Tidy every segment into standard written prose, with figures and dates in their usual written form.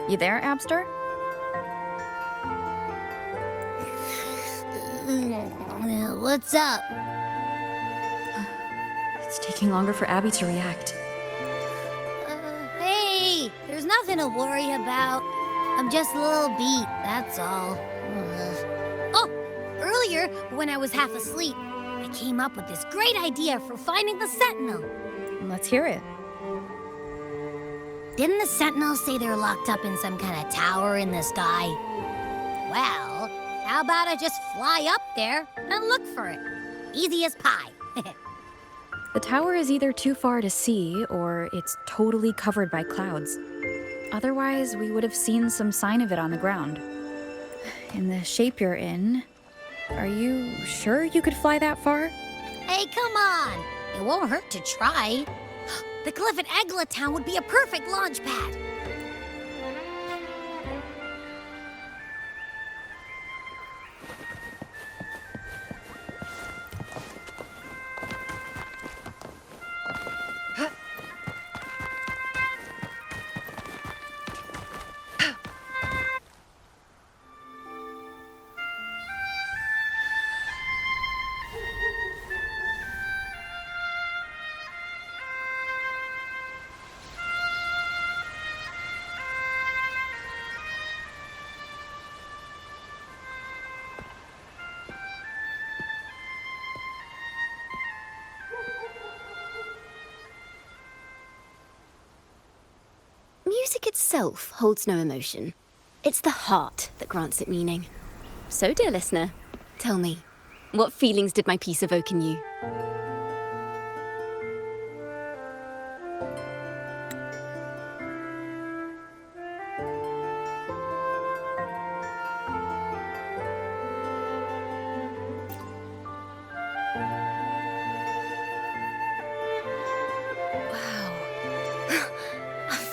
You there, Abster? What's up? It's taking longer for Abby to react. Hey, there's nothing to worry about. I'm just a little beat, that's all. Oh, earlier, when I was half asleep, I came up with this great idea for finding the sentinel. Let's hear it. Didn't the sentinels say they're locked up in some kind of tower in the sky? Well, how about I just fly up there and look for it? Easy as pie. The tower is either too far to see, or it's totally covered by clouds. Otherwise, we would have seen some sign of it on the ground. In the shape you're in, are you sure you could fly that far? Hey, come on! It won't hurt to try. The cliff at Egla Town would be a perfect launch pad. Music itself holds no emotion. It's the heart that grants it meaning. So, dear listener, tell me, what feelings did my piece evoke in you?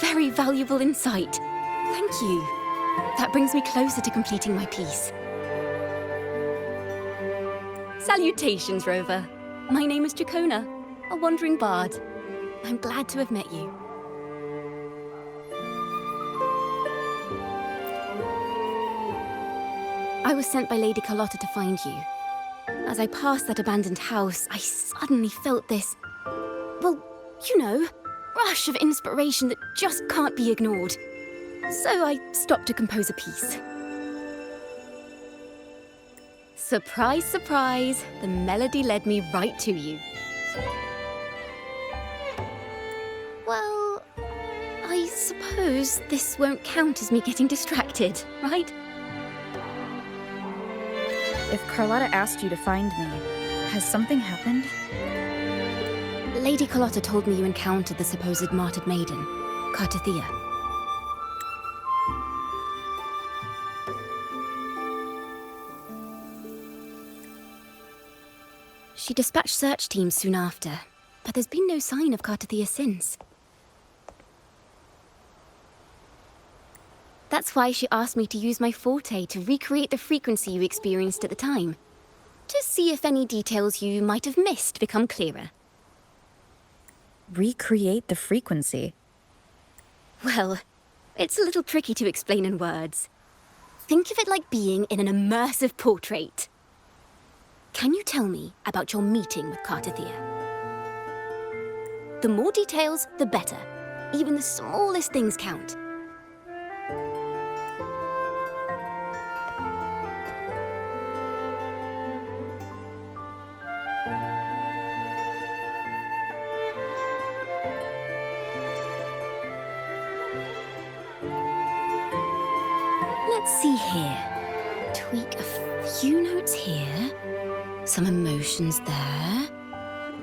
Very valuable insight. Thank you. That brings me closer to completing my piece. Salutations, Rover. My name is Ciaccona, a wandering bard. I'm glad to have met you. I was sent by Lady Carlotta to find you. As I passed that abandoned house, I suddenly felt this, well, you know, rush of inspiration that just can't be ignored. So I stopped to compose a piece. Surprise, surprise, the melody led me right to you. Well, I suppose this won't count as me getting distracted, right? If Carlotta asked you to find me, has something happened? Lady Carlotta told me you encountered the supposed martyred maiden, Cartethyia. She dispatched search teams soon after, but there's been no sign of Cartethyia since. That's why she asked me to use my forte to recreate the frequency you experienced at the time, to see if any details you might have missed become clearer. Recreate the frequency? Well, it's a little tricky to explain in words. Think of it like being in an immersive portrait. Can you tell me about your meeting with Cartethyia? The more details, the better. Even the smallest things count. Let's see here. Tweak a few notes here. Some emotions there.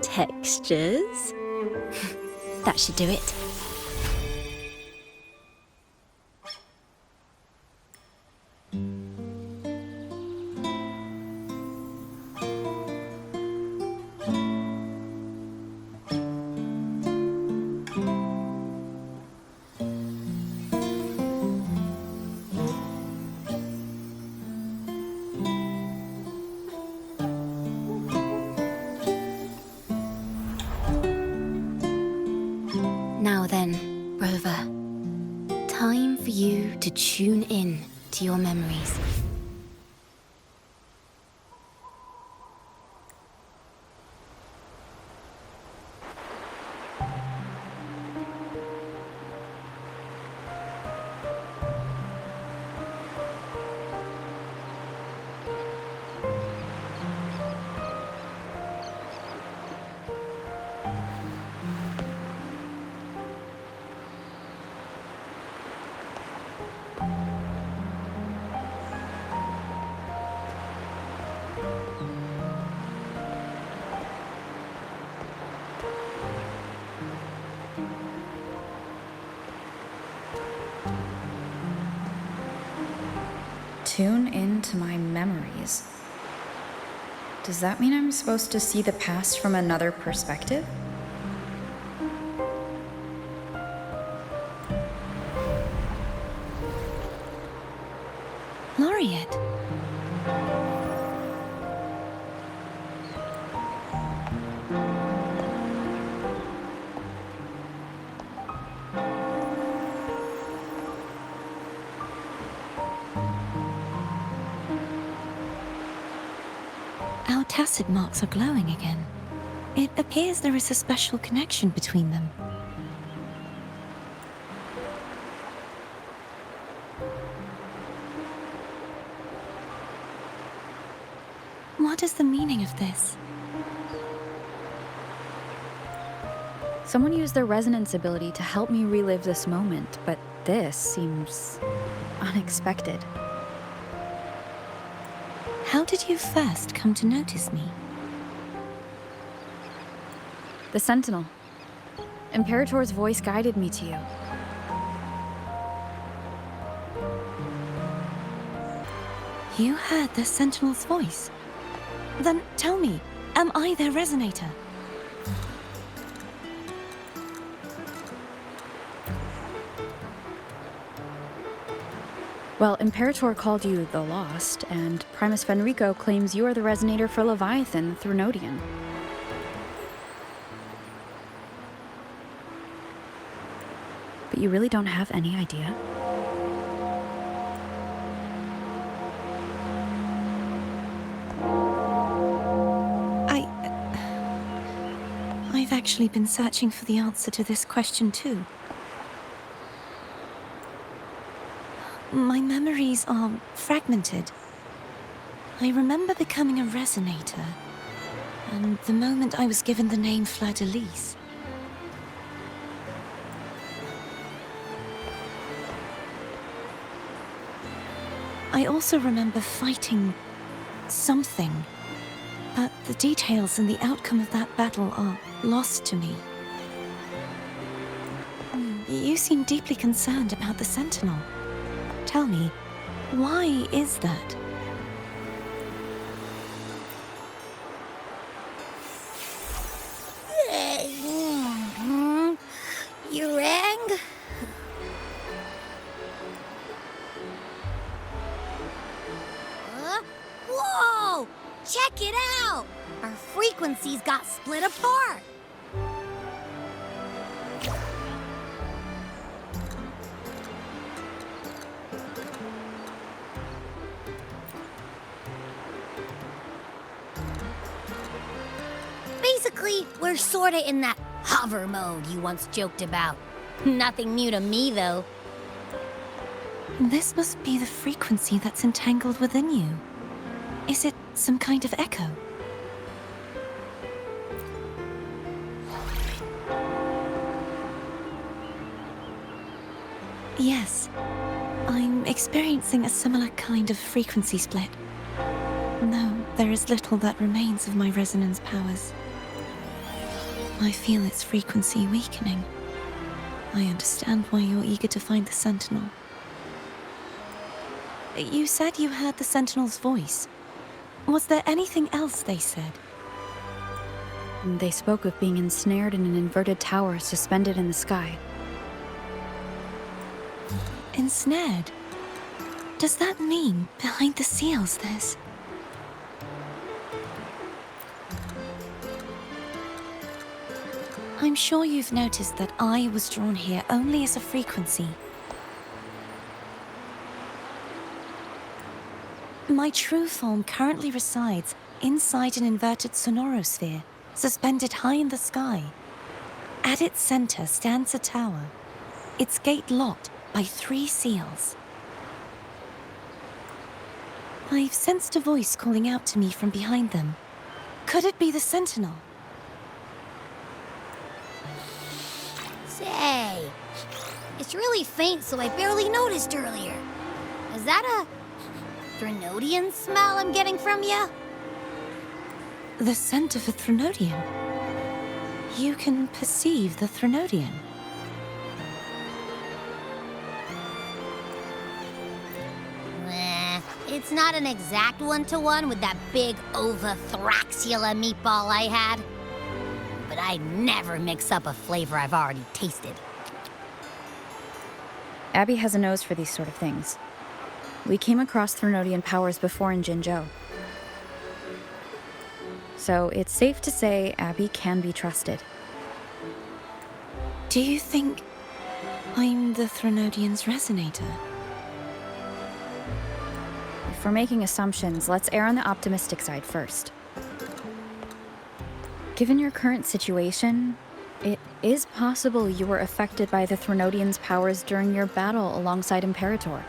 Textures. That should do it. to your memories. Tune into my memories. Does that mean I'm supposed to see the past from another perspective? Laureate. Our tacit marks are glowing again. It appears there is a special connection between them. What is the meaning of this? Someone used their resonance ability to help me relive this moment, but this seems unexpected. How did you first come to notice me? The sentinel. Imperator's voice guided me to you. You heard the sentinel's voice? Then tell me, am I their resonator? Well, Imperator called you the Lost, and Primus Fenrico claims you are the resonator for Leviathan, the Thrunodian. But you really don't have any idea? I've actually been searching for the answer to this question too. My memories are fragmented. I remember becoming a resonator, and the moment I was given the name Fleurdelys. I also remember fighting something, but the details and the outcome of that battle are lost to me. You seem deeply concerned about the Sentinel. Tell me, why is that? You rang? Whoa! Check it out! Our frequencies got split apart. Basically, we're sorta in that hover mode you once joked about. Nothing new to me, though. This must be the frequency that's entangled within you. Is it some kind of echo? Yes, I'm experiencing a similar kind of frequency split. No, there is little that remains of my resonance powers. I feel its frequency weakening. I understand why you're eager to find the Sentinel. You said you heard the Sentinel's voice. Was there anything else they said? They spoke of being ensnared in an inverted tower suspended in the sky. Ensnared? Does that mean behind the seals there's... I'm sure you've noticed that I was drawn here only as a frequency. My true form currently resides inside an inverted sonorosphere, suspended high in the sky. At its center stands a tower, its gate locked by 3 seals. I've sensed a voice calling out to me from behind them. Could it be the sentinel? Say, it's really faint, so I barely noticed earlier. Is that a Threnodian smell I'm getting from you? The scent of a Threnodian? You can perceive the Threnodian? It's not an exact one-to-one with that big Ovathraxula meatball I had. But I never mix up a flavor I've already tasted. Abby has a nose for these sort of things. We came across Threnodian powers before in Jinzhou. So it's safe to say Abby can be trusted. Do you think I'm the Threnodian's resonator? If we're making assumptions, let's err on the optimistic side first. Given your current situation, it is possible you were affected by the Threnodian's powers during your battle alongside Imperator.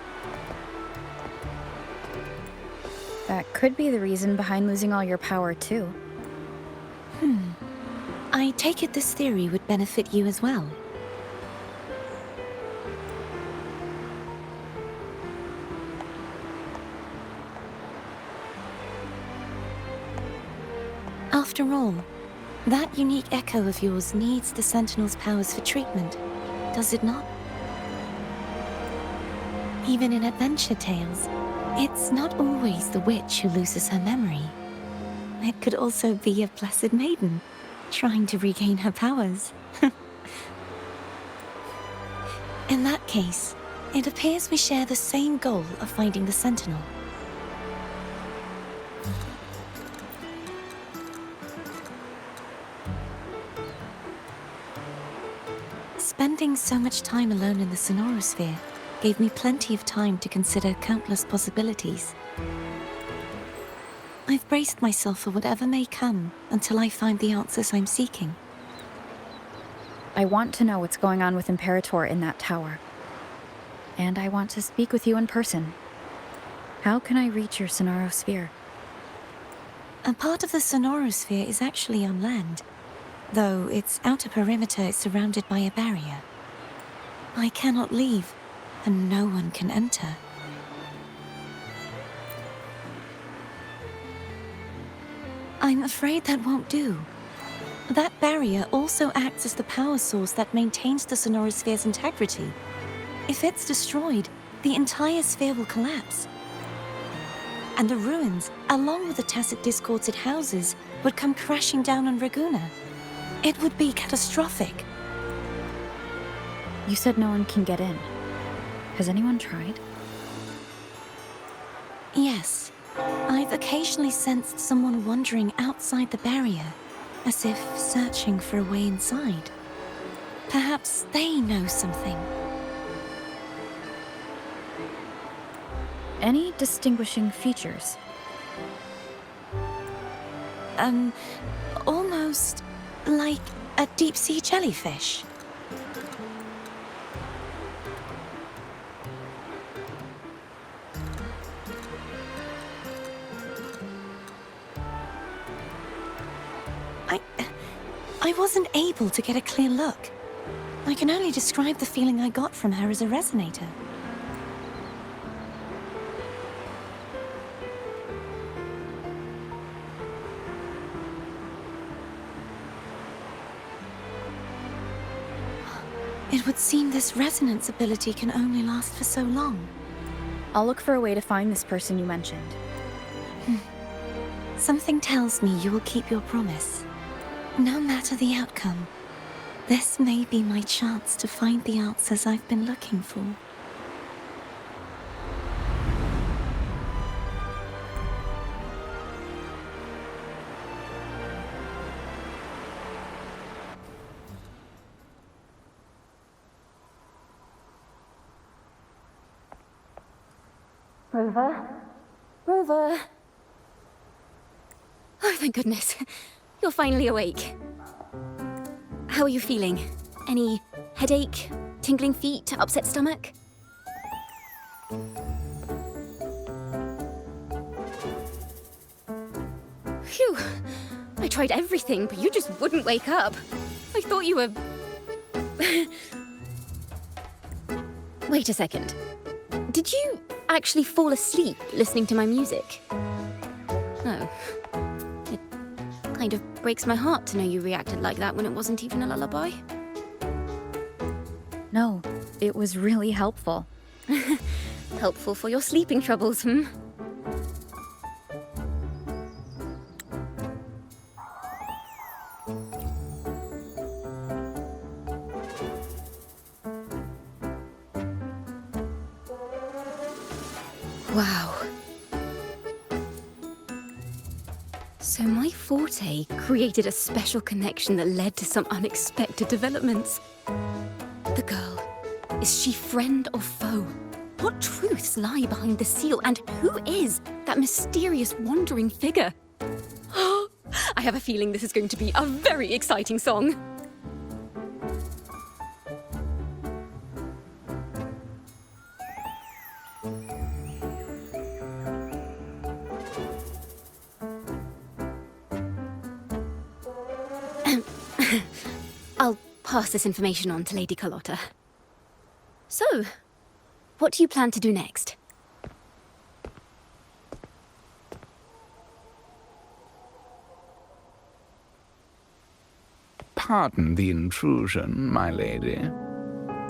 That could be the reason behind losing all your power, too. I take it this theory would benefit you as well. After all, that unique echo of yours needs the Sentinel's powers for treatment, does it not? Even in adventure tales, it's not always the witch who loses her memory. It could also be a blessed maiden, trying to regain her powers. In that case, it appears we share the same goal of finding the Sentinel. Spending so much time alone in the sonorosphere gave me plenty of time to consider countless possibilities. I've braced myself for whatever may come until I find the answers I'm seeking. I want to know what's going on with Imperator in that tower. And I want to speak with you in person. How can I reach your sonorosphere? A part of the sonorosphere is actually on land, though its outer perimeter is surrounded by a barrier. I cannot leave, and no one can enter. I'm afraid that won't do. That barrier also acts as the power source that maintains the sonorosphere's integrity. If it's destroyed, the entire sphere will collapse. And the ruins, along with the tacit discords it houses, would come crashing down on Raguna. It would be catastrophic. You said no one can get in. Has anyone tried? Yes. I've occasionally sensed someone wandering outside the barrier, as if searching for a way inside. Perhaps they know something. Any distinguishing features? Almost like a deep-sea jellyfish. I wasn't able to get a clear look. I can only describe the feeling I got from her as a resonator. It would seem this resonance ability can only last for so long. I'll look for a way to find this person you mentioned. Something tells me you will keep your promise. No matter the outcome, this may be my chance to find the answers I've been looking for. Rover? Rover. Oh, thank goodness. You're finally awake. How are you feeling? Any headache, tingling feet, upset stomach? Phew. I tried everything, but you just wouldn't wake up. I thought you were... Wait a second. Did you actually fall asleep listening to my music? Oh. It kind of breaks my heart to know you reacted like that when it wasn't even a lullaby. No, it was really helpful. Helpful for your sleeping troubles, hmm? Wow. So my forte created a special connection that led to some unexpected developments. The girl, is she friend or foe? What truths lie behind the seal, and who is that mysterious wandering figure? I have a feeling this is going to be a very exciting song. I'll pass this information on to Lady Carlotta. So, what do you plan to do next? Pardon the intrusion, my lady.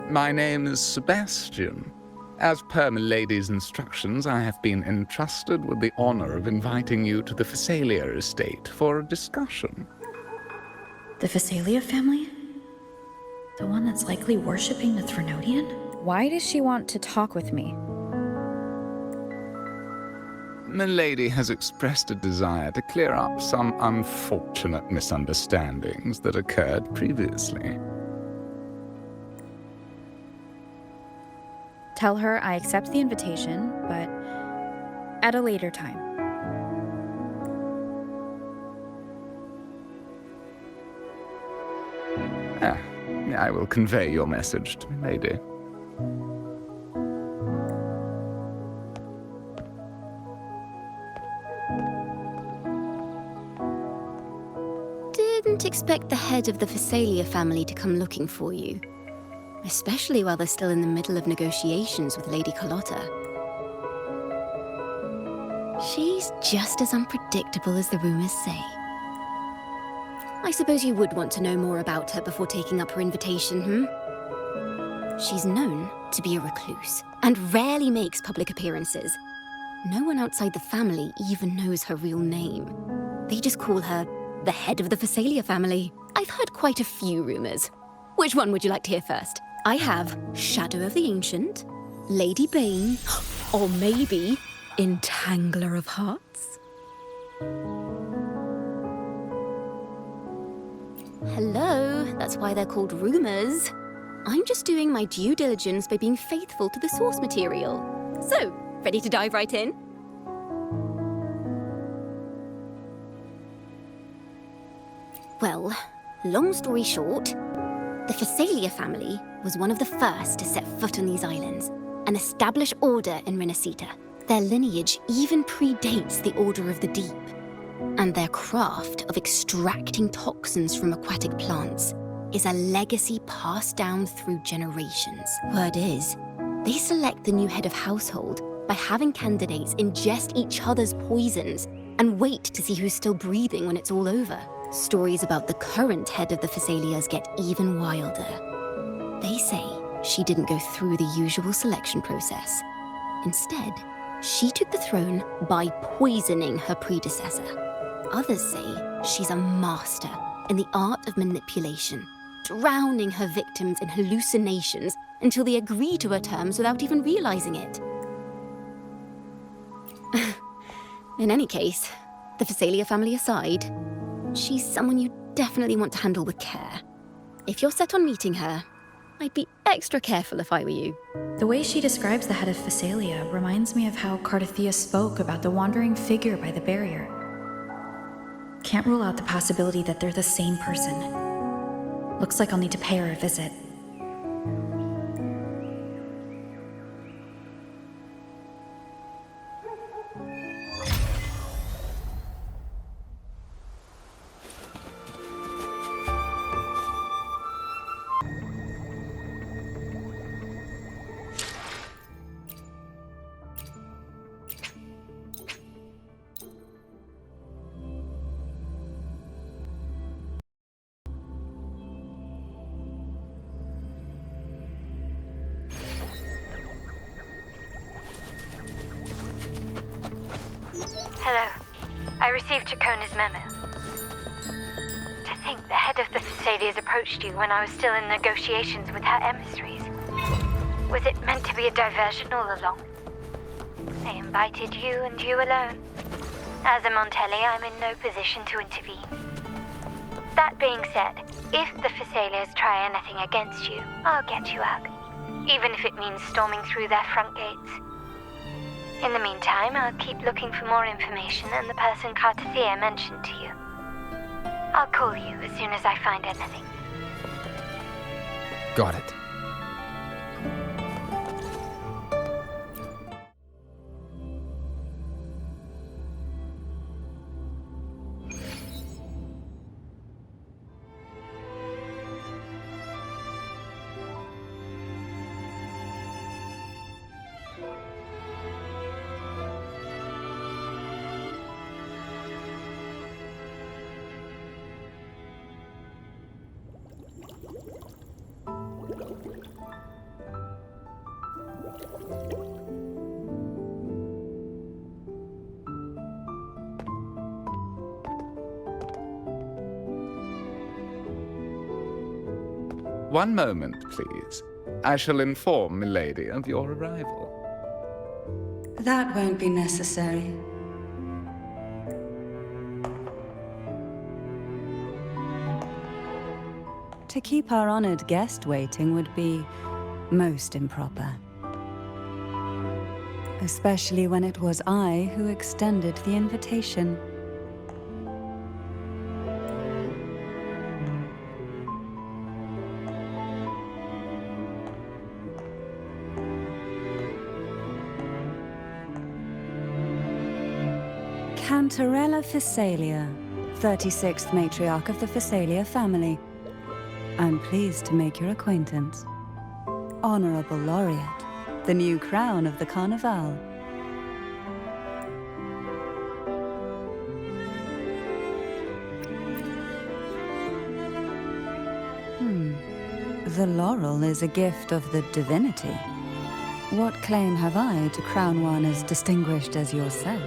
My name is Sebastian. As per my lady's instructions, I have been entrusted with the honor of inviting you to the Fisalia estate for a discussion. The Fisalia family? The one that's likely worshipping the Threnodian? Why does she want to talk with me? Milady has expressed a desire to clear up some unfortunate misunderstandings that occurred previously. Tell her I accept the invitation, but at a later time. I will convey your message to Milady. Didn't expect the head of the Fisalia family to come looking for you. Especially while they're still in the middle of negotiations with Lady Carlotta. She's just as unpredictable as the rumors say. I suppose you would want to know more about her before taking up her invitation, hmm? She's known to be a recluse, and rarely makes public appearances. No one outside the family even knows her real name. They just call her the head of the Fisalia family. I've heard quite a few rumors. Which one would you like to hear first? I have Shadow of the Ancient, Lady Bane, or maybe Entangler of Hearts? Hello, that's why they're called rumors. I'm just doing my due diligence by being faithful to the source material. So, ready to dive right in? Well, long story short, the Fisalia family was one of the first to set foot on these islands and establish order in Renacita. Their lineage even predates the Order of the Deep, and their craft of extracting toxins from aquatic plants is a legacy passed down through generations. Word is, they select the new head of household by having candidates ingest each other's poisons and wait to see who's still breathing when it's all over. Stories about the current head of the Fisalias get even wilder. They say she didn't go through the usual selection process. Instead, she took the throne by poisoning her predecessor. Others say she's a master in the art of manipulation, drowning her victims in hallucinations until they agree to her terms without even realizing it. In any case, the Fisalia family aside, she's someone you definitely want to handle with care. If you're set on meeting her, I'd be extra careful if I were you. The way she describes the head of Fisalia reminds me of how Cartethyia spoke about the wandering figure by the barrier. Can't rule out the possibility that they're the same person. Looks like I'll need to pay her a visit. Hello. I received Ciaccona's memo. To think the head of the Fisalias approached you when I was still in negotiations with her emissaries. Was it meant to be a diversion all along? They invited you and you alone. As a Montelli, I'm in no position to intervene. That being said, if the Fisalias try anything against you, I'll get you out. Even if it means storming through their front gates. In the meantime, I'll keep looking for more information and the person Cartethyia mentioned to you. I'll call you as soon as I find anything. Got it. One moment, please. I shall inform Milady of your arrival. That won't be necessary. To keep our honored guest waiting would be most improper. Especially when it was I who extended the invitation. Cantarella Fisalia, 36th matriarch of the Fisalia family. I'm pleased to make your acquaintance. Honorable Laureate, the new crown of the Carnival. The laurel is a gift of the divinity. What claim have I to crown one as distinguished as yourself?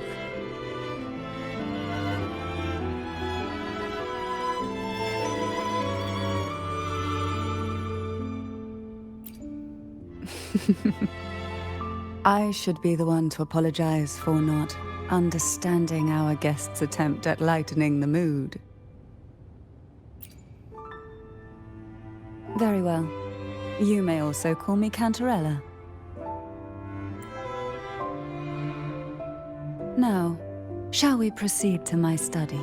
I should be the one to apologize for not understanding our guest's attempt at lightening the mood. Very well. You may also call me Cantarella. Now, shall we proceed to my study?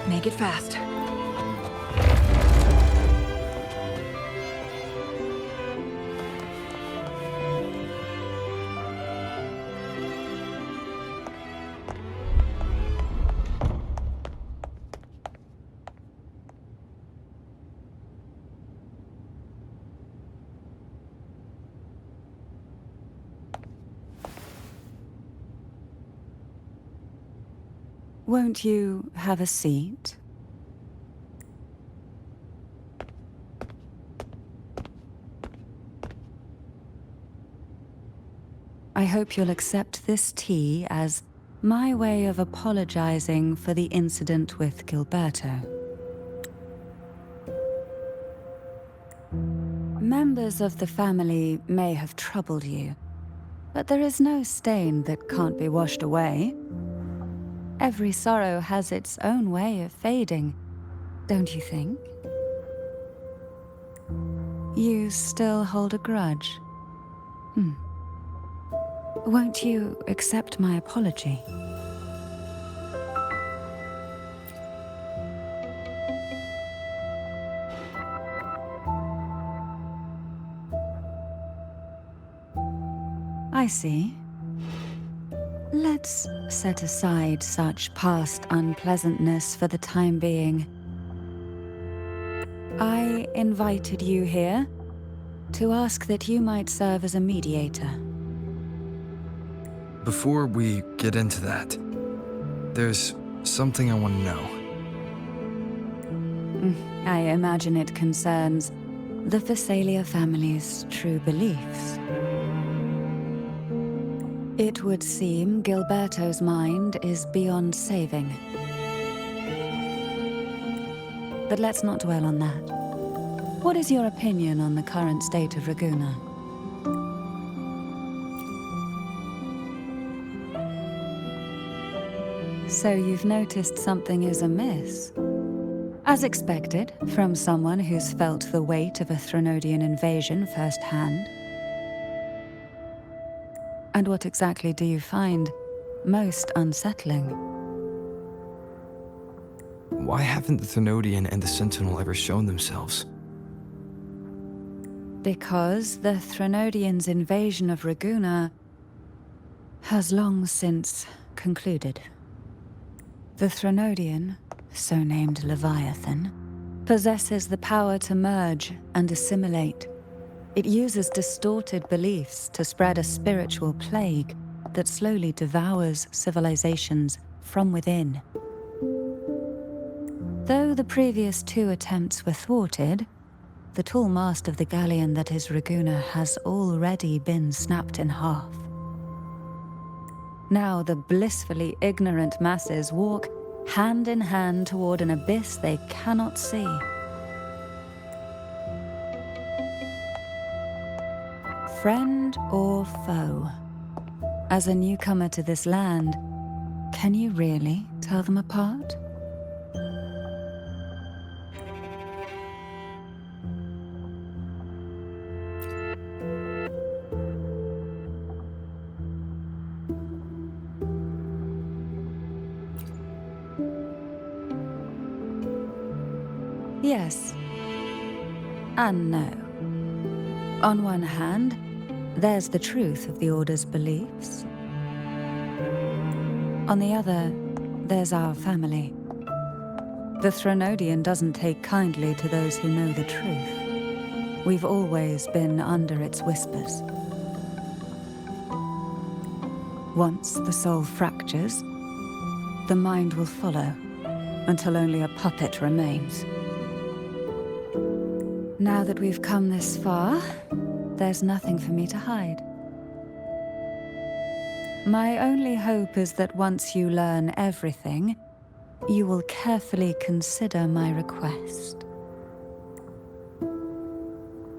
Make it fast. Won't you have a seat? I hope you'll accept this tea as my way of apologizing for the incident with Gilberto. members of the family may have troubled you, but there is no stain that can't be washed away. Every sorrow has its own way of fading, don't you think? You still hold a grudge? Won't you accept my apology? I see. Let's set aside such past unpleasantness for the time being. I invited you here to ask that you might serve as a mediator. Before we get into that, there's something I want to know. I imagine it concerns the Fisalia family's true beliefs. It would seem Gilberto's mind is beyond saving. But let's not dwell on that. What is your opinion on the current state of Raguna? So you've noticed something is amiss? As expected, from someone who's felt the weight of a Threnodian invasion firsthand. And what exactly do you find most unsettling? Why haven't the Threnodian and the Sentinel ever shown themselves? Because the Threnodians' invasion of Raguna has long since concluded. The Threnodian, so named Leviathan, possesses the power to merge and assimilate. It uses distorted beliefs to spread a spiritual plague that slowly devours civilizations from within. Though the previous 2 attempts were thwarted, the tall mast of the galleon that is Raguna has already been snapped in half. Now the blissfully ignorant masses walk hand in hand toward an abyss they cannot see. Friend or foe? As a newcomer to this land, can you really tell them apart? Yes and no. On one hand, there's the truth of the Order's beliefs. On the other, there's our family. The Threnodian doesn't take kindly to those who know the truth. We've always been under its whispers. Once the soul fractures, the mind will follow, until only a puppet remains. Now that we've come this far, there's nothing for me to hide. My only hope is that once you learn everything, you will carefully consider my request.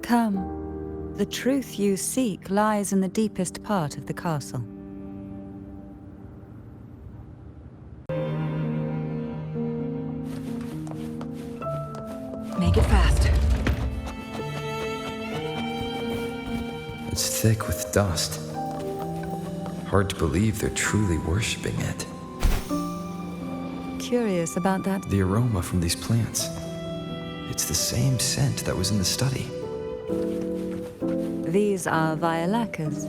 Come, the truth you seek lies in the deepest part of the castle. Make it fast. It's thick with dust. Hard to believe they're truly worshipping it. Curious about that. The aroma from these plants. It's the same scent that was in the study. These are violacas.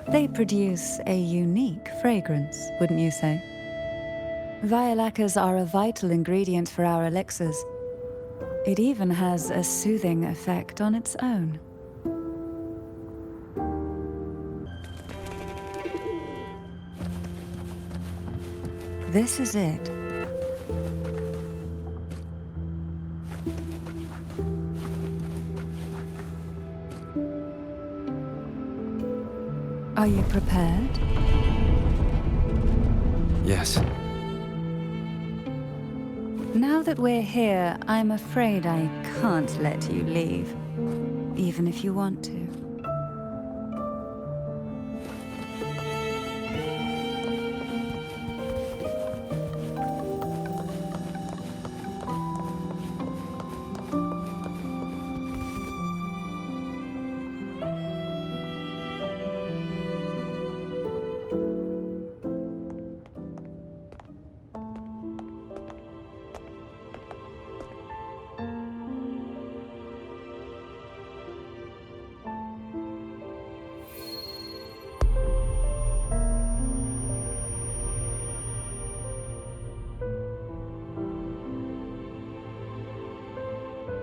They produce a unique fragrance, wouldn't you say? Violacas are a vital ingredient for our elixirs. It even has a soothing effect on its own. This is it. Are you prepared? Yes. Now that we're here, I'm afraid I can't let you leave. even if you want to.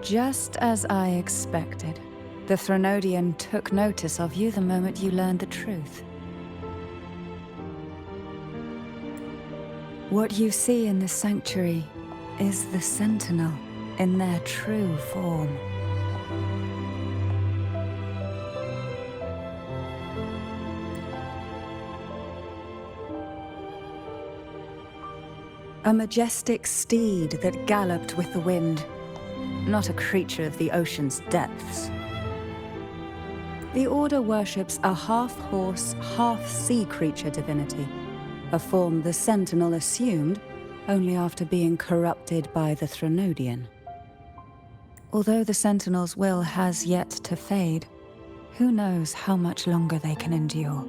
Just as I expected, the Threnodian took notice of you the moment you learned the truth. What you see in the sanctuary is the sentinel in their true form. A majestic steed that galloped with the wind. Not a creature of the ocean's depths. The Order worships a half-horse, half-sea creature divinity, a form the Sentinel assumed only after being corrupted by the Threnodian. Although the Sentinel's will has yet to fade, who knows how much longer they can endure.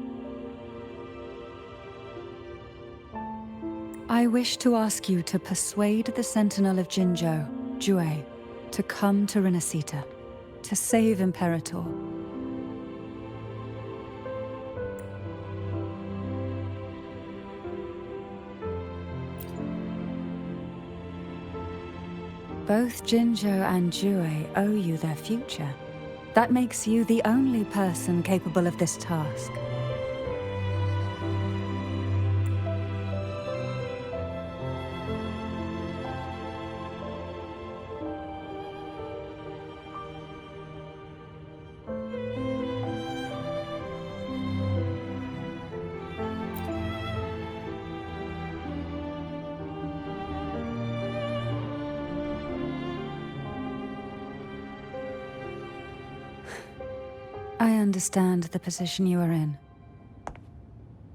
I wish to ask you to persuade the Sentinel of Jinzhou, Jue, to come to Renacita, to save Imperator. Both Jinzhou and Jue owe you their future. That makes you the only person capable of this task. I understand the position you are in.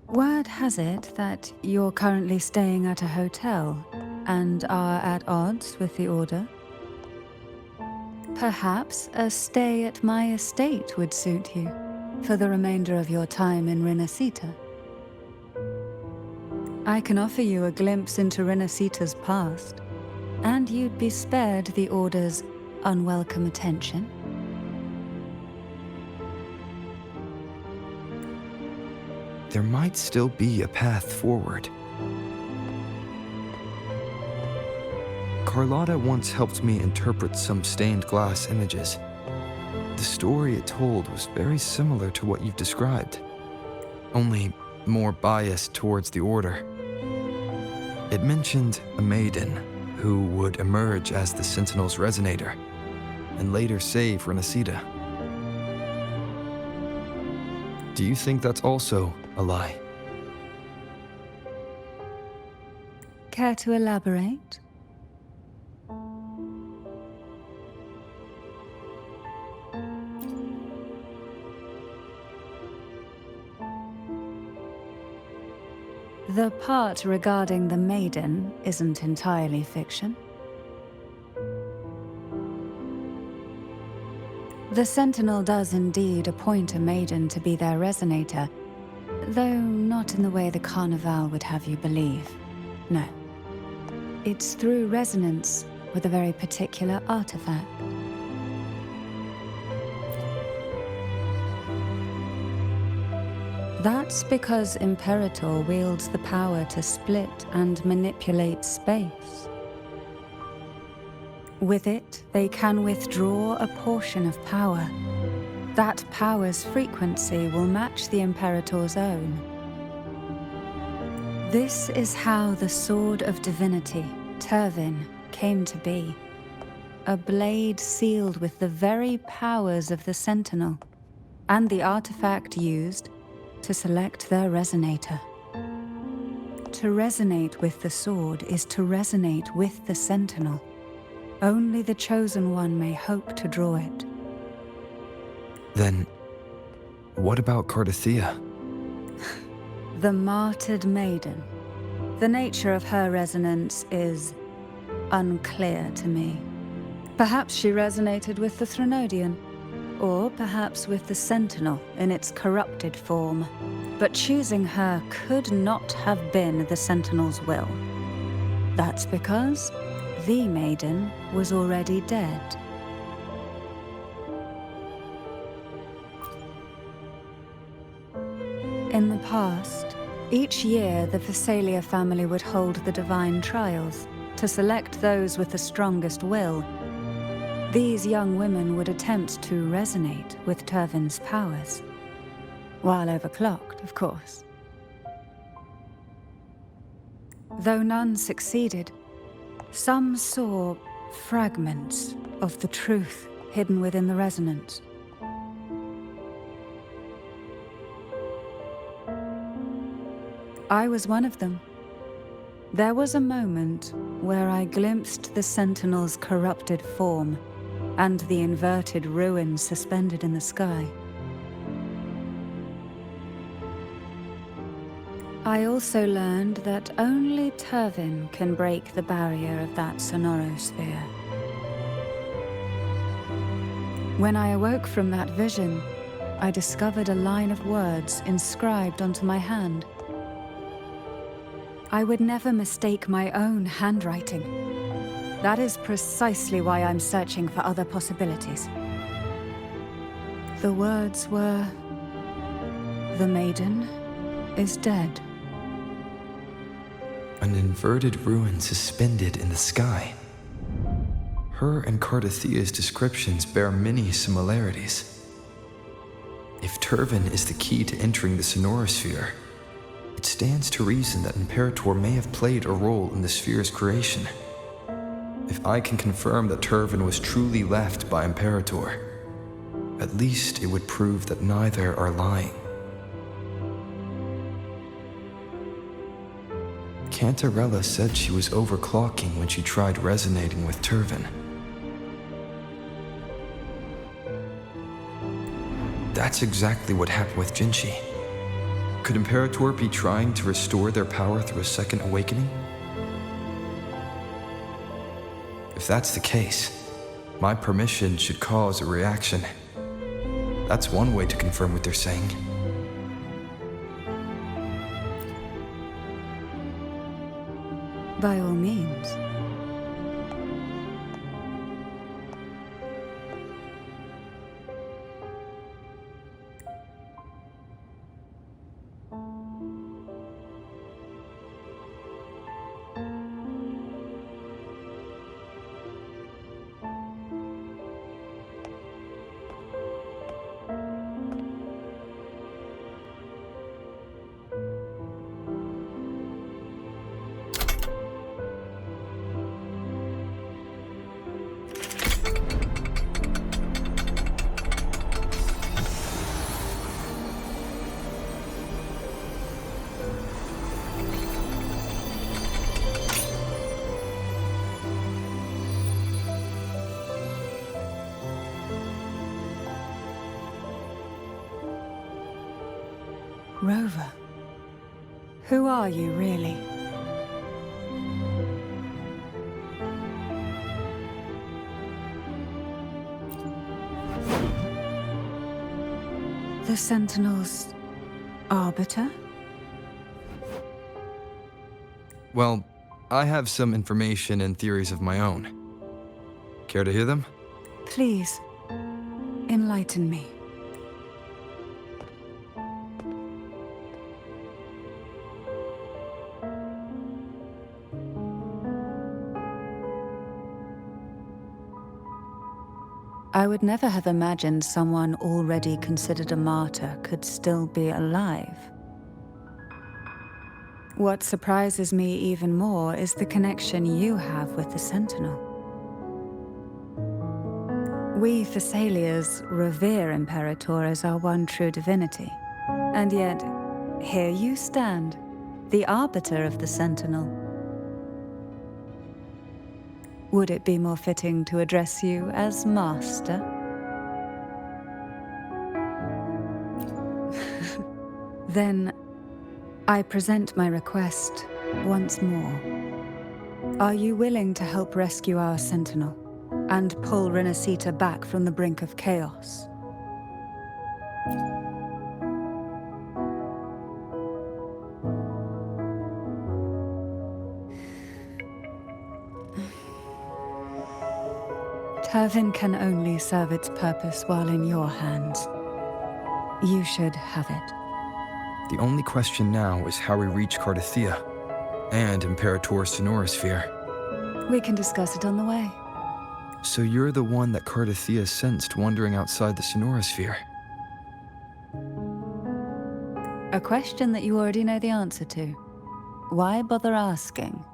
Word has it that you're currently staying at a hotel and are at odds with the Order. Perhaps a stay at my estate would suit you for the remainder of your time in Renacita. I can offer you a glimpse into Renacita's past, and you'd be spared the Order's unwelcome attention. There might still be a path forward. Carlotta once helped me interpret some stained glass images. The story it told was very similar to what you've described, only more biased towards the Order. It mentioned a maiden who would emerge as the Sentinel's resonator and later save Renacita. Do you think that's also a lie? Care to elaborate? The part regarding the Maiden isn't entirely fiction. The Sentinel does indeed appoint a Maiden to be their resonator, though not in the way the Carnival would have you believe. No. It's through resonance with a very particular artifact. That's because Imperator wields the power to split and manipulate space. With it, they can withdraw a portion of power. That power's frequency will match the Imperator's own. This is how the Sword of Divinity, Turvin, came to be. A blade sealed with the very powers of the Sentinel, and the artifact used to select their resonator. To resonate with the sword is to resonate with the Sentinel. Only the Chosen One may hope to draw it. Then, what about Cartethyia? The martyred maiden. The nature of her resonance is unclear to me. Perhaps she resonated with the Threnodian, or perhaps with the sentinel in its corrupted form. But choosing her could not have been the sentinel's will. That's because the maiden was already dead. In the past, each year the Fisalia family would hold the divine trials to select those with the strongest will. These young women would attempt to resonate with Turvin's powers, while overclocked, of course. Though none succeeded, some saw fragments of the truth hidden within the resonance. I was one of them. There was a moment where I glimpsed the sentinel's corrupted form and the inverted ruins suspended in the sky. I also learned that only Turvin can break the barrier of that sonorosphere. When I awoke from that vision, I discovered a line of words inscribed onto my hand. I would never mistake my own handwriting. That is precisely why I'm searching for other possibilities. The words were, "The maiden is dead." An inverted ruin suspended in the sky. Her and Cartethia's descriptions bear many similarities. If Turvin is the key to entering the sonorosphere, it stands to reason that Imperator may have played a role in the sphere's creation. If I can confirm that Turvin was truly left by Imperator, at least it would prove that neither are lying. Cantarella said she was overclocking when she tried resonating with Turvin. That's exactly what happened with Jinchi. Could Imperator be trying to restore their power through a second awakening? If that's the case, my permission should cause a reaction. That's one way to confirm what they're saying. By all means. Rover, who are you really? The Sentinel's arbiter? Well, I have some information and theories of my own. Care to hear them? Please, enlighten me. I would never have imagined someone already considered a martyr could still be alive. What surprises me even more is the connection you have with the Sentinel. We Fisalias revere Imperator as our one true divinity, and yet, here you stand, the arbiter of the Sentinel. Would it be more fitting to address you as Master? Then, I present my request once more. Are you willing to help rescue our sentinel and pull Renacita back from the brink of chaos? Turvin can only serve its purpose while in your hands. You should have it. The only question now is how we reach Cartethyia and Imperator's sonorosphere. We can discuss it on the way. So you're the one that Cartethyia sensed wandering outside the sonorosphere? A question that you already know the answer to. Why bother asking?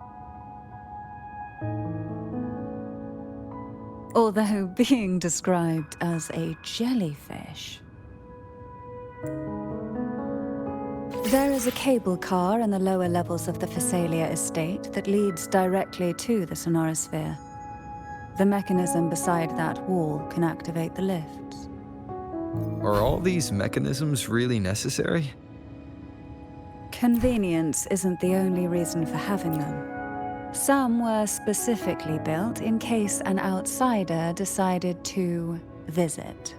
Although being described as a jellyfish. There is a cable car in the lower levels of the Fisalia estate that leads directly to the sonorosphere. The mechanism beside that wall can activate the lifts. Are all these mechanisms really necessary? Convenience isn't the only reason for having them. Some were specifically built in case an outsider decided to visit.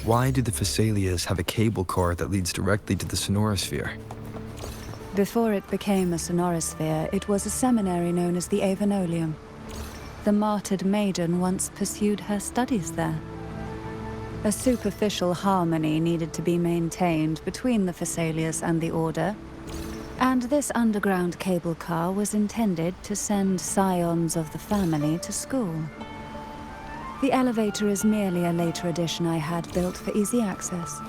Why do the Fisalias have a cable car that leads directly to the sonorosphere? Before it became a sonorosphere, it was a seminary known as the Avenolium. The martyred Maiden once pursued her studies there. A superficial harmony needed to be maintained between the Fisalias and the Order, and this underground cable car was intended to send scions of the family to school. The elevator is merely a later addition I had built for easy access.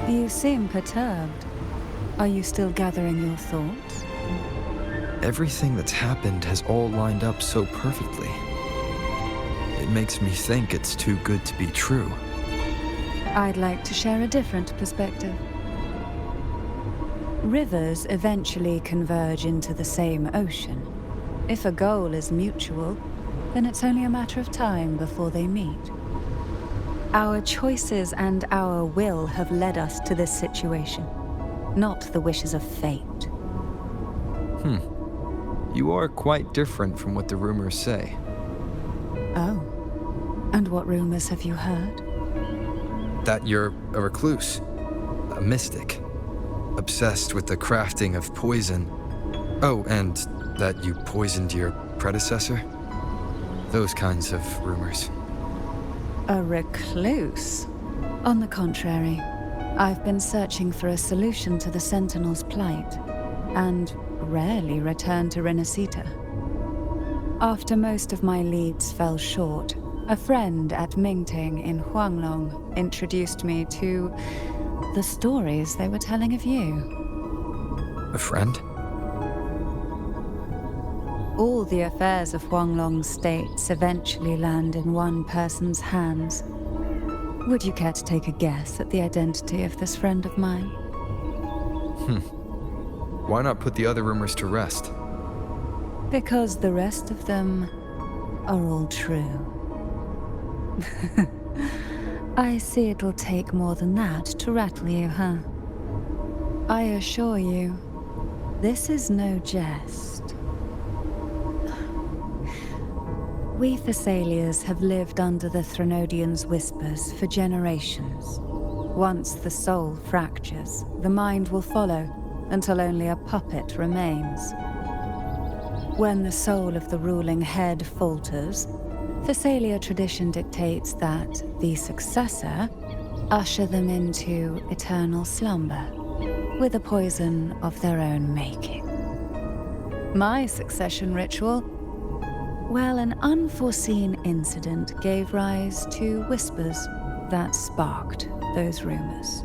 You seem perturbed. Are you still gathering your thoughts? Everything that's happened has all lined up so perfectly. It makes me think it's too good to be true. I'd like to share a different perspective. Rivers eventually converge into the same ocean. If a goal is mutual, then it's only a matter of time before they meet. Our choices and our will have led us to this situation, not the wishes of fate. You are quite different from what the rumors say. Oh. And what rumors have you heard? That you're a recluse, a mystic, obsessed with the crafting of poison. Oh, and that you poisoned your predecessor? Those kinds of rumors. A recluse? On the contrary, I've been searching for a solution to the Sentinel's plight, and rarely return to Renacita. After most of my leads fell short, a friend at Mingting in Huanglong introduced me to the stories they were telling of you. A friend? All the affairs of Huanglong states eventually land in one person's hands. Would you care to take a guess at the identity of this friend of mine? Why not put the other rumors to rest? Because the rest of them are all true. I see it'll take more than that to rattle you, huh? I assure you, this is no jest. We Fisalias have lived under the Threnodians' whispers for generations. Once the soul fractures, the mind will follow, until only a puppet remains. When the soul of the ruling head falters, Fisalia tradition dictates that the successor usher them into eternal slumber, with a poison of their own making. My succession ritual, well, an unforeseen incident gave rise to whispers that sparked those rumors.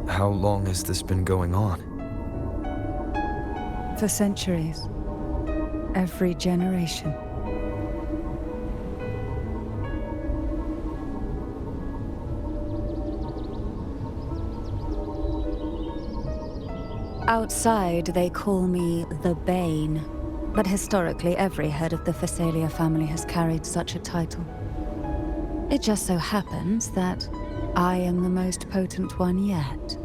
How long has this been going on? For centuries. Every generation. Outside, they call me the Bane, but historically every head of the Fisalia family has carried such a title. It just so happens that I am the most potent one yet.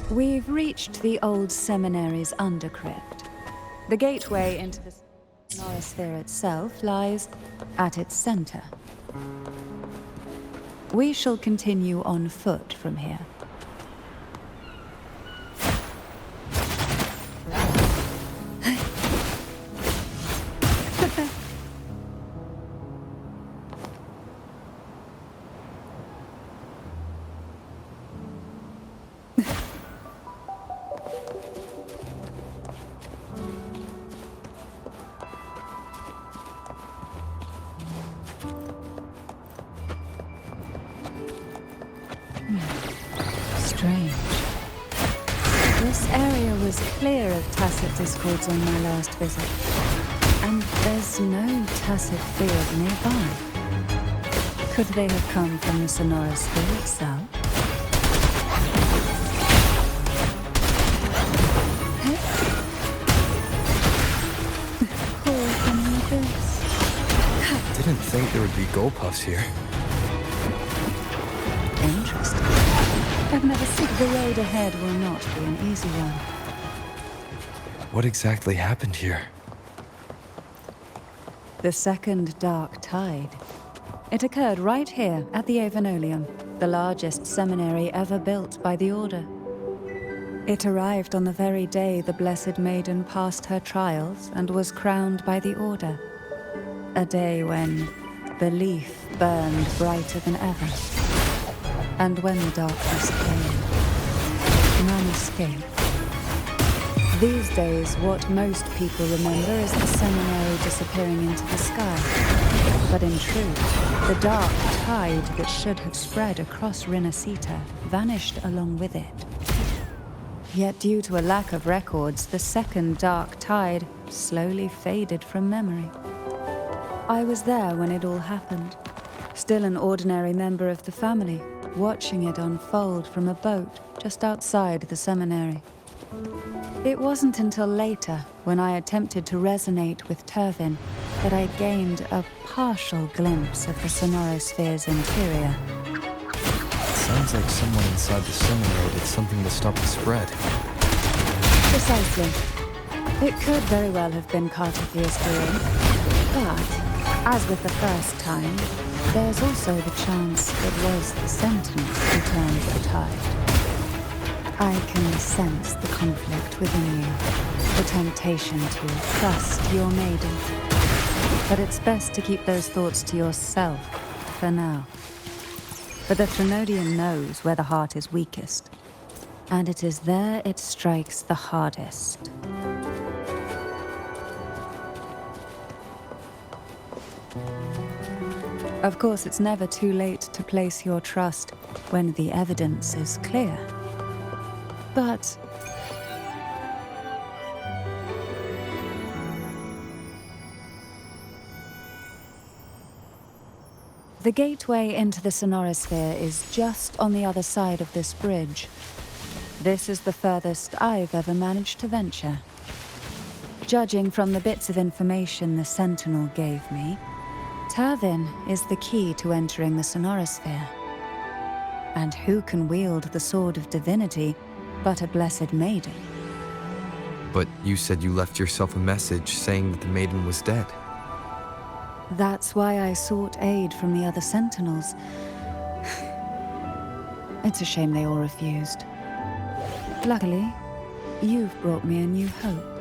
We've reached the old seminary's undercrypt. The gateway into the Sonorosphere itself lies at its center. We shall continue on foot from here. Strange. This area was clear of tacit discords on my last visit, and there's no tacit field nearby. Could they have come from the Sonorosphere itself? Poor thing this. Didn't think there would be Gulpuffs here. Interesting. I've never seen the road ahead will not be an easy one. What exactly happened here? The second dark tide. It occurred right here at the Avenolium, the largest seminary ever built by the Order. It arrived on the very day the Blessed Maiden passed her trials and was crowned by the Order. A day when belief burned brighter than ever. And when the darkness came, none escaped. These days, what most people remember is the seminary disappearing into the sky. But in truth, the dark tide that should have spread across Rinascita vanished along with it. Yet due to a lack of records, the second dark tide slowly faded from memory. I was there when it all happened, still an ordinary member of the family, watching it unfold from a boat just outside the seminary. It wasn't until later, when I attempted to resonate with Turvin, that I gained a partial glimpse of the Sonorosphere's interior. Sounds like someone inside the seminary did something to stop the spread. Precisely. It could very well have been Cartethia's doing, but, as with the first time, there's also the chance it was the sentinel who turned the tide. I can sense the conflict within you, the temptation to trust your maiden. But it's best to keep those thoughts to yourself for now. For the Threnodian knows where the heart is weakest, and it is there it strikes the hardest. Of course, it's never too late to place your trust when the evidence is clear. But the gateway into the Sonorosphere is just on the other side of this bridge. This is the furthest I've ever managed to venture. Judging from the bits of information the Sentinel gave me, Turvin is the key to entering the Sonorosphere. And who can wield the sword of divinity but a blessed maiden? But you said you left yourself a message saying that the maiden was dead. That's why I sought aid from the other sentinels. It's a shame they all refused. Luckily, you've brought me a new hope.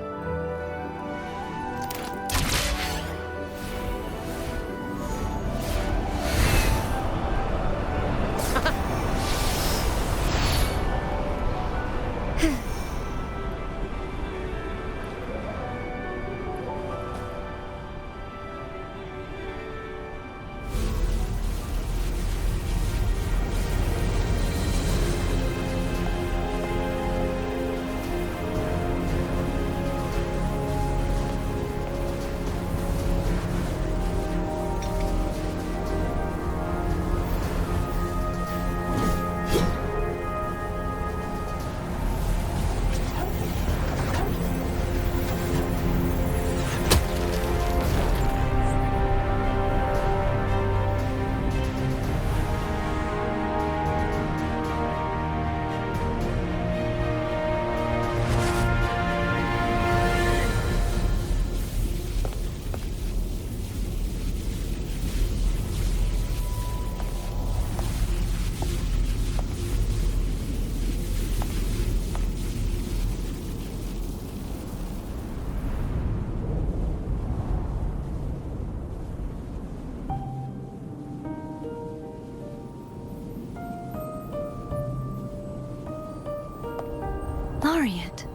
Laureate,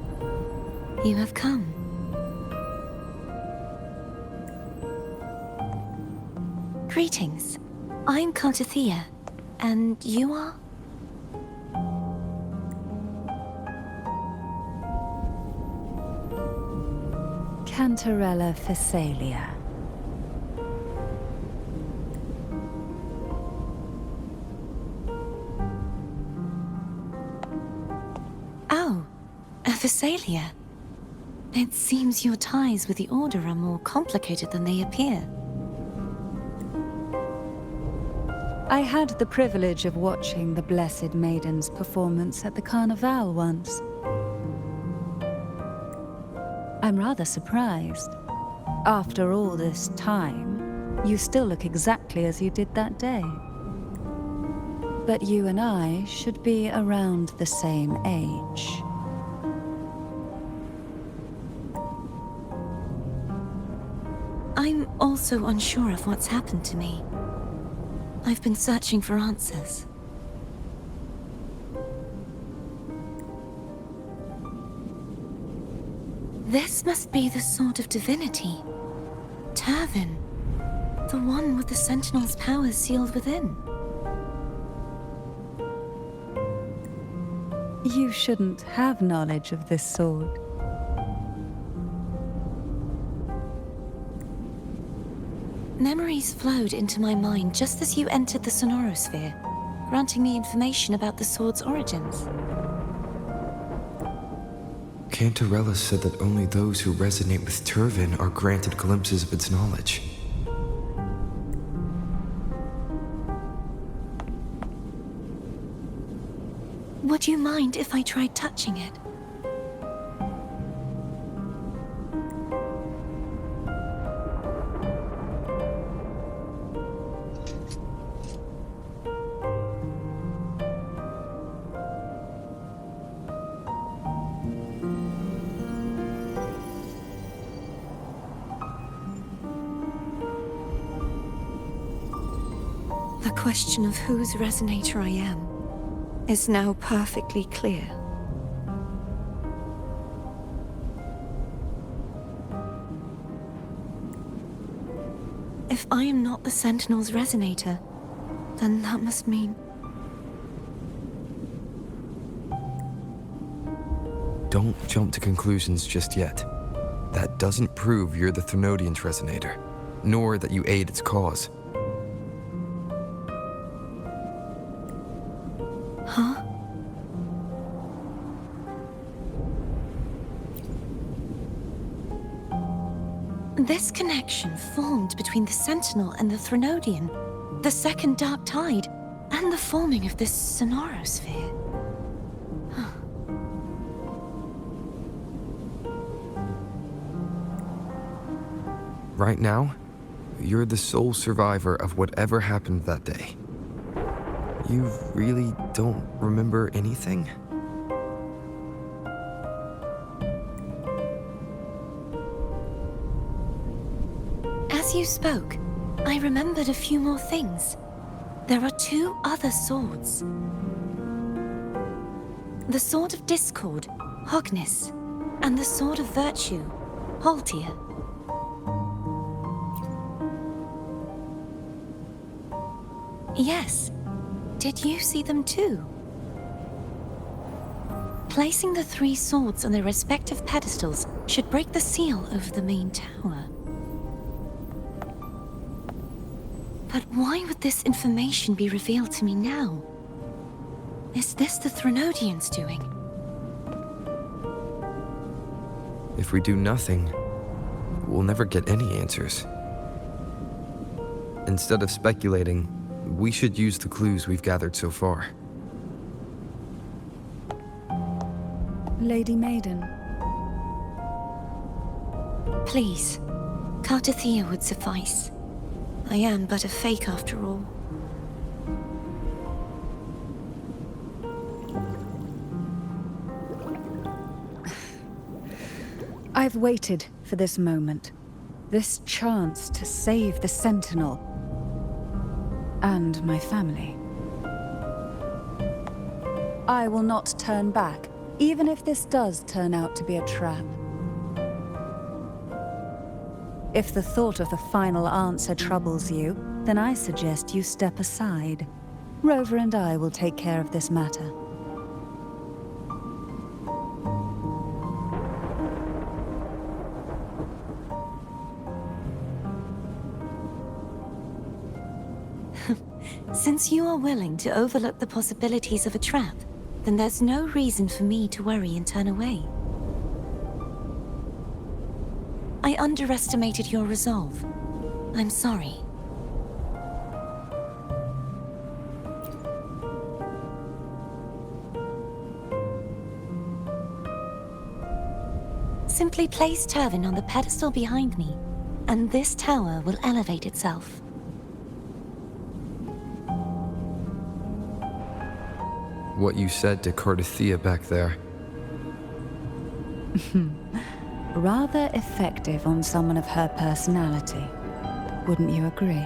you have come. Greetings. I'm Cartethyia, and you are? Cantarella Fisalia. Oh, a Fisalia. It seems your ties with the Order are more complicated than they appear. I had the privilege of watching the Blessed Maiden's performance at the Carnival once. I'm rather surprised. After all this time, you still look exactly as you did that day. But you and I should be around the same age. I'm also unsure of what's happened to me. I've been searching for answers. This must be the sword of divinity. Turvin. The one with the sentinel's powers sealed within. You shouldn't have knowledge of this sword. Memories flowed into my mind just as you entered the sonorosphere, granting me information about the sword's origins. Cantarella said that only those who resonate with Turvin are granted glimpses of its knowledge. Would you mind if I tried touching it? The question of whose resonator I am is now perfectly clear. If I am not the Sentinel's resonator, then that must mean... Don't jump to conclusions just yet. That doesn't prove you're the Thrunodian's resonator, nor that you aid its cause. Huh? This connection formed between the Sentinel and the Thrunodian, the second Dark Tide, and the forming of this sonorosphere. Right now, you're the sole survivor of whatever happened that day. You really don't remember anything? As you spoke, I remembered a few more things. There are 2 other swords. The Sword of Discord, Hogness, and the Sword of Virtue, Haltia. Yes. Did you see them too? Placing the 3 swords on their respective pedestals should break the seal over the main tower. But why would this information be revealed to me now? Is this the Threnodians' doing? If we do nothing, we'll never get any answers. Instead of speculating, we should use the clues we've gathered so far. Lady Maiden. Please, Cartethyia would suffice. I am but a fake after all. I've waited for this moment. This chance to save the Sentinel. And my family. I will not turn back, even if this does turn out to be a trap. If the thought of the final answer troubles you, then I suggest you step aside. Rover and I will take care of this matter. Since you are willing to overlook the possibilities of a trap, then there's no reason for me to worry and turn away. I underestimated your resolve. I'm sorry. Simply place Turvin on the pedestal behind me, and this tower will elevate itself. What you said to Cartethyia back there. Rather effective on someone of her personality. Wouldn't you agree?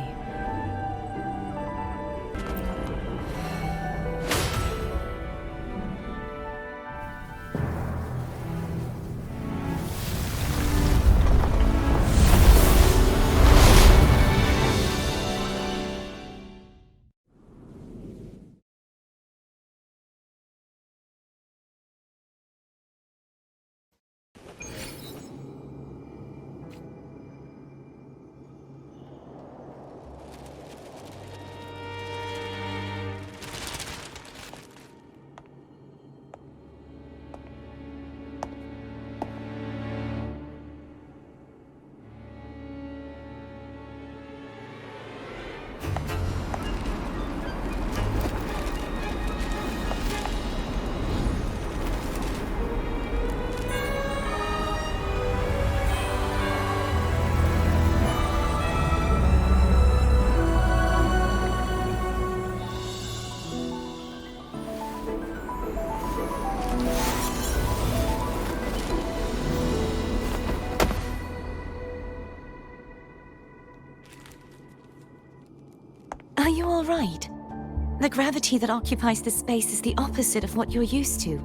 Are you all right? The gravity that occupies this space is the opposite of what you're used to.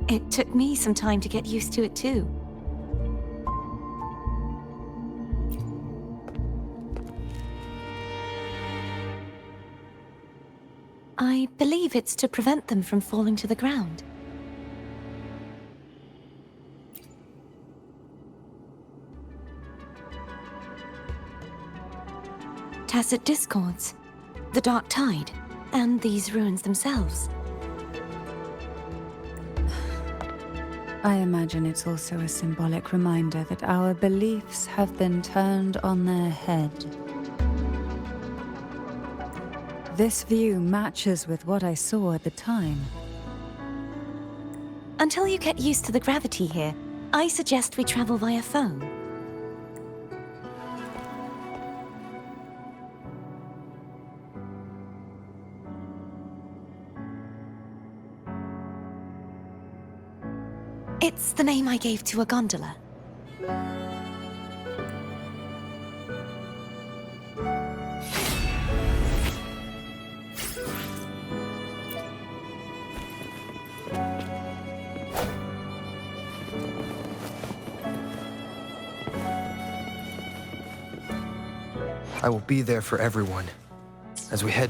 It took me some time to get used to it too. I believe it's to prevent them from falling to the ground. Tacit discords, the dark tide, and these ruins themselves. I imagine it's also a symbolic reminder that our beliefs have been turned on their head. This view matches with what I saw at the time. Until you get used to the gravity here, I suggest we travel via phone. That's the name I gave to a gondola. I will be there for everyone as we head.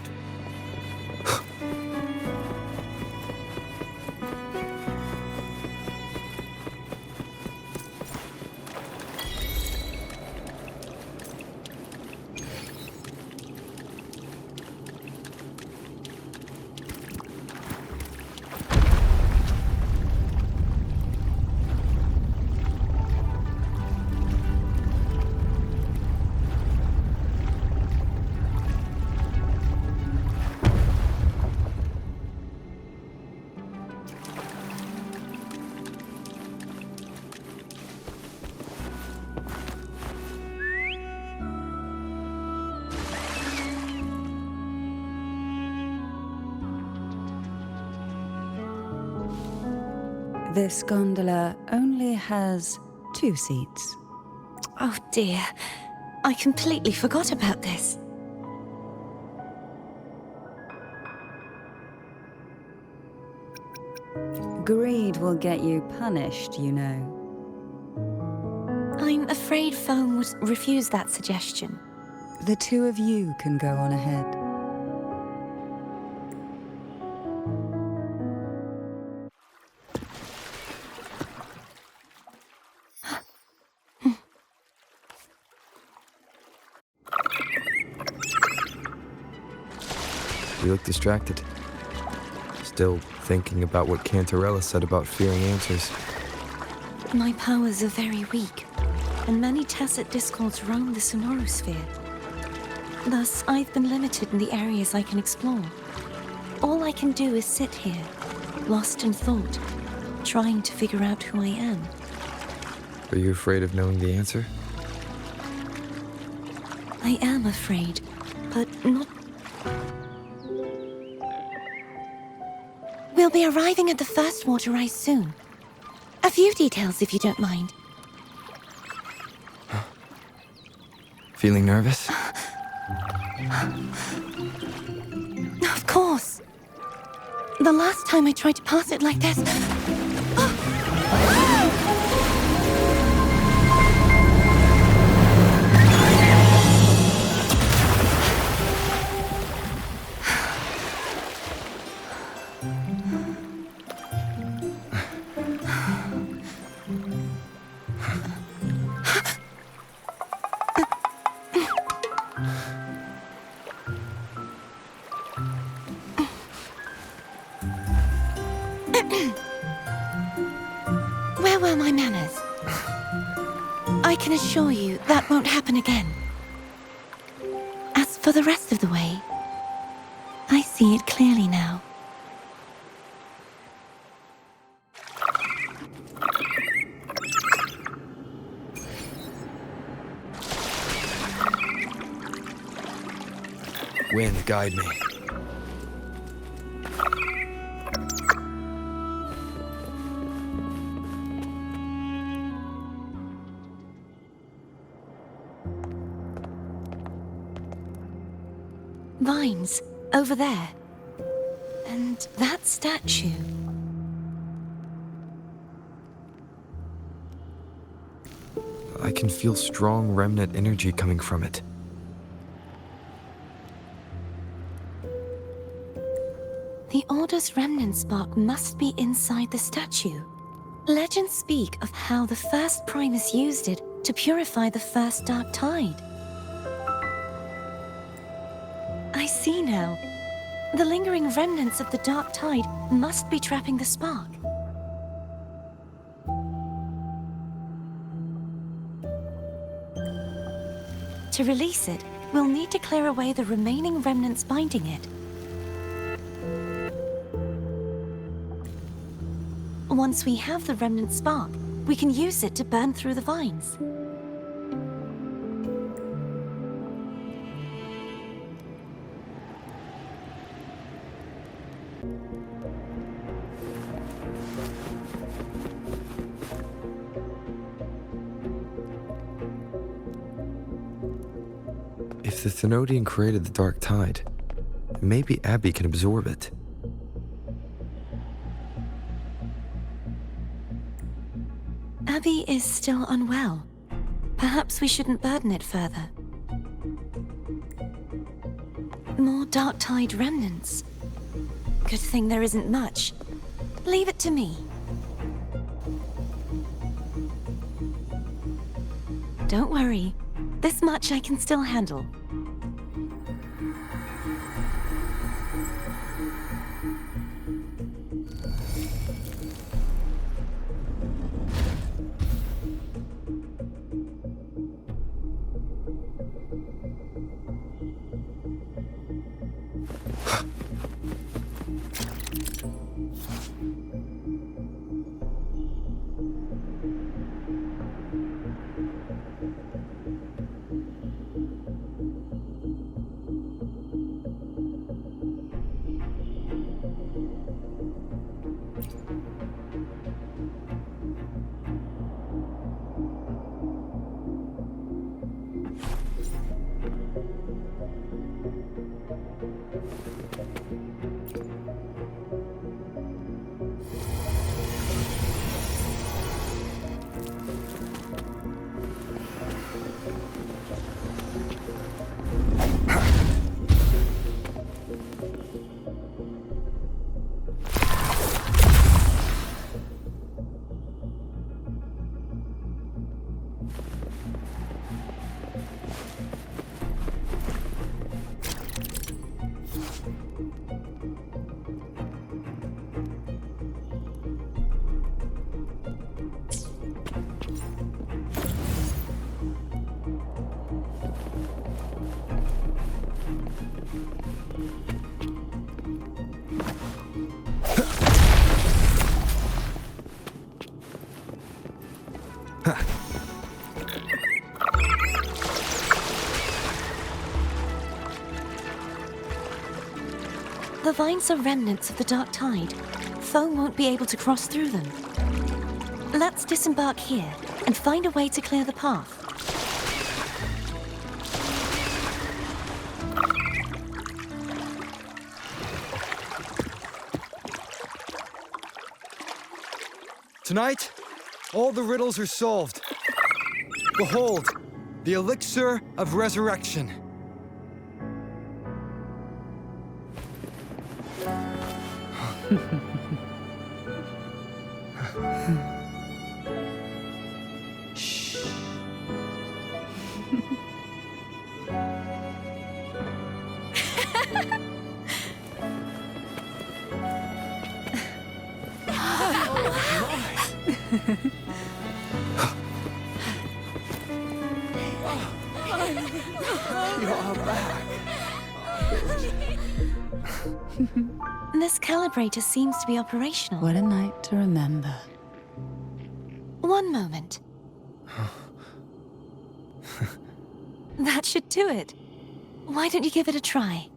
This gondola only has 2 seats. Oh dear, I completely forgot about this. Greed will get you punished, you know. I'm afraid Foam would refuse that suggestion. The 2 of you can go on ahead. You look distracted. Still thinking about what Cantarella said about fearing answers. My powers are very weak, and many tacit discords roam the sonorosphere. Thus, I've been limited in the areas I can explore. All I can do is sit here, lost in thought, trying to figure out who I am. Are you afraid of knowing the answer? I am afraid, but not... We'll be arriving at the first waterway soon. A few details, if you don't mind. Feeling nervous? Of course. The last time I tried to pass it like this... Where were my manners? I can assure you that won't happen again. As for the rest of the way, I see it clearly now. Wind, guide me. Vines, over there. And that statue. I can feel strong remnant energy coming from it. The Order's remnant spark must be inside the statue. Legends speak of how the first primus used it to purify the first dark tide. I see now. The lingering remnants of the dark tide must be trapping the spark. To release it, we'll need to clear away the remaining remnants binding it. Once we have the remnant spark, we can use it to burn through the vines. If the Thenodian created the dark tide, maybe Abby can absorb it. Abby is still unwell. Perhaps we shouldn't burden it further. More dark tide remnants. Good thing there isn't much. Leave it to me. Don't worry. This much I can still handle. The vines are remnants of the dark tide. Foe won't be able to cross through them. Let's disembark here and find a way to clear the path. Tonight, all the riddles are solved. Behold, the elixir of resurrection. Shh. You're back. This calibrator seems to be operational. What a night to remember. One moment. That should do it. Why don't you give it a try?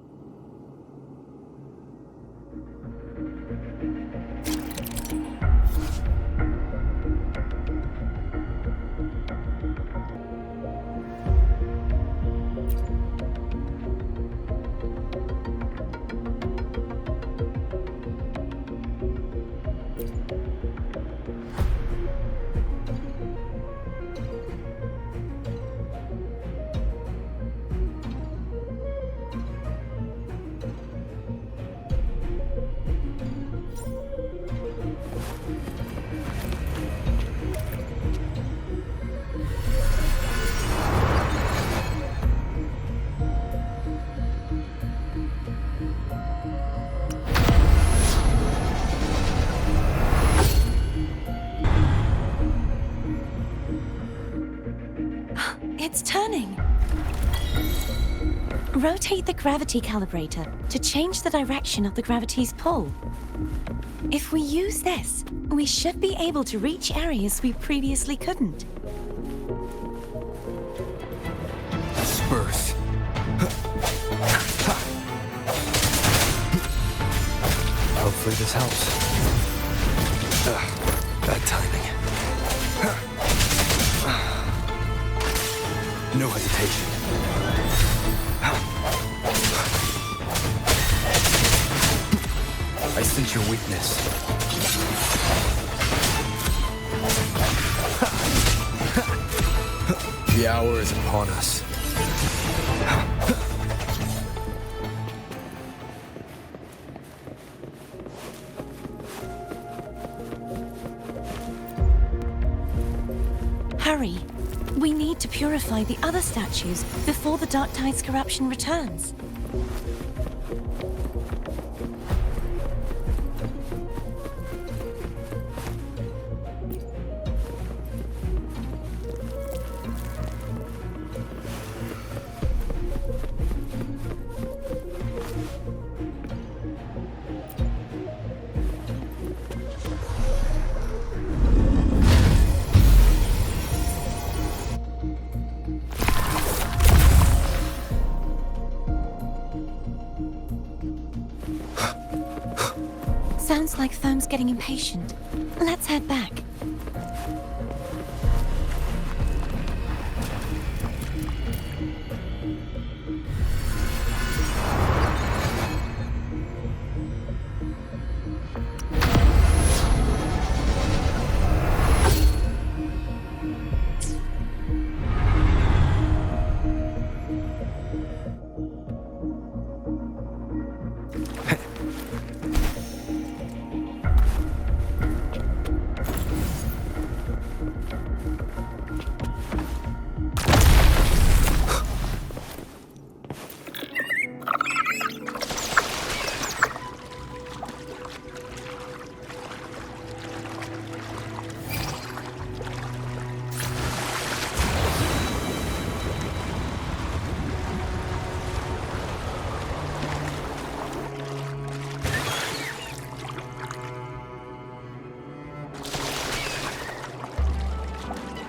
It's turning. Rotate the gravity calibrator to change the direction of the gravity's pull. If we use this, we should be able to reach areas we previously couldn't. Disperse. Hopefully this helps. Bad timing. No hesitation. isn't your weakness. The hour is upon us. Hurry! We need to purify the other statues before the Dark Tide's corruption returns. Sounds like Foam's getting impatient. Let's head back.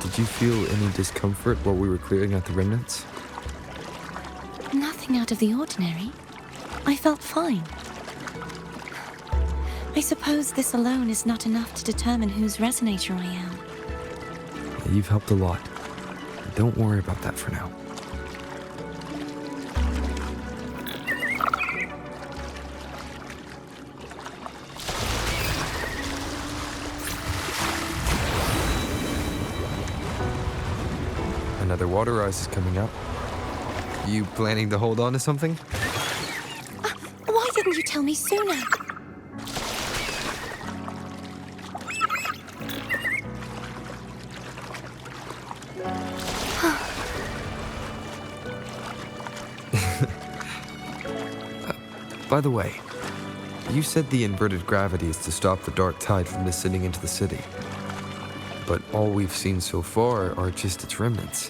Did you feel any discomfort while we were clearing out the remnants? Nothing out of the ordinary. I felt fine. I suppose this alone is not enough to determine whose resonator I am. You've helped a lot. Don't worry about that for now. Another water rise is coming up. You planning to hold on to something? Why didn't you tell me sooner? By the way, you said the inverted gravity is to stop the dark tide from descending into the city. But all we've seen so far are just its remnants.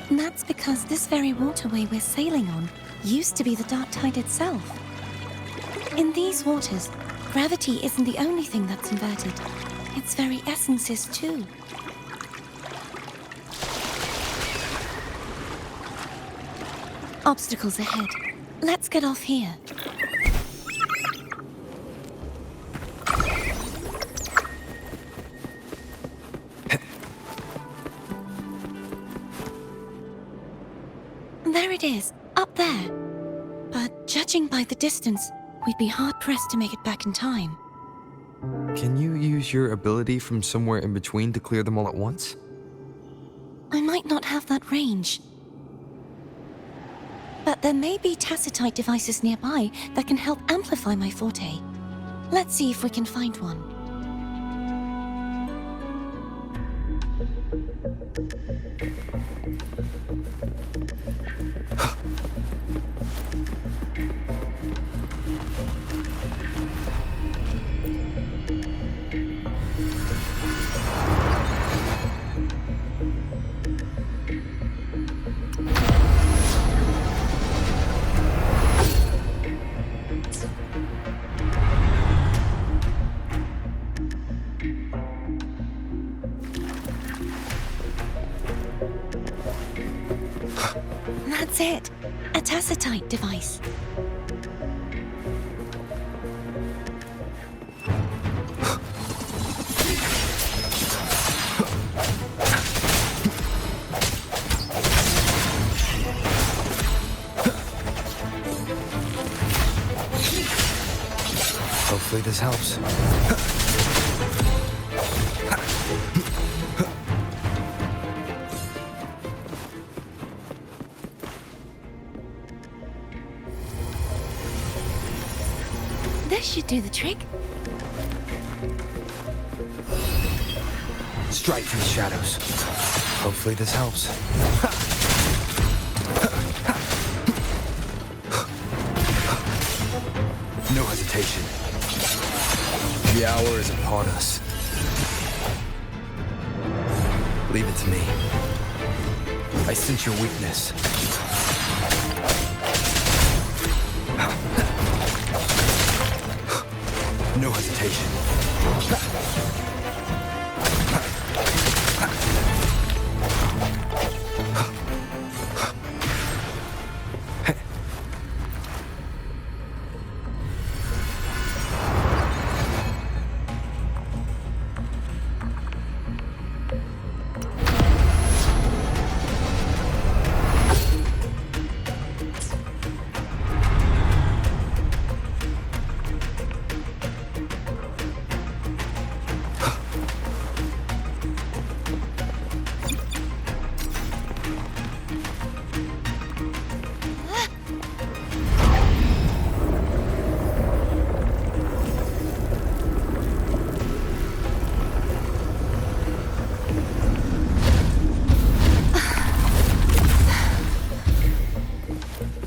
And that's because this very waterway we're sailing on used to be the Dark Tide itself. In these waters, gravity isn't the only thing that's inverted. Its very essence is too. Obstacles ahead. Let's get off here. There it is, up there. But judging by the distance, we'd be hard-pressed to make it back in time. Can you use your ability from somewhere in between to clear them all at once? I might not have that range. But there may be tacitite devices nearby that can help amplify my forte. Let's see if we can find one. That's it. A tacitite device. Hopefully this helps. This should do the trick. Strike from the shadows. Hopefully this helps. No hesitation. The hour is upon us. Leave it to me. I sense your weakness. No hesitation.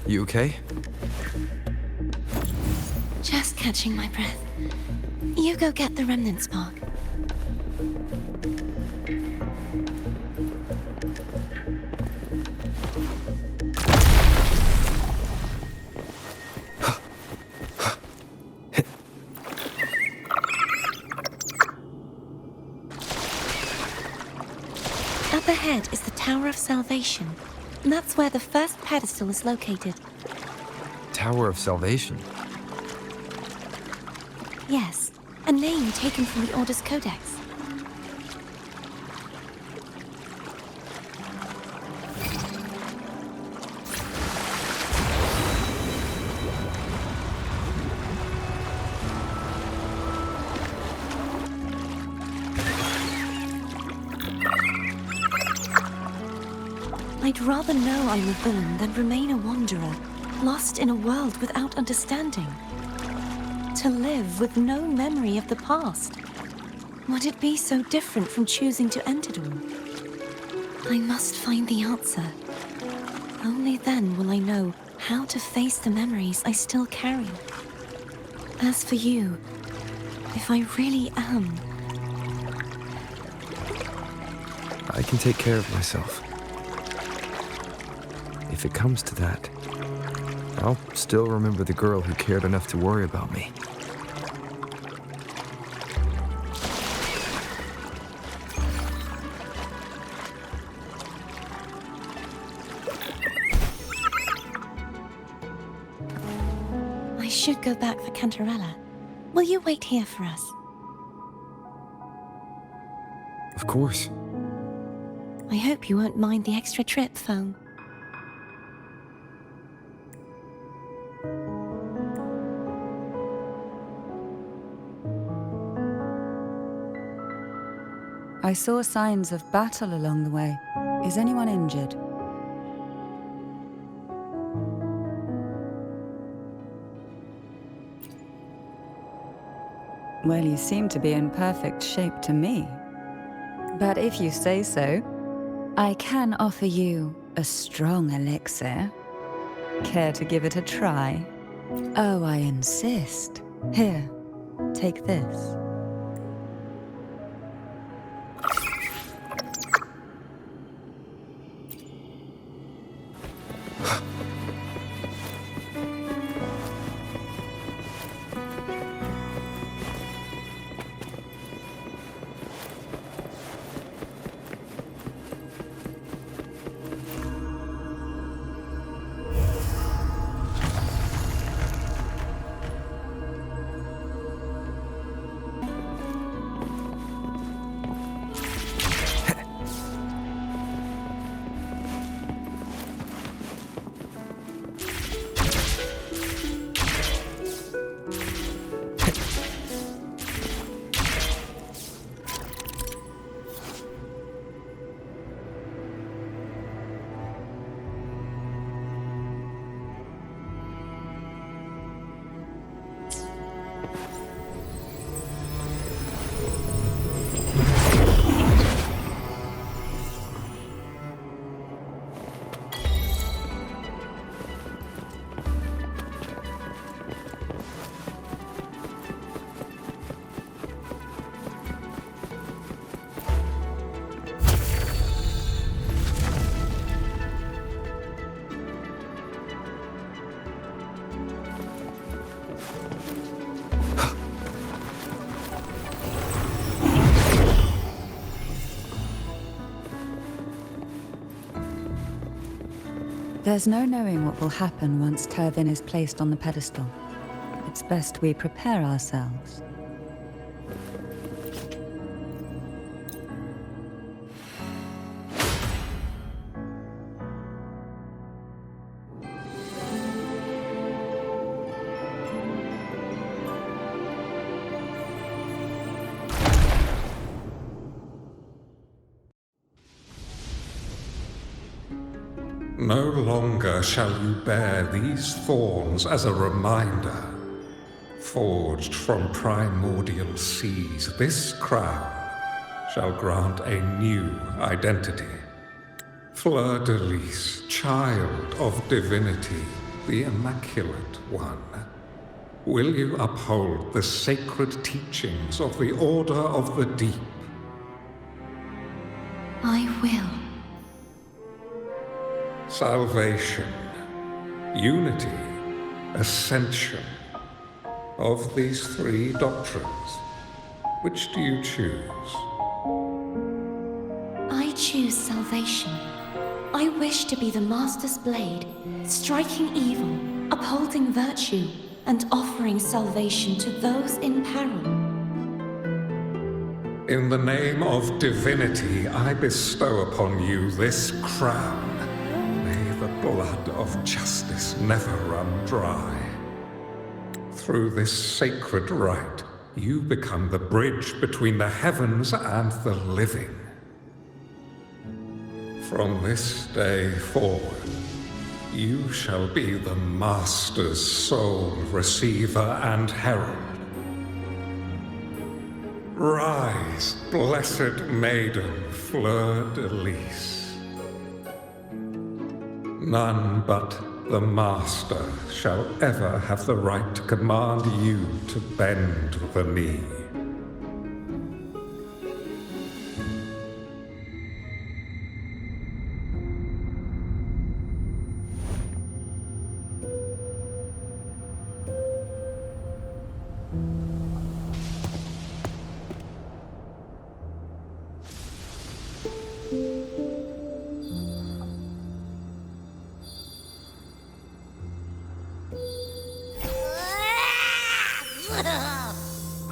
You okay? Just catching my breath. You go get the remnant spark. Up ahead is the Tower of Salvation. That's where the first pedestal is located. Tower of Salvation. Yes, a name taken from the Order's Codex. I'd rather know I'm a villain than remain a wanderer, lost in a world without understanding. To live with no memory of the past. Would it be so different from choosing to end it all? I must find the answer. Only then will I know how to face the memories I still carry. As for you, if I really am... I can take care of myself. If it comes to that, I'll still remember the girl who cared enough to worry about me. I should go back for Cantarella. Will you wait here for us? Of course. I hope you won't mind the extra trip, phone. I saw signs of battle along the way. Is anyone injured? Well, you seem to be in perfect shape to me. But if you say so, I can offer you a strong elixir. Care to give it a try? Oh, I insist. Here, take this. There's no knowing what will happen once Turvin is placed on the pedestal. It's best we prepare ourselves. No longer shall you bear these thorns as a reminder. Forged from primordial seas, this crown shall grant a new identity. Fleurdelys, child of divinity, the Immaculate One. Will you uphold the sacred teachings of the Order of the Deep? I will. Salvation, unity, ascension. Of these three doctrines, which do you choose? I choose salvation. I wish to be the Master's blade, striking evil, upholding virtue, and offering salvation to those in peril. In the name of divinity, I bestow upon you this crown. May the blood of justice never run dry. Through this sacred rite, you become the bridge between the heavens and the living. From this day forward, you shall be the Master's sole receiver and herald. Rise, blessed maiden Fleurdelys. None but the Master shall ever have the right to command you to bend the knee.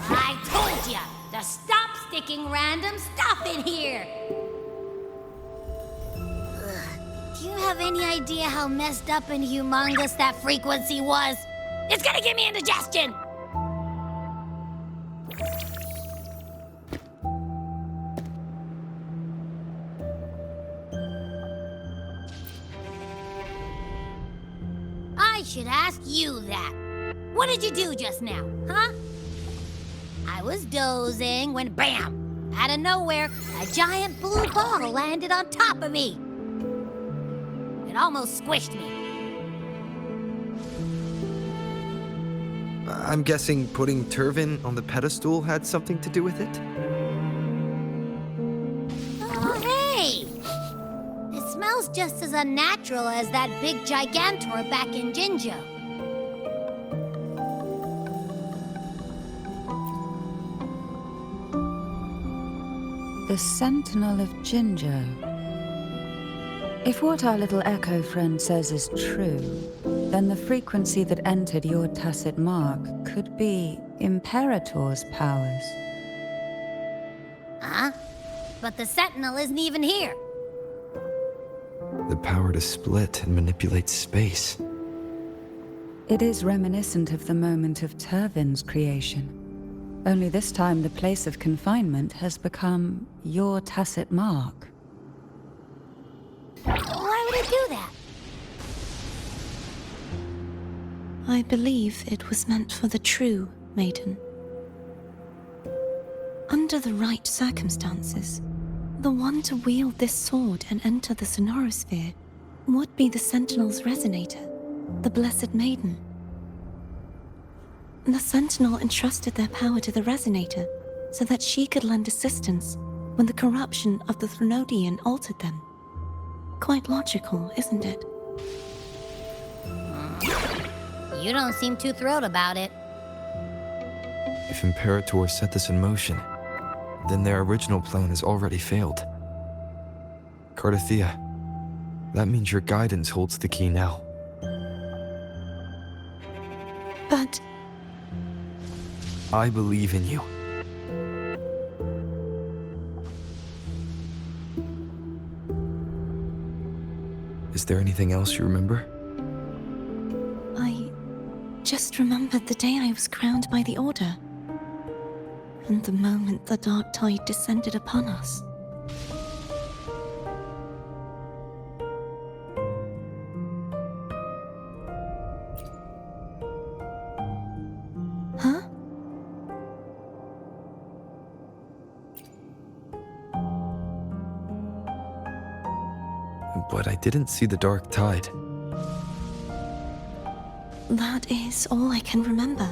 I told ya to stop sticking random stuff in here! Do you have any idea how messed up and humongous that frequency was? It's gonna give me indigestion! I should ask you that. What did you do just now, huh? I was dozing when bam! Out of nowhere, a giant blue ball landed on top of me. It almost squished me. I'm guessing putting Turvin on the pedestal had something to do with it? Oh, hey! It smells just as unnatural as that big gigantor back in Jinjo. The Sentinel of Jinjo. If what our little echo friend says is true, then the frequency that entered your tacit mark could be Imperator's powers. Huh? But the Sentinel isn't even here. The power to split and manipulate space. It is reminiscent of the moment of Turvin's creation. Only this time the place of confinement has become your tacit mark. Why would it do that? I believe it was meant for the true, Maiden. Under the right circumstances, the one to wield this sword and enter the sonorosphere would be the Sentinel's resonator, the Blessed Maiden. The Sentinel entrusted their power to the resonator so that she could lend assistance when the corruption of the Threnodian altered them. Quite logical, isn't it? You don't seem too thrilled about it. If Imperator set this in motion, then their original plan has already failed. Cartethyia, That means your guidance holds the key now. But I believe in you. Is there anything else you remember? I just remembered the day I was crowned by the Order. And the moment the dark tide descended upon us. Huh? But I didn't see the dark tide. That is all I can remember.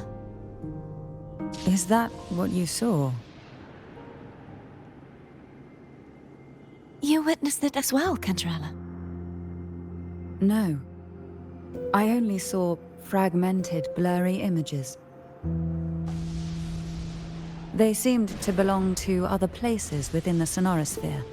Is that what you saw? You witnessed it as well, Cantarella. No. I only saw fragmented, blurry images. They seemed to belong to other places within the sonorosphere.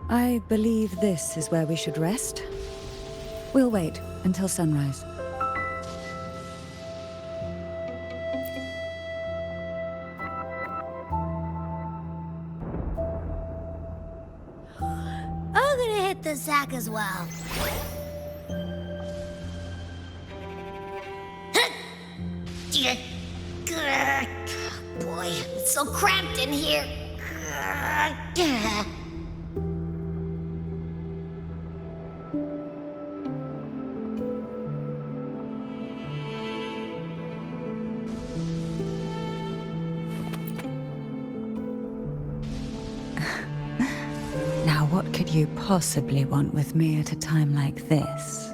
I believe this is where we should rest. We'll wait until sunrise. I'm gonna hit the sack as well. Boy, it's so cramped in here. Now, what could you possibly want with me at a time like this?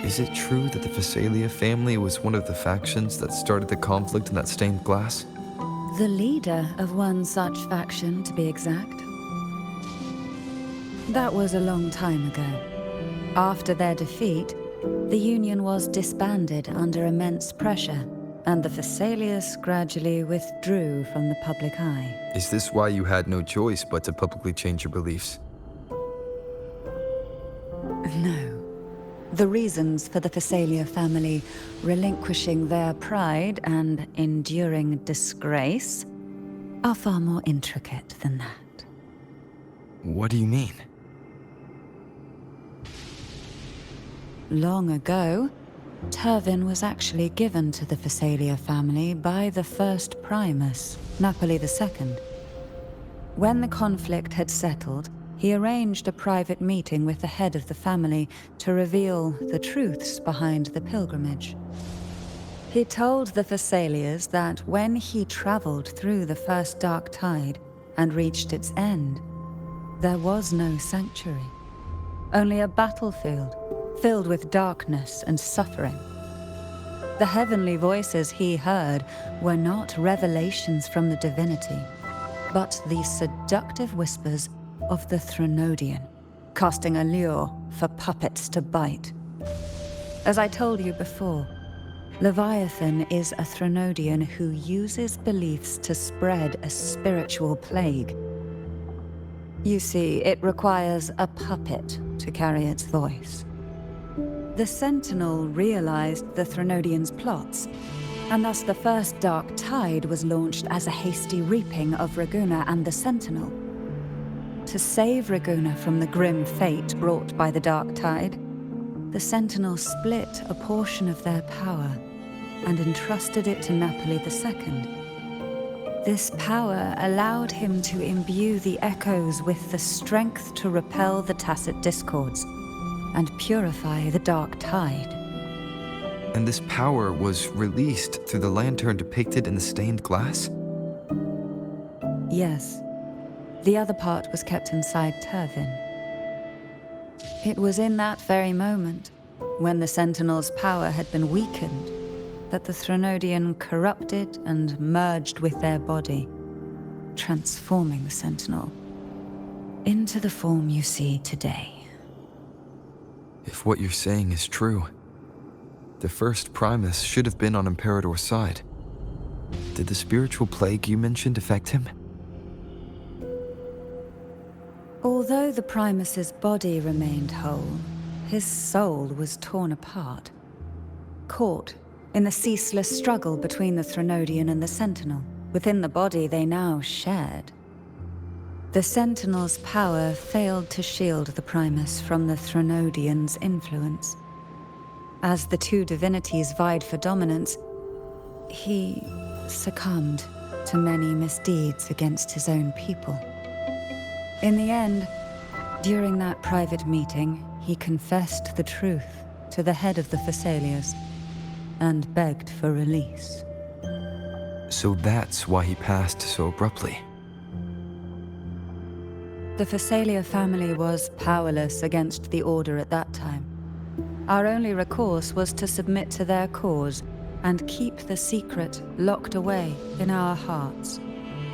Is it true that the Fisalia family was one of the factions that started the conflict in that stained glass? The leader of one such faction, to be exact. That was a long time ago. After their defeat, the Union was disbanded under immense pressure, and the Fisalias gradually withdrew from the public eye. Is this why you had no choice but to publicly change your beliefs? No. The reasons for the Fisalia family relinquishing their pride and enduring disgrace are far more intricate than that. What do you mean? Long ago, Turvin was actually given to the Fisalia family by the first primus, Napoli II. When the conflict had settled, he arranged a private meeting with the head of the family to reveal the truths behind the pilgrimage. He told the Fisalias that when he traveled through the first dark tide and reached its end, there was no sanctuary, only a battlefield filled with darkness and suffering. The heavenly voices he heard were not revelations from the divinity, but the seductive whispers of the Threnodian, casting a lure for puppets to bite. As I told you before, Leviathan is a Threnodian who uses beliefs to spread a spiritual plague. You see, it requires a puppet to carry its voice. The Sentinel realized the Threnodian's plots, and thus the first dark tide was launched as a hasty reaping of Raguna and the Sentinel. To save Raguna from the grim fate brought by the dark tide, the Sentinel split a portion of their power and entrusted it to Napoli II. This power allowed him to imbue the echoes with the strength to repel the tacit discords and purify the dark tide. And this power was released through the lantern depicted in the stained glass? Yes. The other part was kept inside Turvin. It was in that very moment, when the Sentinel's power had been weakened, that the Threnodian corrupted and merged with their body, transforming the Sentinel into the form you see today. If what you're saying is true, the first primus should have been on Imperator's side. Did the spiritual plague you mentioned affect him? Although the Primus's body remained whole, his soul was torn apart, caught in the ceaseless struggle between the Threnodian and the Sentinel. Within the body they now shared. The Sentinel's power failed to shield the Primus from the Threnodian's influence. As the two divinities vied for dominance, he succumbed to many misdeeds against his own people. In the end, during that private meeting, he confessed the truth to the head of the Fisalias and begged for release. So that's why he passed so abruptly. The Fisalia family was powerless against the Order at that time. Our only recourse was to submit to their cause and keep the secret locked away in our hearts,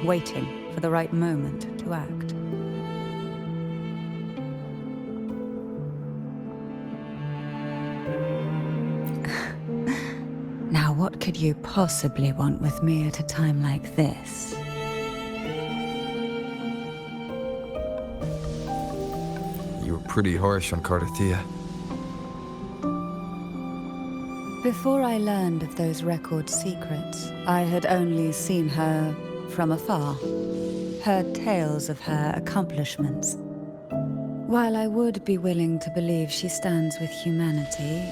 waiting for the right moment to act. Now, what could you possibly want with me at a time like this? You were pretty harsh on Cartethyia. Before I learned of those record secrets, I had only seen her from afar, heard tales of her accomplishments. While I would be willing to believe she stands with humanity,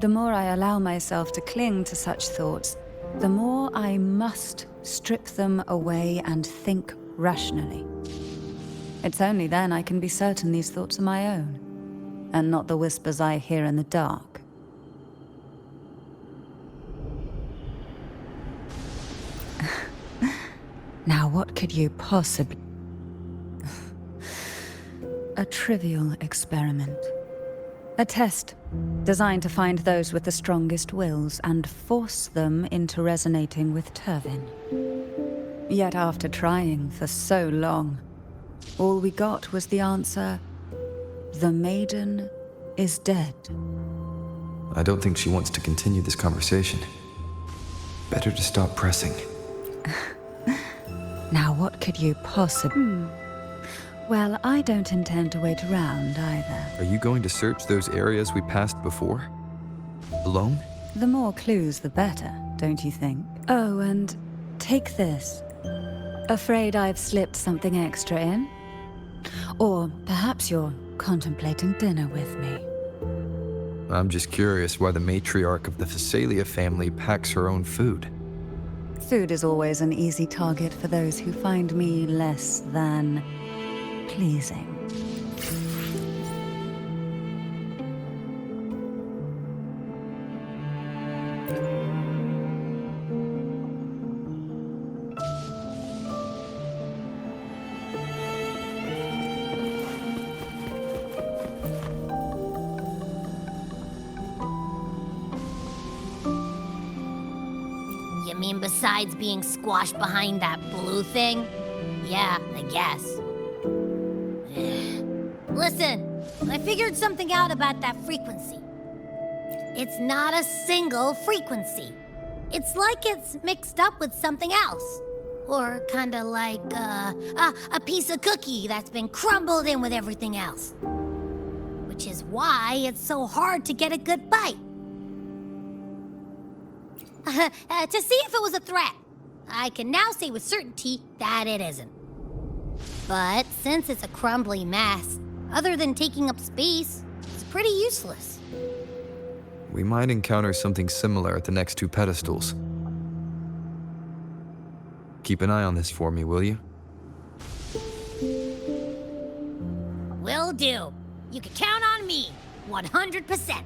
the more I allow myself to cling to such thoughts, the more I must strip them away and think rationally. It's only then I can be certain these thoughts are my own, and not the whispers I hear in the dark. Now, what could you possibly... A trivial experiment. A test designed to find those with the strongest wills and force them into resonating with Turvin. Yet after trying for so long, all we got was the answer, the Maiden is dead. I don't think she wants to continue this conversation. Better to stop pressing. Now, what could you possibly... Well, I don't intend to wait around either. Are you going to search those areas we passed before? Alone? The more clues, the better, don't you think? Oh, and take this. Afraid I've slipped something extra in? Or perhaps you're contemplating dinner with me. I'm just curious why the matriarch of the Fisalia family packs her own food. Food is always an easy target for those who find me less than pleasing. You mean besides being squashed behind that blue thing? Yeah, I guess. Listen, I figured something out about that frequency. It's not a single frequency. It's like it's mixed up with something else. Or kinda like, a piece of cookie that's been crumbled in with everything else. Which is why it's so hard to get a good bite. To see if it was a threat. I can now say with certainty that it isn't. But since it's a crumbly mess, other than taking up space, it's pretty useless. We might encounter something similar at the next two pedestals. Keep an eye on this for me, will you? Will do. You can count on me, 100%.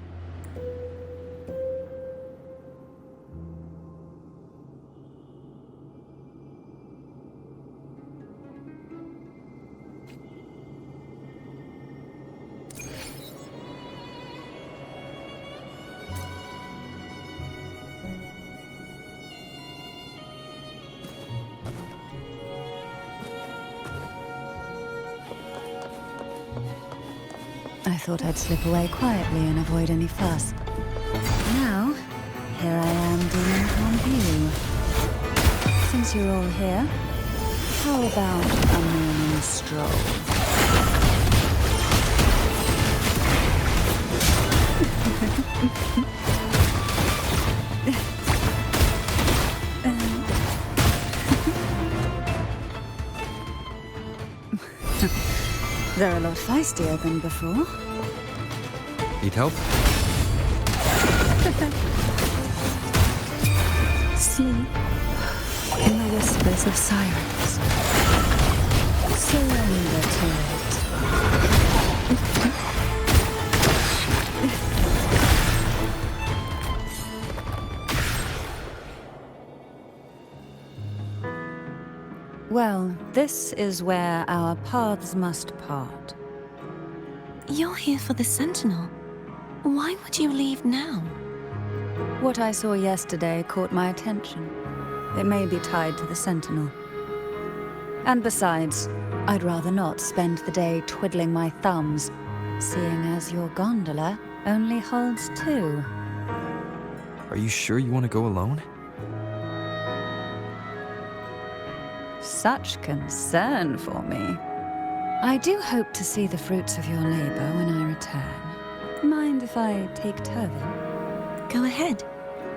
I thought I'd slip away quietly and avoid any fuss. Now, here I am dealing on you. Since you're all here, how about a morning stroll? They're a lot feistier than before. Need help? Sleep in the whispers of sirens. Surrender to it. Well, this is where our paths must part. You're here for the sentinel. Why would you leave now? What I saw yesterday caught my attention. It may be tied to the sentinel. And besides, I'd rather not spend the day twiddling my thumbs, seeing as your gondola only holds 2. Are you sure you want to go alone? Such concern for me. I do hope to see the fruits of your labor when I return. Mind if I take Turvin? Go ahead.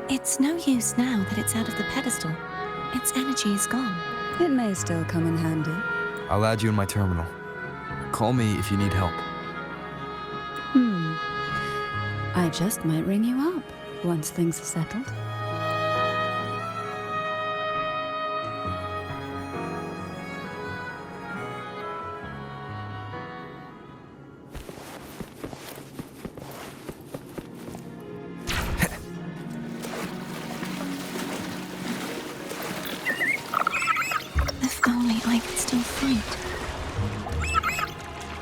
It's no use now that it's out of the pedestal. Its energy is gone. It may still come in handy. I'll add you in my terminal. Call me if you need help. I just might ring you up once things are settled. If only I could still fight.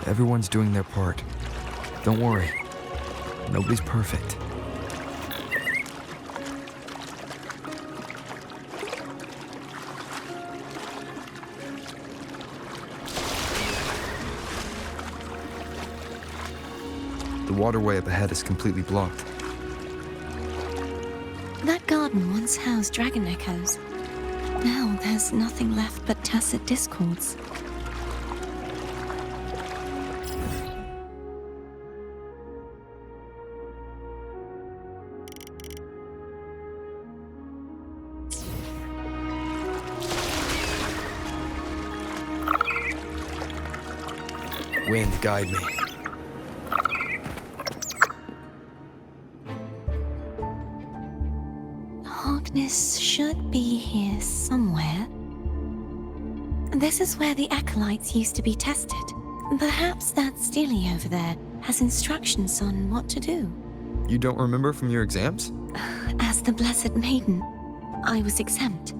Everyone's doing their part. Don't worry. Nobody's perfect. The waterway up ahead is completely blocked. That garden once housed dragon echoes. Now there's nothing left but tacit discords. Wind, guide me. Harkness should be here somewhere. This is where the acolytes used to be tested. Perhaps that Steely over there has instructions on what to do. You don't remember from your exams? As the Blessed Maiden, I was exempt.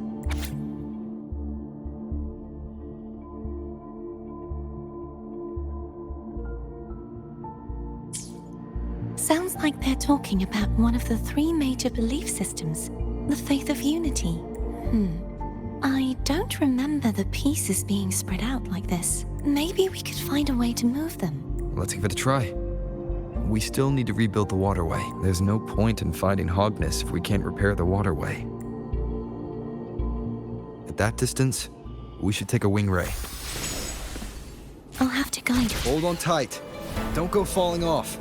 Sounds like they're talking about one of the 3 major belief systems, the faith of unity. I don't remember the pieces being spread out like this. Maybe we could find a way to move them. Let's give it a try. We still need to rebuild the waterway. There's no point in fighting Harkness if we can't repair the waterway. At that distance, we should take a wing ray. I'll have to guide you. Hold on tight. Don't go falling off.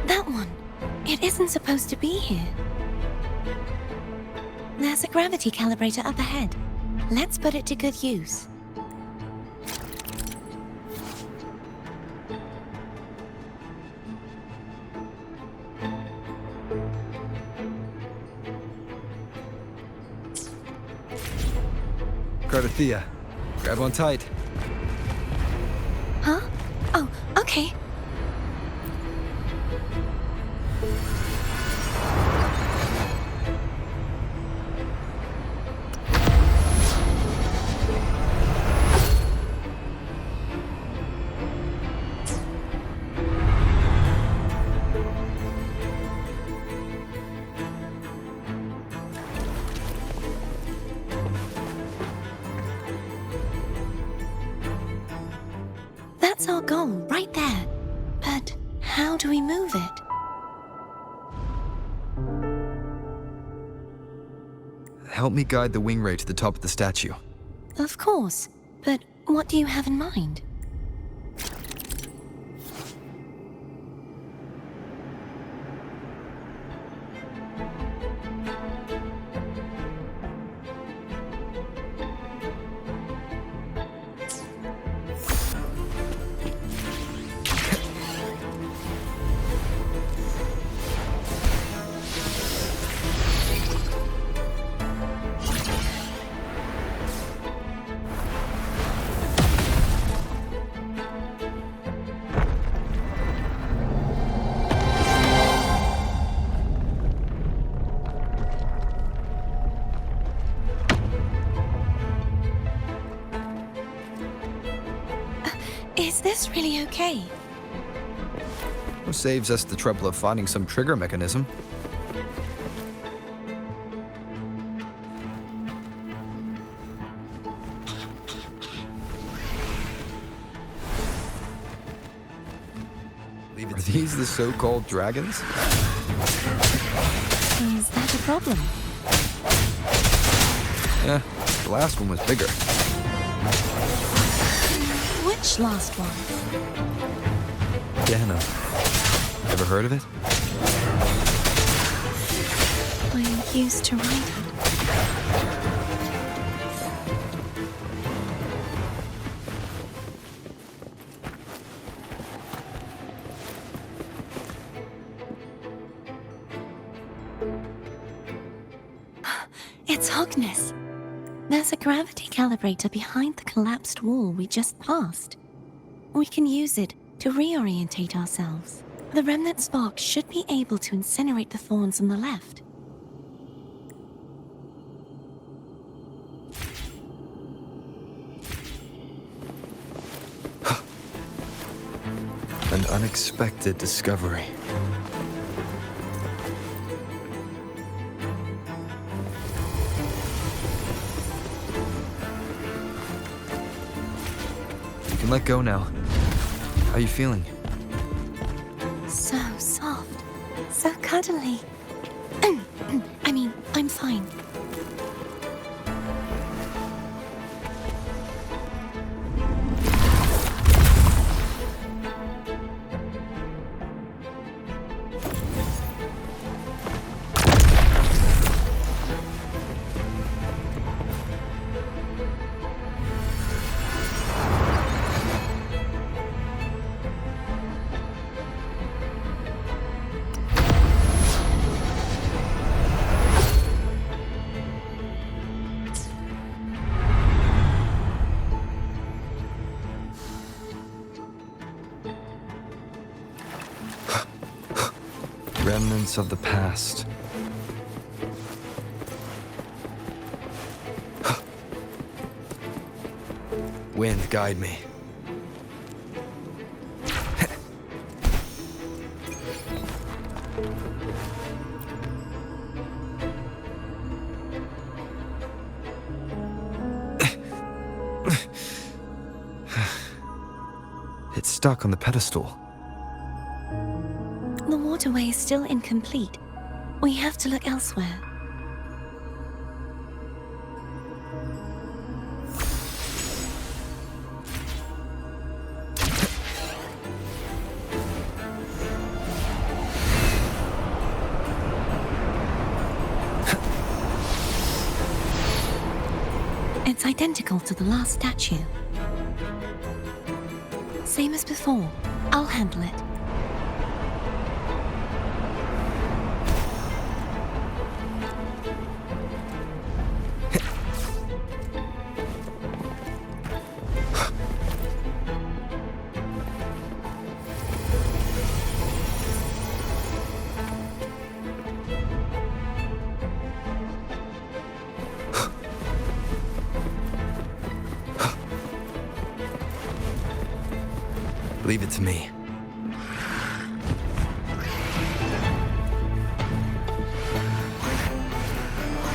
That one. It isn't supposed to be here. There's a gravity calibrator up ahead. Let's put it to good use. Cartethyia, grab on tight. Huh? Oh, okay. That's our goal, right there. But how do we move it? Help me guide the wing ray to the top of the statue. Of course, but what do you have in mind? Is this really okay? Saves us the trouble of finding some trigger mechanism. Are these the so-called dragons? Is that a problem? Yeah, the last one was bigger. Which last one? Dano. Ever heard of it? I used to write it. It's Hogness. There's a gravity calibrator behind the collapsed wall we just passed. We can use it to reorientate ourselves. The remnant spark should be able to incinerate the thorns on the left. An unexpected discovery. You can let go now. How are you feeling? So soft. So cuddly. I mean, I'm fine. Remnants of the past. Wind, guide me. It's stuck on the pedestal. The waterway is still incomplete. We have to look elsewhere. It's identical to the last statue. Same as before. I'll handle it. Leave it to me.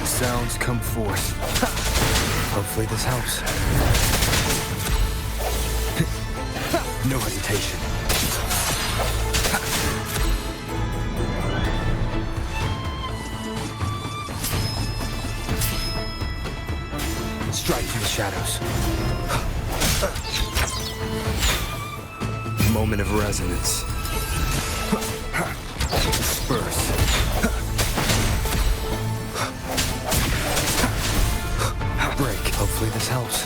Sounds come forth. Hopefully this helps. No hesitation. Strike from the shadows. Moment of resonance. Disperse. Break. Hopefully this helps.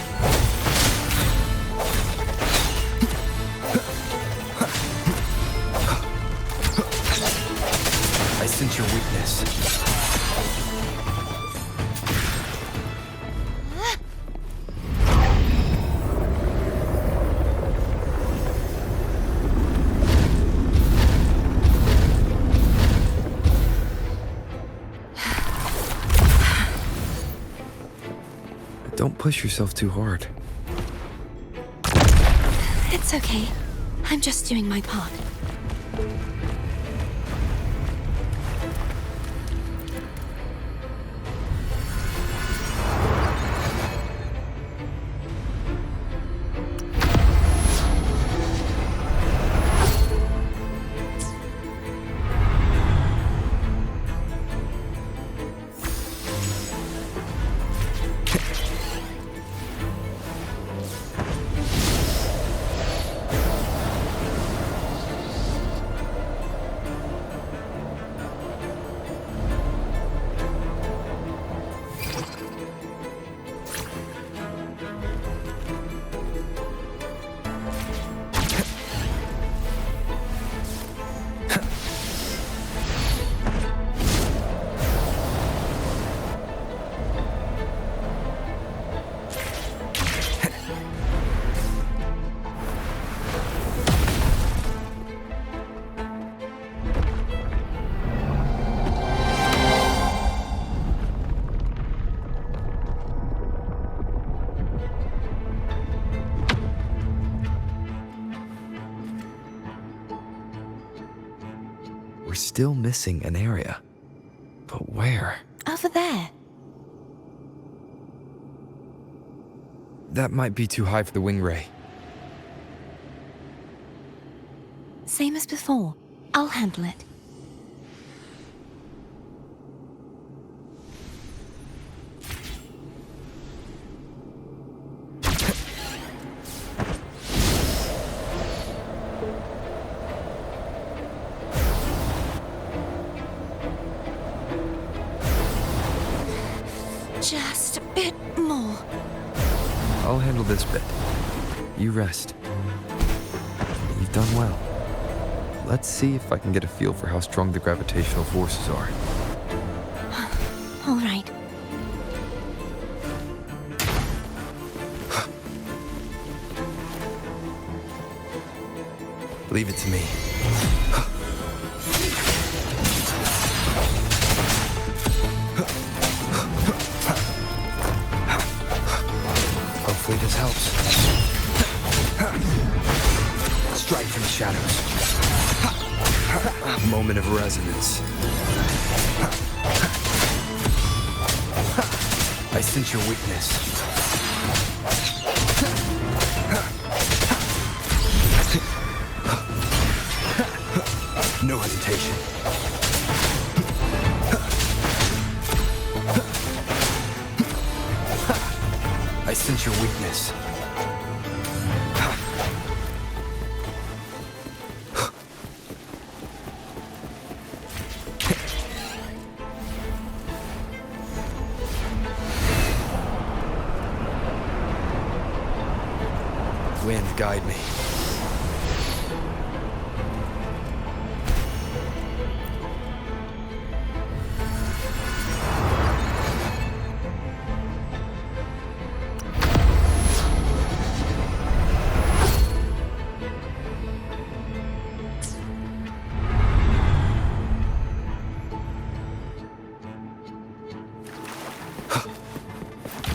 I sense your weakness. Don't push yourself too hard. It's okay. I'm just doing my part. We're still missing an area. But where? Over there. That might be too high for the wing ray. Same as before. I'll handle it. Just a bit more. I'll handle this bit. You rest. You've done well. Let's see if I can get a feel for how strong the gravitational forces are. All right. Leave it to me. Hopefully this helps. Strike from the shadows. Moment of resonance. I sense your weakness. No hesitation. I sense your weakness. Wind, guide me.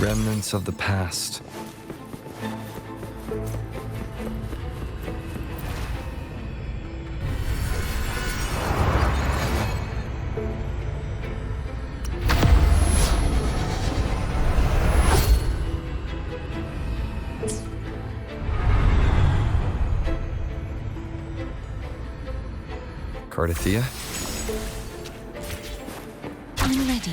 Remnants of the past. Cartethyia? I'm ready.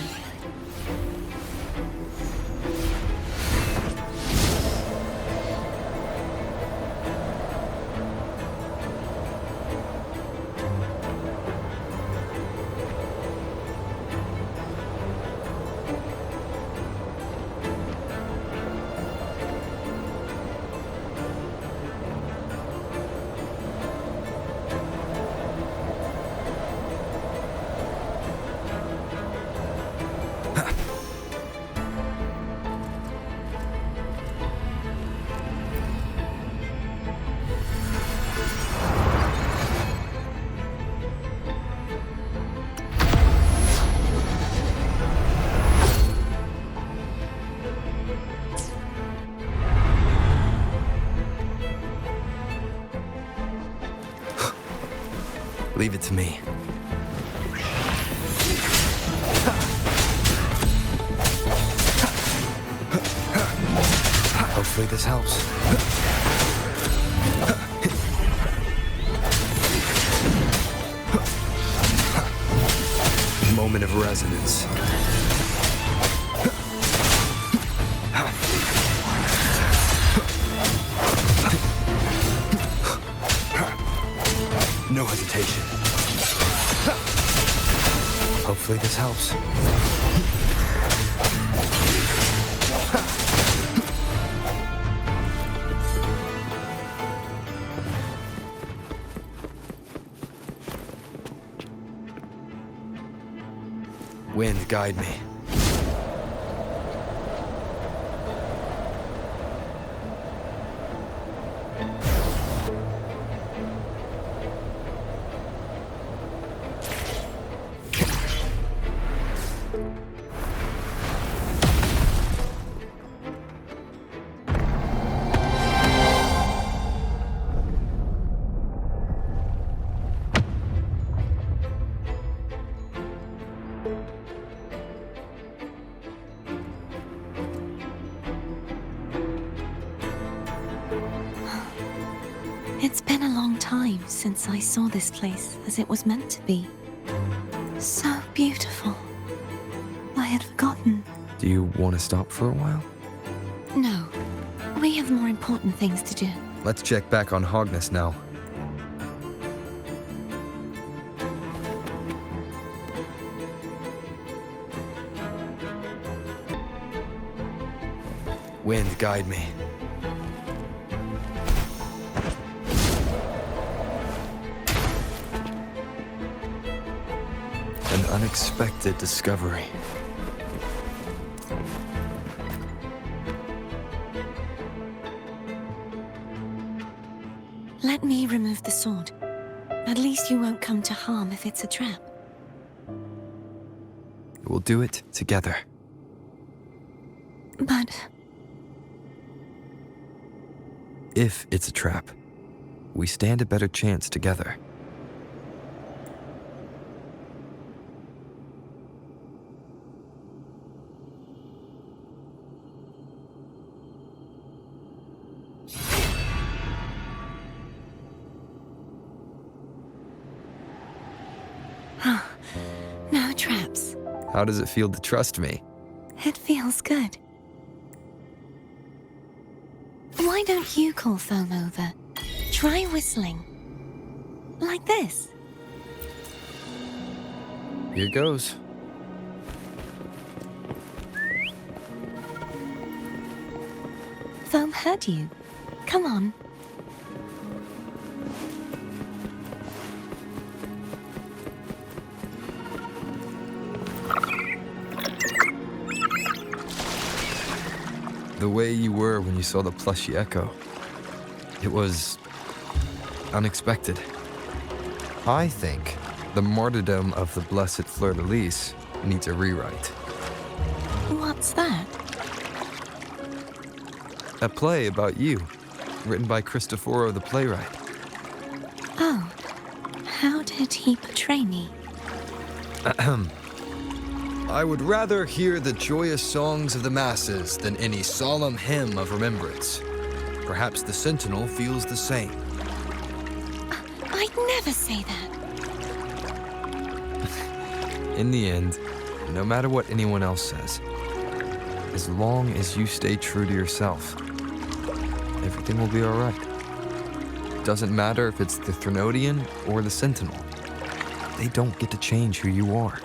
Leave it to me. Hopefully this helps. Moment of resonance. No hesitation. Hopefully this helps. Wind, guide me. It's been a long time since I saw this place as it was meant to be. So beautiful. I had forgotten. Do you want to stop for a while? No, we have more important things to do. Let's check back on Hogness now. Wind, guide me. An unexpected discovery. Let me remove the sword. At least you won't come to harm if it's a trap. We'll do it together. But If it's a trap, we stand a better chance together. no traps. How does it feel to trust me? It feels good. Why don't you call Foam over? Try whistling. Like this. Here goes. Foam heard you. Come on. The way you were when you saw the plushy echo. It was unexpected. I think the martyrdom of the blessed fleurdelys needs a rewrite. What's that? A play about you, written by Cristoforo the playwright. Oh. How did he portray me? I would rather hear the joyous songs of the masses than any solemn hymn of remembrance. Perhaps the sentinel feels the same. I'd never say that. In the end, no matter what anyone else says, as long as you stay true to yourself, everything will be all right. Doesn't matter if it's the Threnodian or the Sentinel. They don't get to change who you are.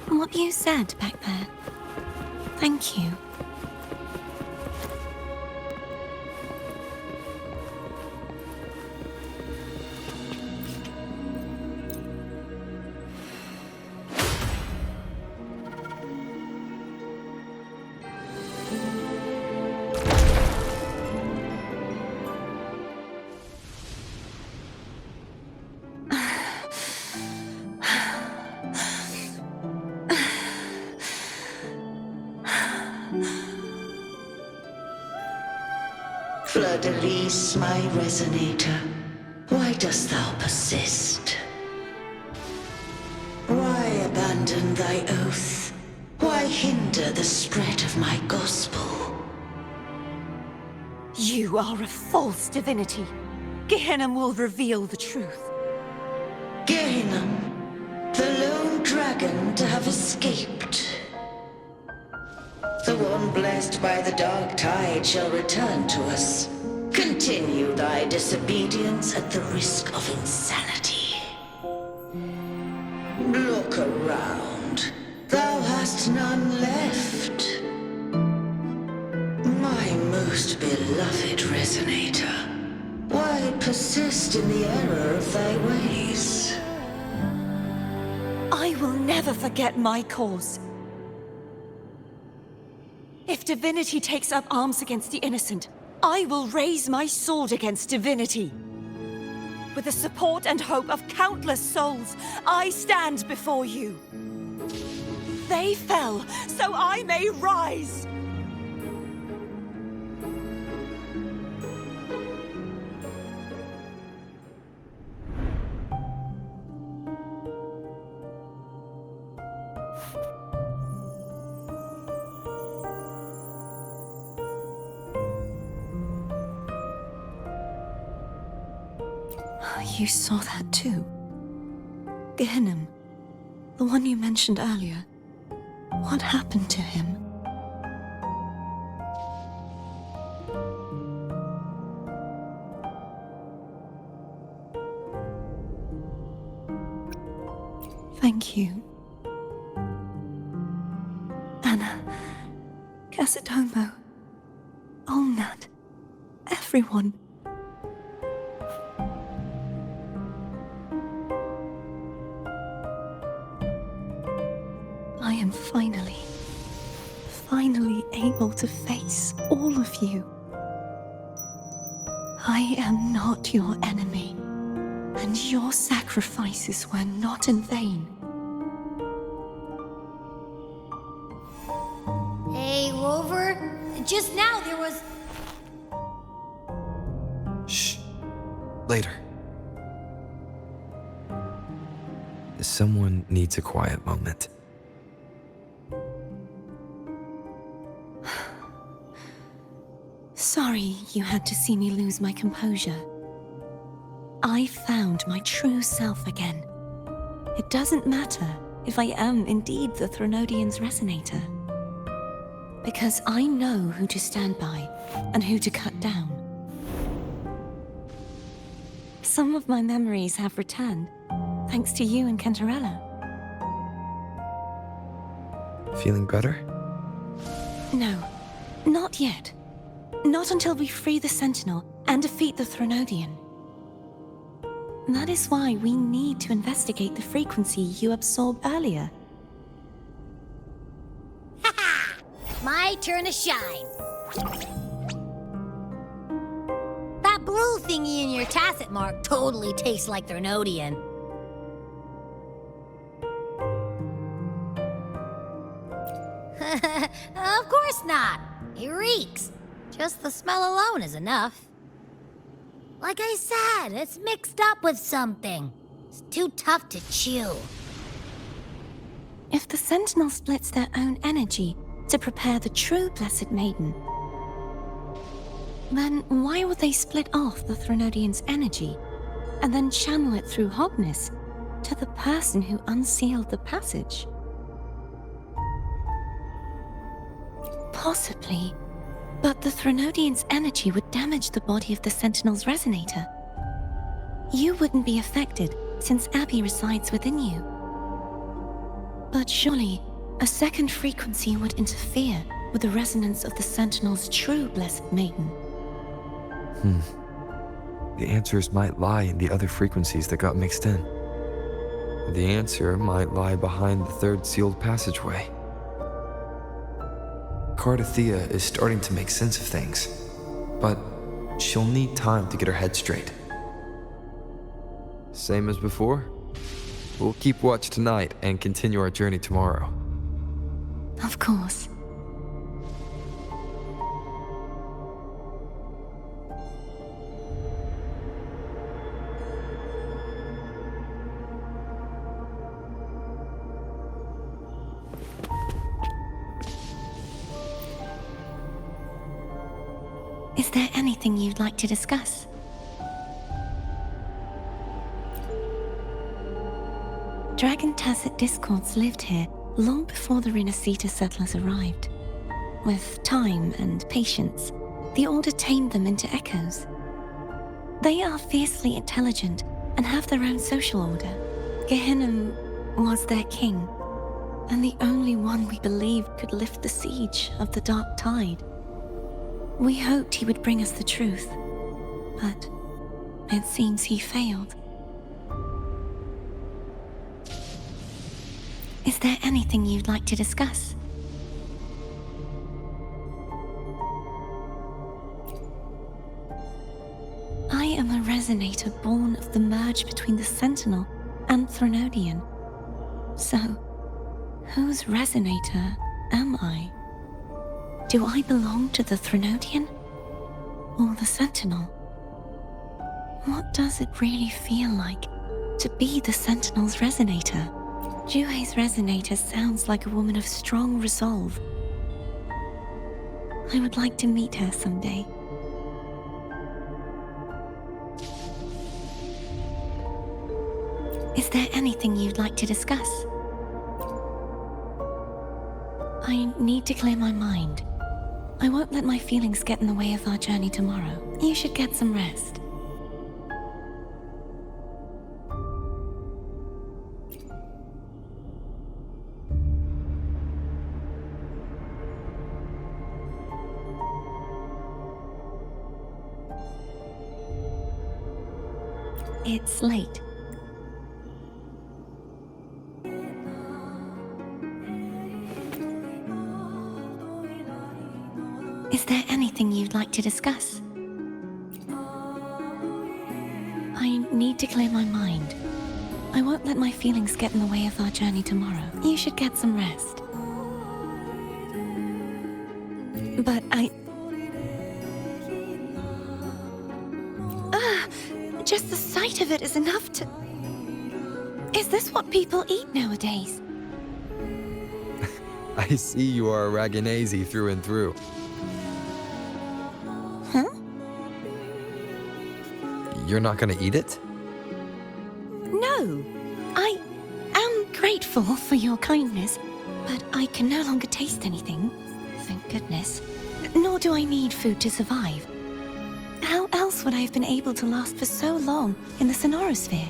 What you said back there. Thank you. Fleurdelys, my resonator, why dost thou persist? Why abandon thy oath? Why hinder the spread of my gospel? You are a false divinity. Gehenna will reveal the truth. Gehenna, the lone dragon to have escaped. The one blessed by the dark tide shall return to us. Continue thy disobedience at the risk of insanity. Look around. Thou hast none left. My most beloved resonator, why persist in the error of thy ways? I will never forget my cause. If divinity takes up arms against the innocent, I will raise my sword against divinity. With the support and hope of countless souls, I stand before you. They fell, so I may rise! You saw that too? Gehenna, the one you mentioned earlier. What happened to him? Thank you. Anna, Casatomo, Olnat, everyone. I am finally able to face all of you. I am not your enemy, and your sacrifices were not in vain. Hey, Rover. Just now there was... Shh. Later. Someone needs a quiet moment. Sorry you had to see me lose my composure. I found my true self again. It doesn't matter if I am indeed the Threnodian's resonator. because I know who to stand by and who to cut down. Some of my memories have returned, thanks to you and Cantarella. Feeling better? No, not yet. Not until we free the Sentinel and defeat the Thronodian. That is why we need to investigate the frequency you absorbed earlier. Ha! My turn to shine. That blue thingy in your tacit mark totally tastes like Thronodian. Of course not. It reeks. Just the smell alone is enough. Like I said, it's mixed up with something. It's too tough to chew. If the Sentinel splits their own energy to prepare the true Blessed Maiden, then why would they split off the Thronodian's energy and then channel it through Hogness to the person who unsealed the passage? Possibly, but the Thronodian's energy would damage the body of the Sentinel's resonator. You wouldn't be affected since Abby resides within you. But surely, a second frequency would interfere with the resonance of the Sentinel's true Blessed Maiden. The answers might lie in the other frequencies that got mixed in. The answer might lie behind the third sealed passageway. Cartethyia is starting to make sense of things, but she'll need time to get her head straight. Same as before? We'll keep watch tonight and continue our journey tomorrow. Of course. Is there anything you'd like to discuss? Dragon Tacit discords lived here long before the Renacita settlers arrived. With time and patience, the Order tamed them into echoes. They are fiercely intelligent and have their own social order. Gehinnom was their king, and the only one we believed could lift the siege of the Dark Tide. We hoped he would bring us the truth, but it seems he failed. Is there anything you'd like to discuss? I am a resonator born of the merge between the Sentinel and Thronodian. So, whose resonator am I? Do I belong to the Thronodian or the Sentinel? What does it really feel like to be the Sentinel's resonator? Juhe's resonator sounds like a woman of strong resolve. I would like to meet her someday. Is there anything you'd like to discuss? I need to clear my mind. I won't let my feelings get in the way of our journey tomorrow. You should get some rest. It's late. Is there anything you'd like to discuss? I need to clear my mind. I won't let my feelings get in the way of our journey tomorrow. You should get some rest. But just the sight of it is enough to... Is this what people eat nowadays? I see you are a Raganese through and through. Huh? You're not gonna eat it? No. I am grateful for your kindness, but I can no longer taste anything. thank goodness. Nor do I need food to survive. How else would I have been able to last for so long in the sonorosphere?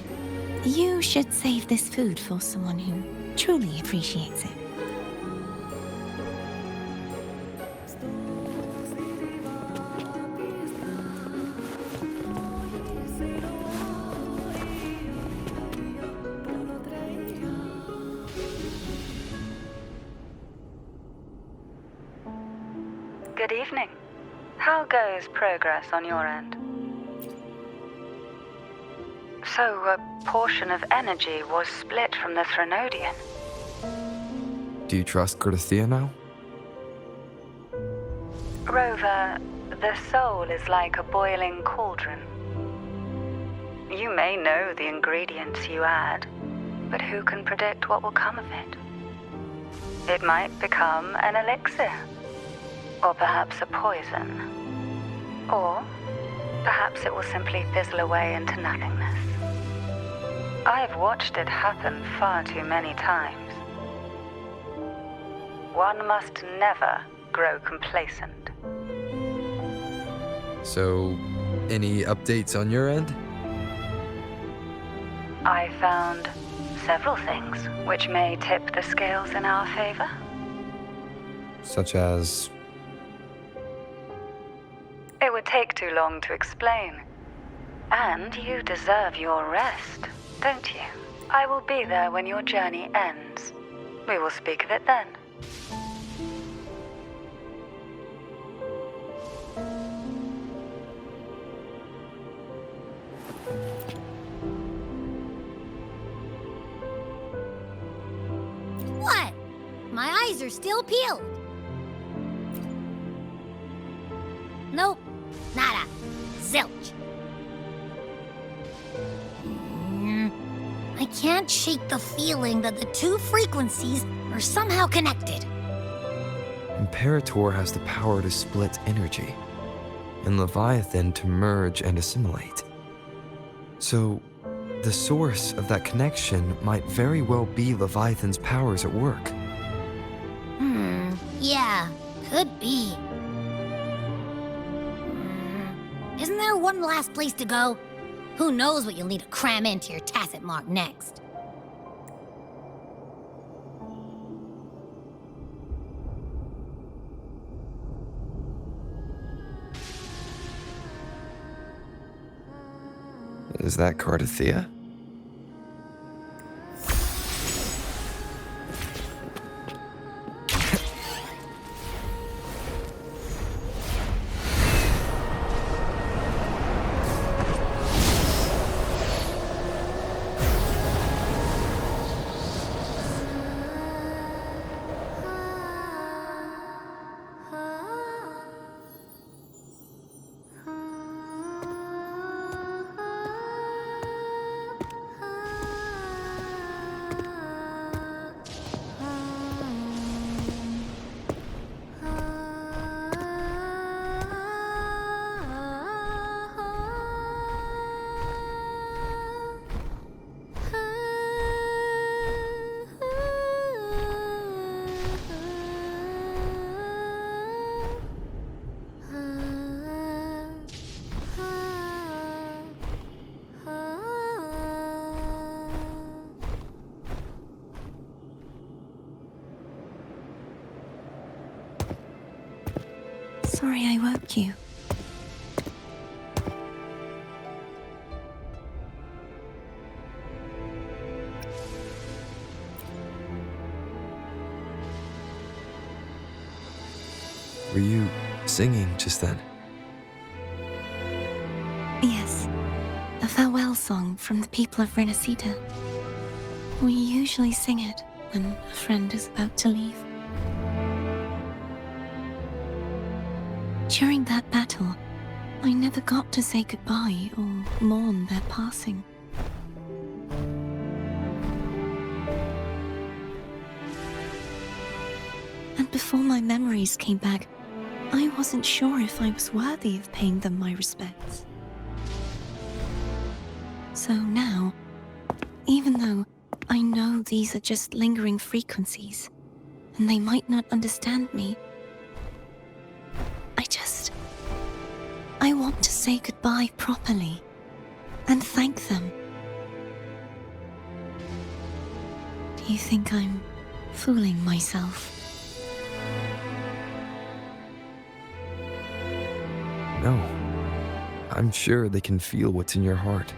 You should save this food for someone who truly appreciates it. Good evening. How goes progress on your end? So, a portion of energy was split from the Threnodian. Do you trust Cartethyia now? Rover, the soul is like a boiling cauldron. You may know the ingredients you add, but who can predict what will come of it? It might become an elixir, or perhaps a poison, or perhaps it will simply fizzle away into nothingness. I've watched it happen far too many times. One must never grow complacent. So, any updates on your end? I found several things which may tip the scales in our favor. Such as... It would take too long to explain. And you deserve your rest, don't you? I will be there when your journey ends. We will speak of it then. What? My eyes are still peeled. Nope. Nada. Zilch. I can't shake the feeling that the two frequencies are somehow connected. Imperator has the power to split energy, and Leviathan to merge and assimilate. So, the source of that connection might very well be Leviathan's powers at work. Yeah, could be. Isn't there one last place to go? Who knows what you'll need to cram into your tacit mark next? Is that Cartethyia? Sorry I woke you. Were you singing just then? Yes, a farewell song from the people of Renacita. We usually sing it when a friend is about to leave. During that battle, I never got to say goodbye or mourn their passing. And before my memories came back, I wasn't sure if I was worthy of paying them my respects. So now, even though I know these are just lingering frequencies, and they might not understand me, I want to say goodbye properly and thank them. Do you think I'm fooling myself? No. I'm sure they can feel what's in your heart.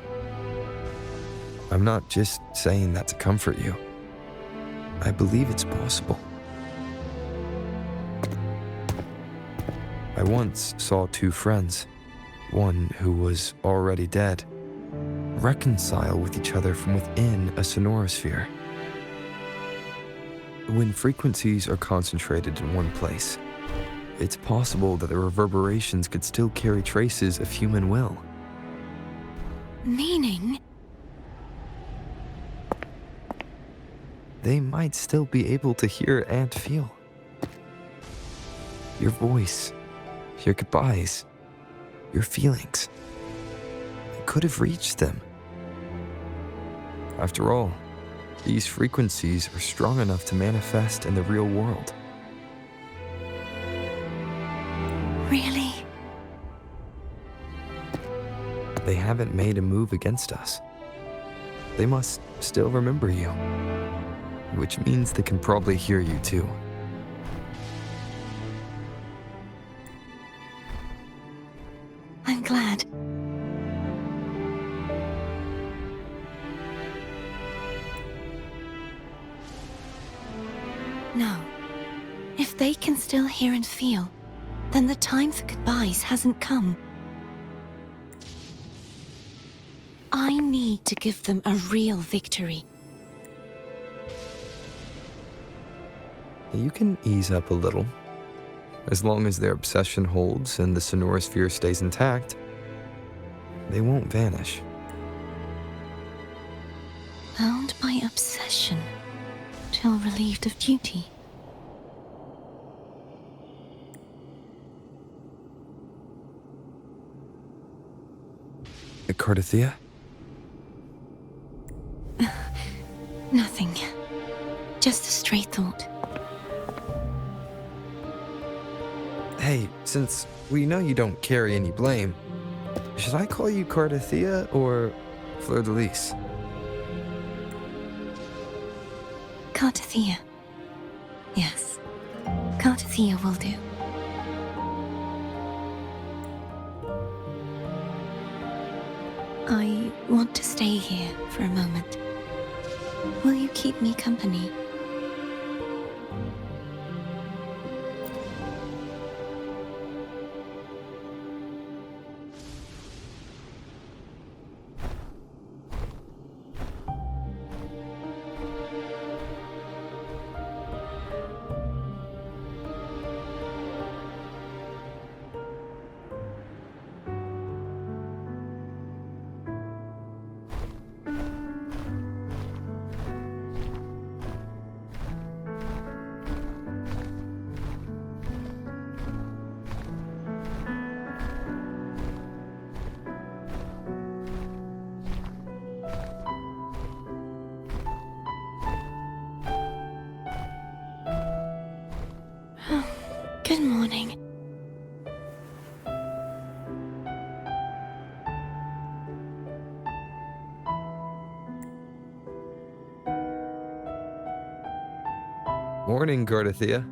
I'm not just saying that to comfort you. I believe it's possible. I once saw two friends, one who was already dead, reconcile with each other from within a sonorosphere. When frequencies are concentrated in one place, it's possible that the reverberations could still carry traces of human will. Meaning? They might still be able to hear and feel. Your voice, your goodbyes, your feelings. It could have reached them. After all, these frequencies are strong enough to manifest in the real world. Really? They haven't made a move against us. They must still remember you, which means they can probably hear you too. I'm glad. No. If they can still hear and feel, then the time for goodbyes hasn't come. I need to give them a real victory. You can ease up a little. As long as their obsession holds and the sonorosphere stays intact, they won't vanish. Bound by obsession, till relieved of duty. Cartethyia? Nothing. Just a stray thought. Hey, since we know you don't carry any blame, should I call you Cartethyia or fleurdelys? Cartethyia. Yes. Cartethyia will do. I want to stay here for a moment. Will you keep me company? Good morning. Morning, Cartethyia.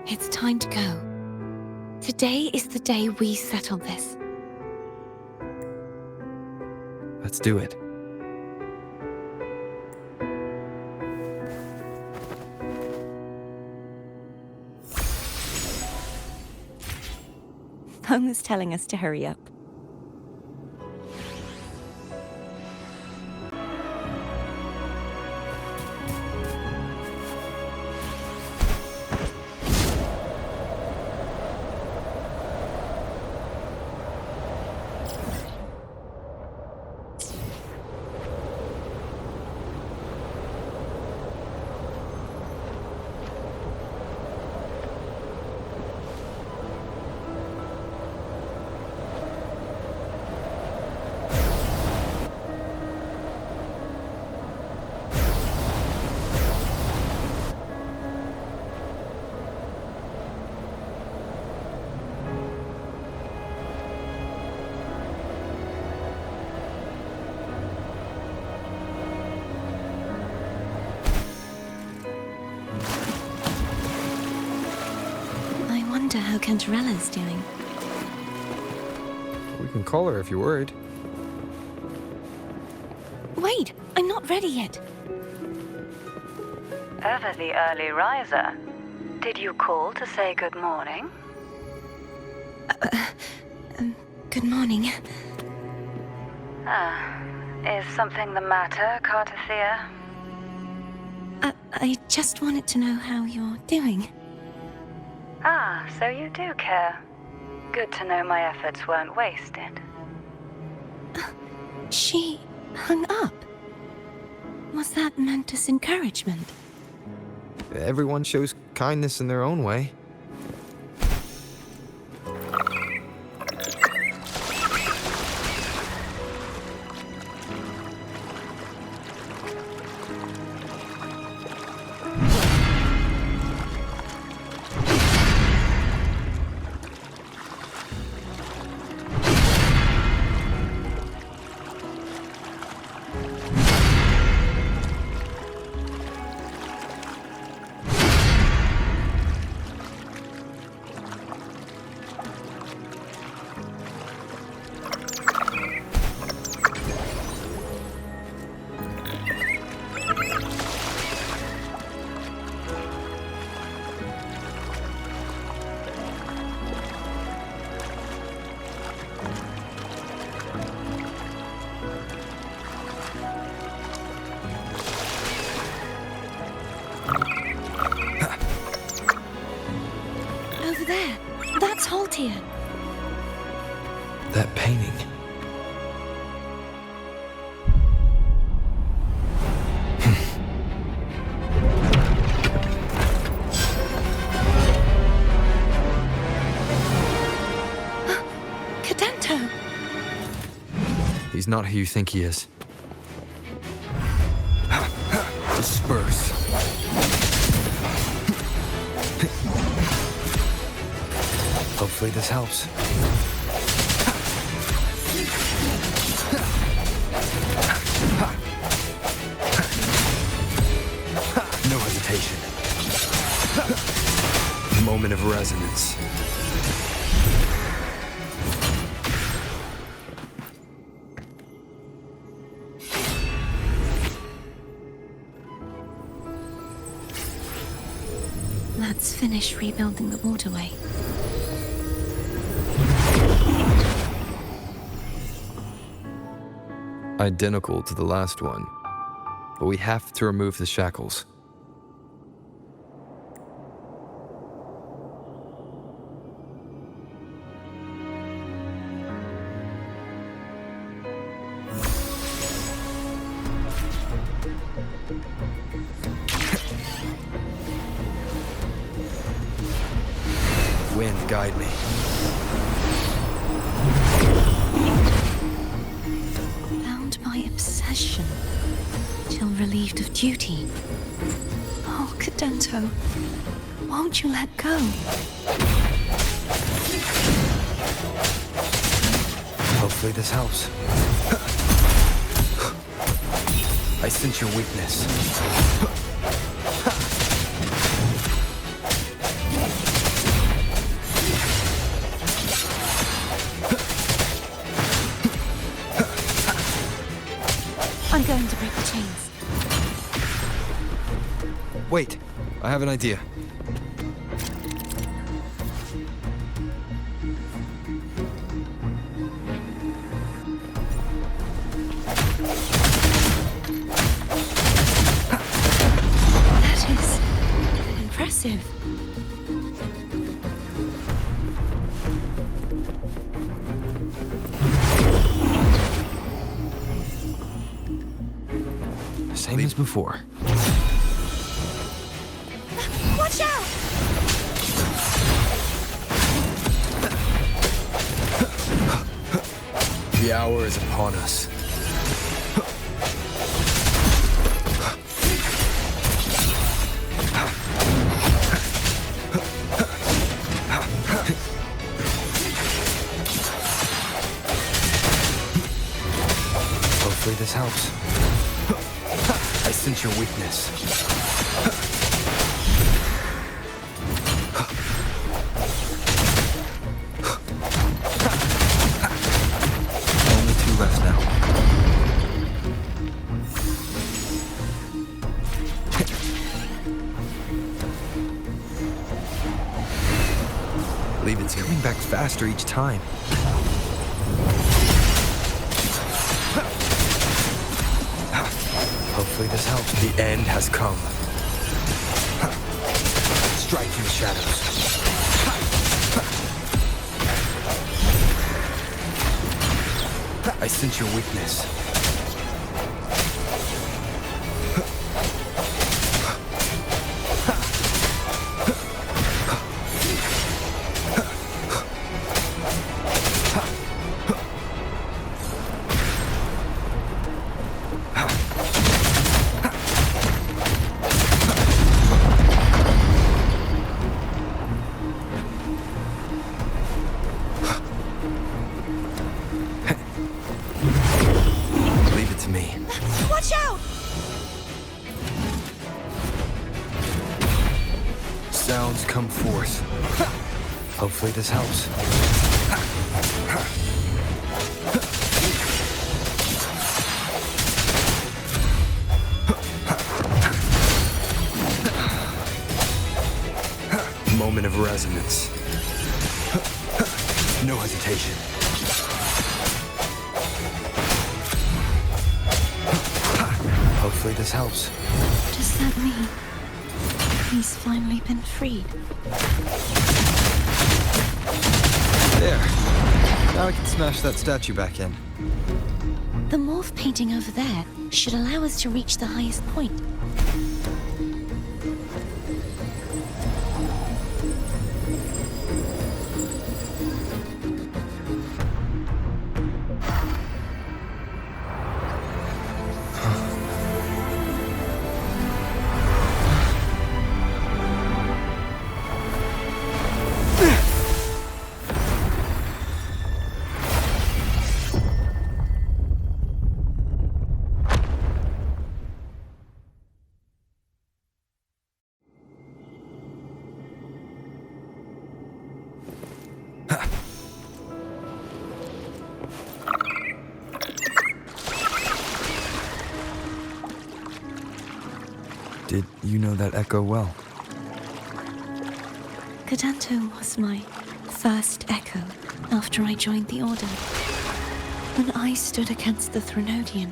It's time to go. Today is the day we settle this. Let's do it. Phone is telling us to hurry up. wonder how Cantarella is doing. We can call her if you're worried. Wait, I'm not ready yet. Ever the early riser. Did you call to say good morning? Good morning. Is something the matter, Cartethyia? I just wanted to know how you're doing. So you do care. Good to know my efforts weren't wasted. She hung up. Was that meant as encouragement? Everyone shows kindness in their own way. Over there. That's Haltia. That painting. Cadento! He's not who you think he is. Disperse. Hopefully this helps. No hesitation. Moment of resonance. Let's finish rebuilding the waterway. Identical to the last one, but we have to remove the shackles. Wind, guide me. Bound by obsession, till relieved of duty. Oh, Cadento, won't you let go? Hopefully this helps. I sense your weakness. I'm going to break the chains. Wait, I have an idea. That is impressive. Same as before. Watch out! The hour is upon us. Hopefully this helps. I sense your weakness. believe it's coming back faster each time. Hopefully this helps. The end has come. Strike in the shadows. I sense your weakness. Sounds come forth. Hopefully this helps. Moment of resonance. No hesitation. Hopefully this helps. Does that mean he's finally been freed? There. Now I can smash that statue back in. The morph painting over there should allow us to reach the highest point. Did you know that echo well? Cadanto was my first echo after I joined the Order. When I stood against the Threnodian,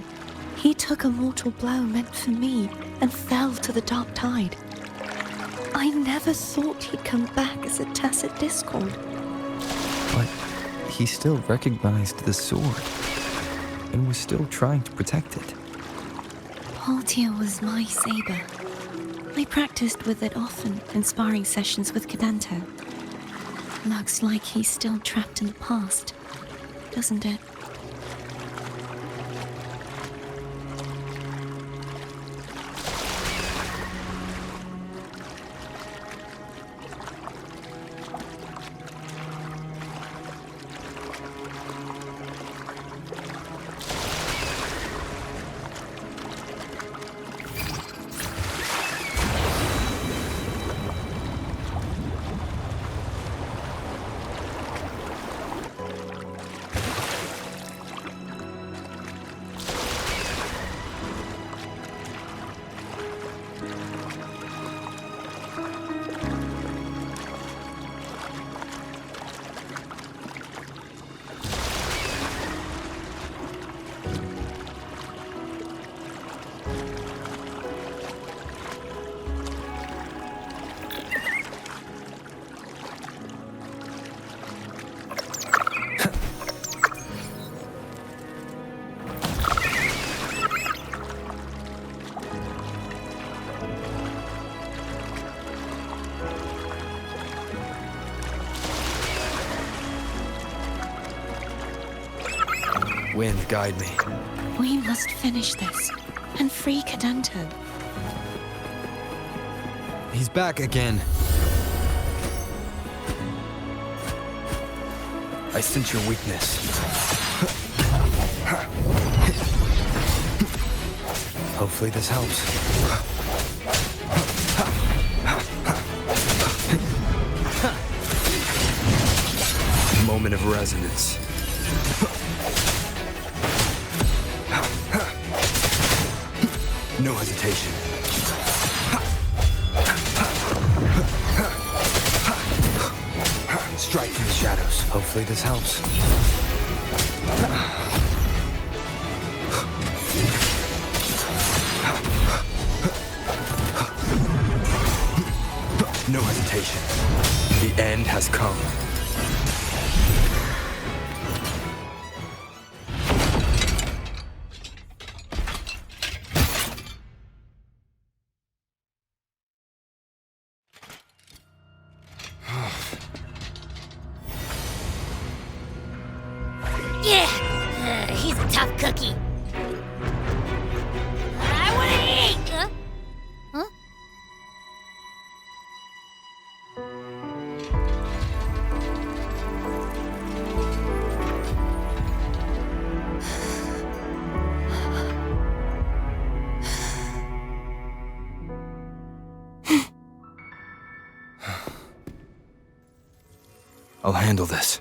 he took a mortal blow meant for me and fell to the dark tide. I never thought he'd come back as a tacit discord. But he still recognized the sword and was still trying to protect it. Paltia was my saber. I practiced with it often in sparring sessions with Cadanto. Looks like he's still trapped in the past, doesn't it? Wind, guide me. We must finish this and free Cadanto. He's back again. I sense your weakness. Hopefully this helps. Moment of resonance. No hesitation. Strike. shadows. Hopefully this helps. No hesitation. The end has come. Yeah, he's a tough cookie. I want to eat. Huh? I'll handle this.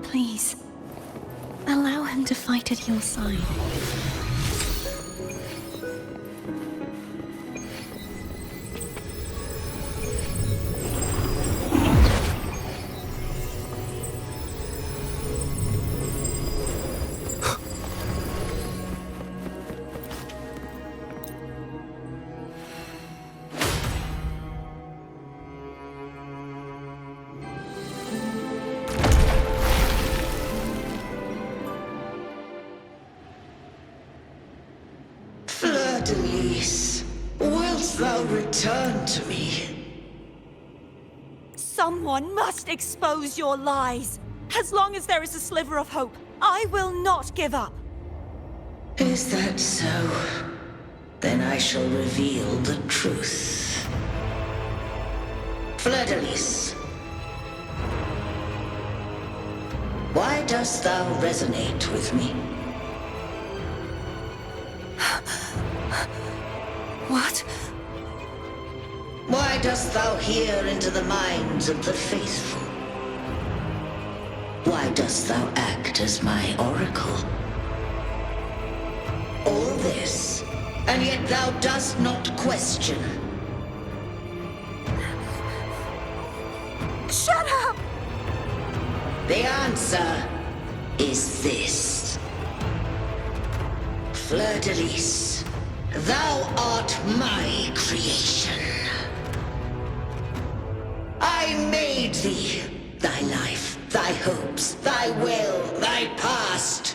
Please, allow him to fight at your side. Fleurdelys, wilt thou return to me? Someone must expose your lies. As long as there is a sliver of hope, I will not give up. Is that so? Then I shall reveal the truth. Fleurdelys, why dost thou resonate with me? What? Why dost thou hear into the minds of the faithful? Why dost thou act as my oracle? All this, and yet thou dost not question. Shut up! The answer is this. Fleurdelys, thou art my creation. I made thee, thy life, thy hopes, thy will, thy past.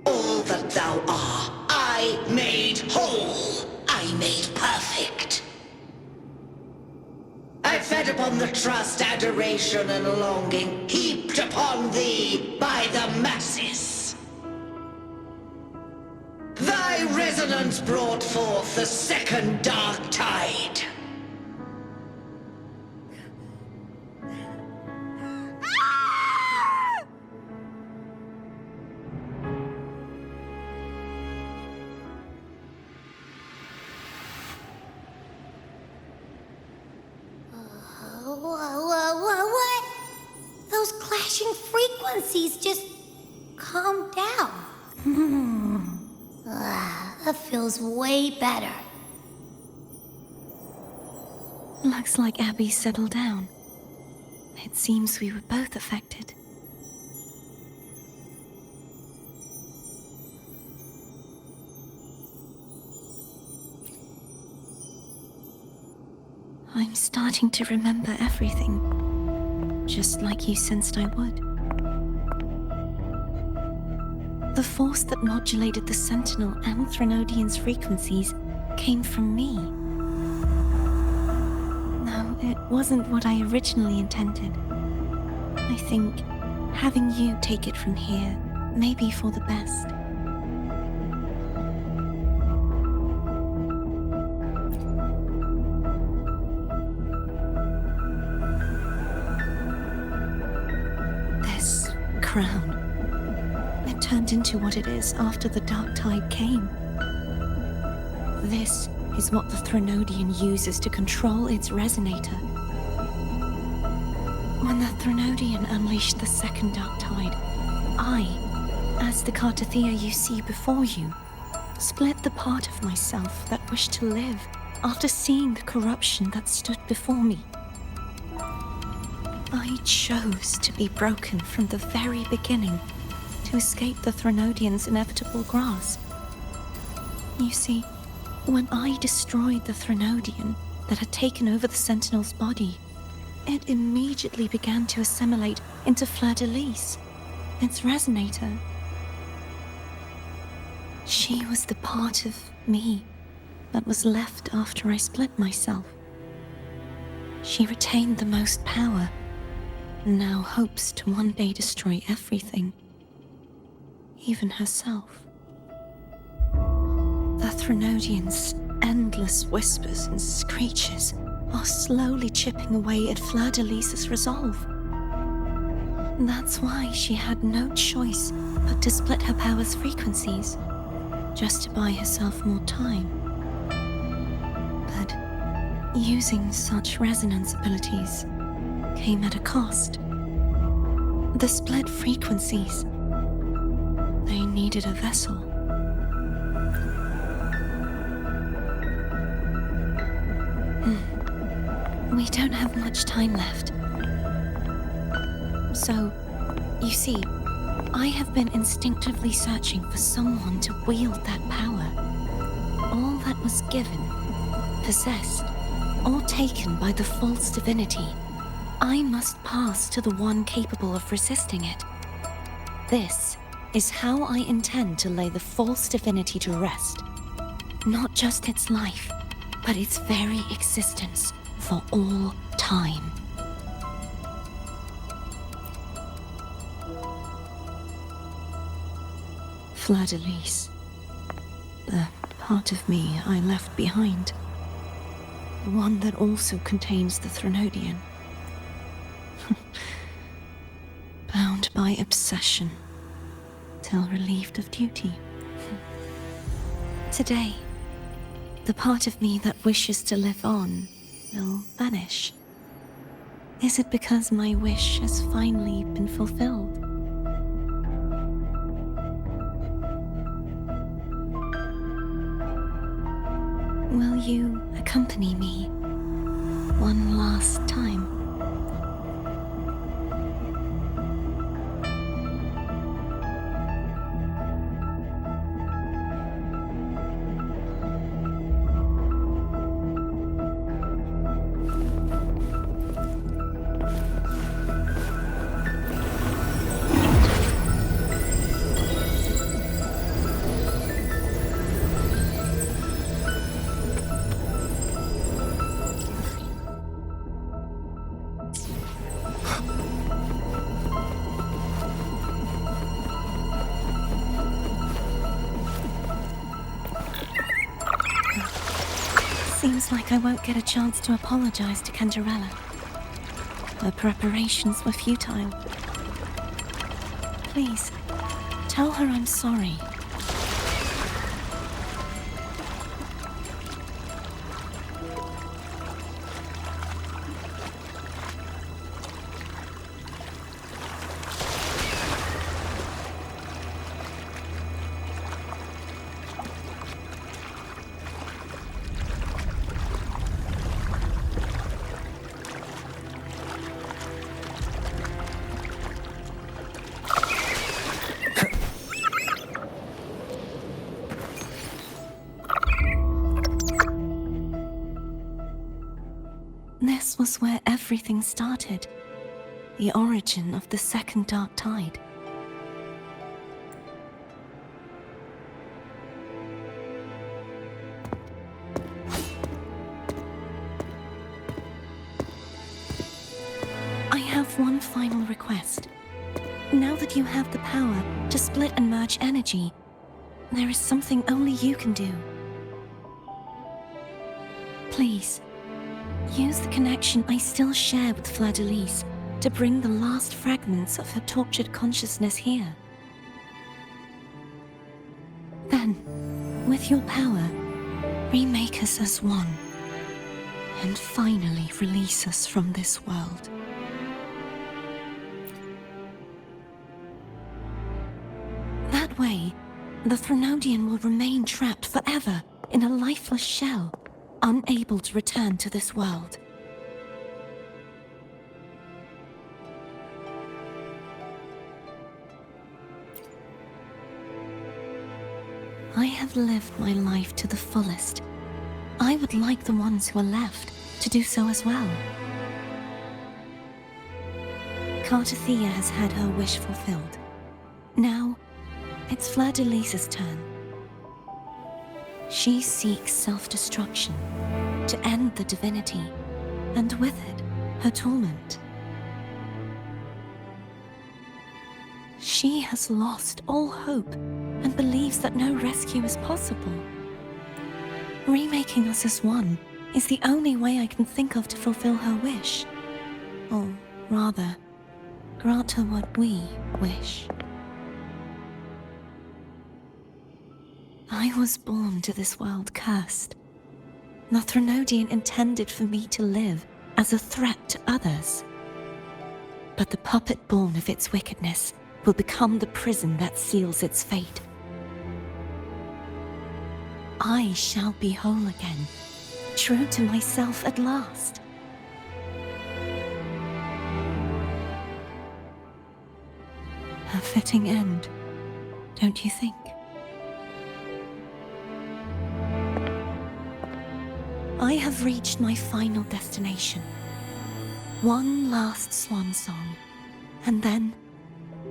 All that thou art, I made whole, I made perfect. I fed upon the trust, adoration, and longing heaped upon thee by the masses. Thy resonance brought forth the second dark tide. What? Those clashing frequencies just calmed down. That feels way better. Looks like Abby settled down. It seems we were both affected. I'm starting to remember everything, just like you sensed I would. The force that modulated the Sentinel and Threnodian's frequencies came from me. No, it wasn't what I originally intended. I think having you take it from here may be for the best. This crown. It turned into what it is after the dark tide came. This is what the Threnodian uses to control its resonator. When the Threnodian unleashed the second dark tide, I, as the Cartethyia you see before you, split the part of myself that wished to live after seeing the corruption that stood before me. I chose to be broken from the very beginning to escape the Threnodian's inevitable grasp. You see, when I destroyed the Threnodian that had taken over the Sentinel's body, it immediately began to assimilate into fleurdelys, its resonator. She was the part of me that was left after I split myself. She retained the most power, and now hopes to one day destroy everything, even herself. The Threnodian's endless whispers and screeches are slowly chipping away at fleurdelys' resolve. That's why she had no choice but to split her power's frequencies, just to buy herself more time. But using such resonance abilities came at a cost. The split frequencies, they needed a vessel. We don't have much time left. So, you see, I have been instinctively searching for someone to wield that power. All that was given, possessed, or taken by the false divinity, I must pass to the one capable of resisting it. This is how I intend to lay the false divinity to rest. Not just its life, but its very existence for all time. Fleurdelys, the part of me I left behind, the one that also contains the Threnodian. Bound by obsession, till relieved of duty. Today, the part of me that wishes to live on will vanish. Is it because my wish has finally been fulfilled? Will you accompany me one last time? Seems like I won't get a chance to apologize to Cantarella. Her preparations were futile. Please, tell her I'm sorry. This was where everything started. The origin of the second dark tide. I have one final request. Now that you have the power to split and merge energy, there is something only you can do. Please, use the connection I still share with Fleurdelys to bring the last fragments of her tortured consciousness here. Then, with your power, remake us as one, and finally release us from this world. the Threnodian will remain trapped forever in a lifeless shell, unable to return to this world. I have lived my life to the fullest. I would like the ones who are left to do so as well. Cartethyia has had her wish fulfilled. Now, it's fleurdelys' turn. She seeks self-destruction to end the divinity, and with it, her torment. She has lost all hope and believes that no rescue is possible. Remaking us as one is the only way I can think of to fulfill her wish. Or rather, grant her what we wish. I was born to this world cursed. The Threnodian intended for me to live as a threat to others. But the puppet born of its wickedness will become the prison that seals its fate. I shall be whole again, true to myself at last. A fitting end, don't you think? I have reached my final destination. One last swan song, and then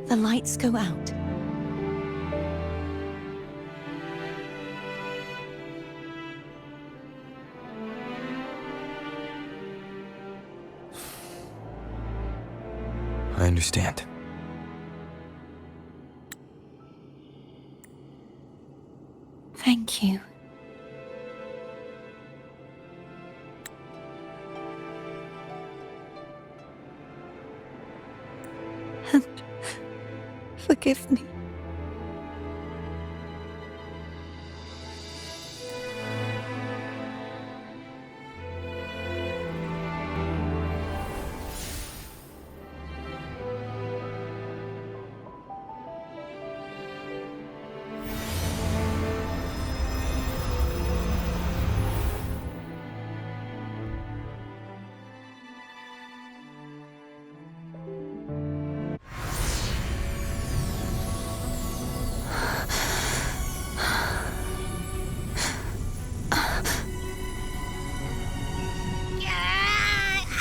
the lights go out. I understand. Thank you. And forgive me.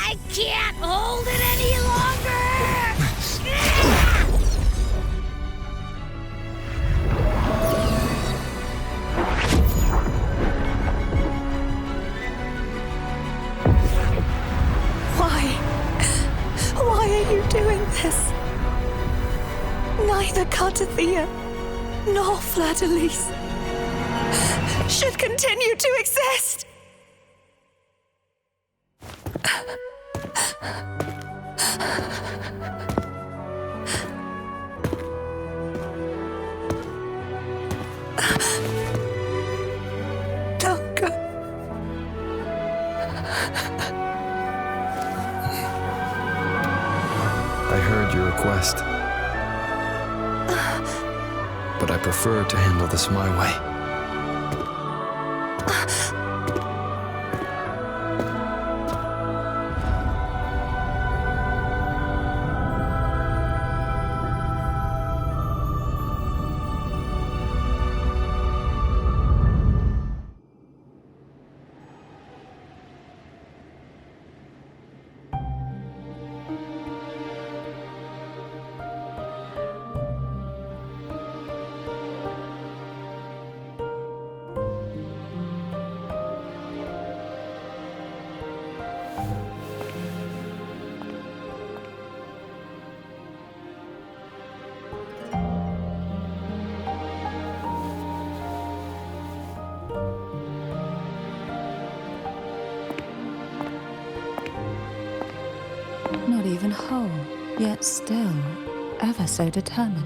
I can't hold it any longer! Why are you doing this? Neither Cartethyia nor fleurdelys should continue to exist! Don't go. I heard your request. But I prefer to handle this my way. Not even whole, yet still ever so determined.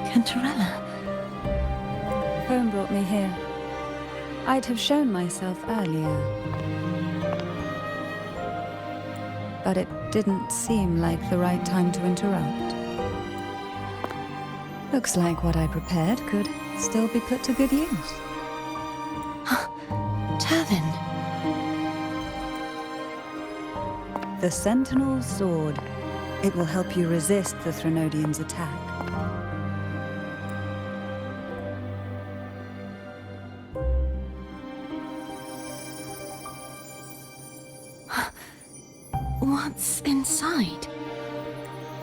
Cantarella. Home brought me here. I'd have shown myself earlier. But it didn't seem like the right time to interrupt. Looks like what I prepared could still be put to good use. Turvin. The Sentinel's sword. It will help you resist the Threnodian's attack. What's inside?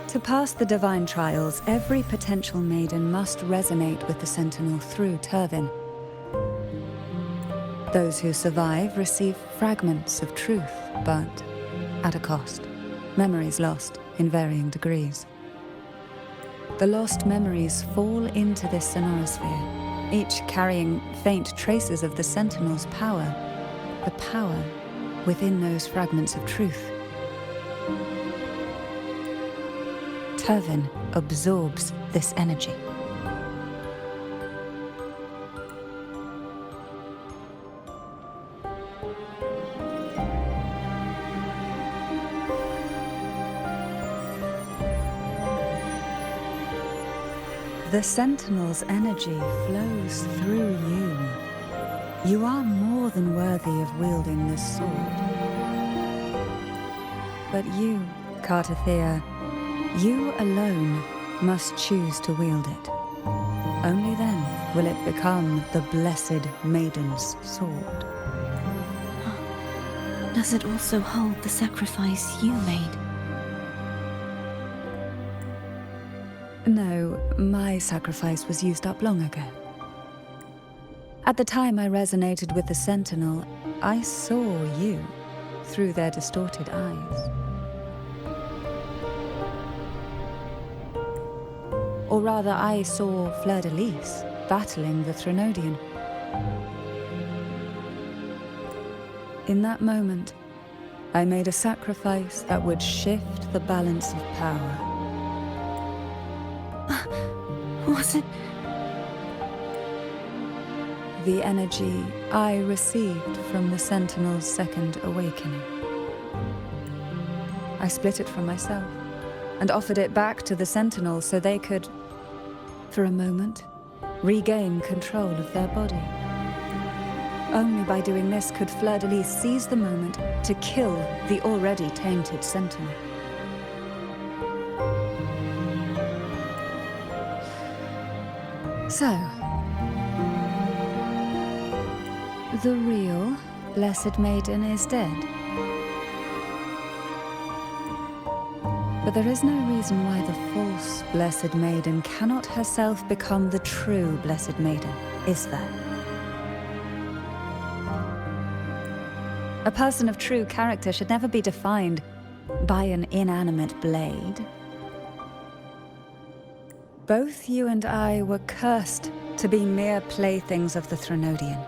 To pass the divine trials, every potential maiden must resonate with the Sentinel through Turvin. Those who survive receive fragments of truth, but at a cost. Memories lost in varying degrees. The lost memories fall into this sonorosphere, each carrying faint traces of the Sentinel's power, the power within those fragments of truth. Turvin absorbs this energy. The Sentinel's energy flows through you. You are more than worthy of wielding this sword. But you, Cartethyia, you alone must choose to wield it. Only then will it become the Blessed Maiden's sword. Does it also hold the sacrifice you made? No, my sacrifice was used up long ago. At the time I resonated with the Sentinel, I saw you through their distorted eyes. Or rather, I saw fleurdelys battling the Threnodian. In that moment, I made a sacrifice that would shift the balance of power. Was it? The energy I received from the Sentinel's second awakening. I split it from myself and offered it back to the Sentinel so they could, for a moment, regain control of their body. Only by doing this could fleurdelys seize the moment to kill the already tainted Sentinel. So, the real Blessed Maiden is dead. But there is no reason why the false Blessed Maiden cannot herself become the true Blessed Maiden, is there? A person of true character should never be defined by an inanimate blade. Both you and I were cursed to be mere playthings of the Threnodian.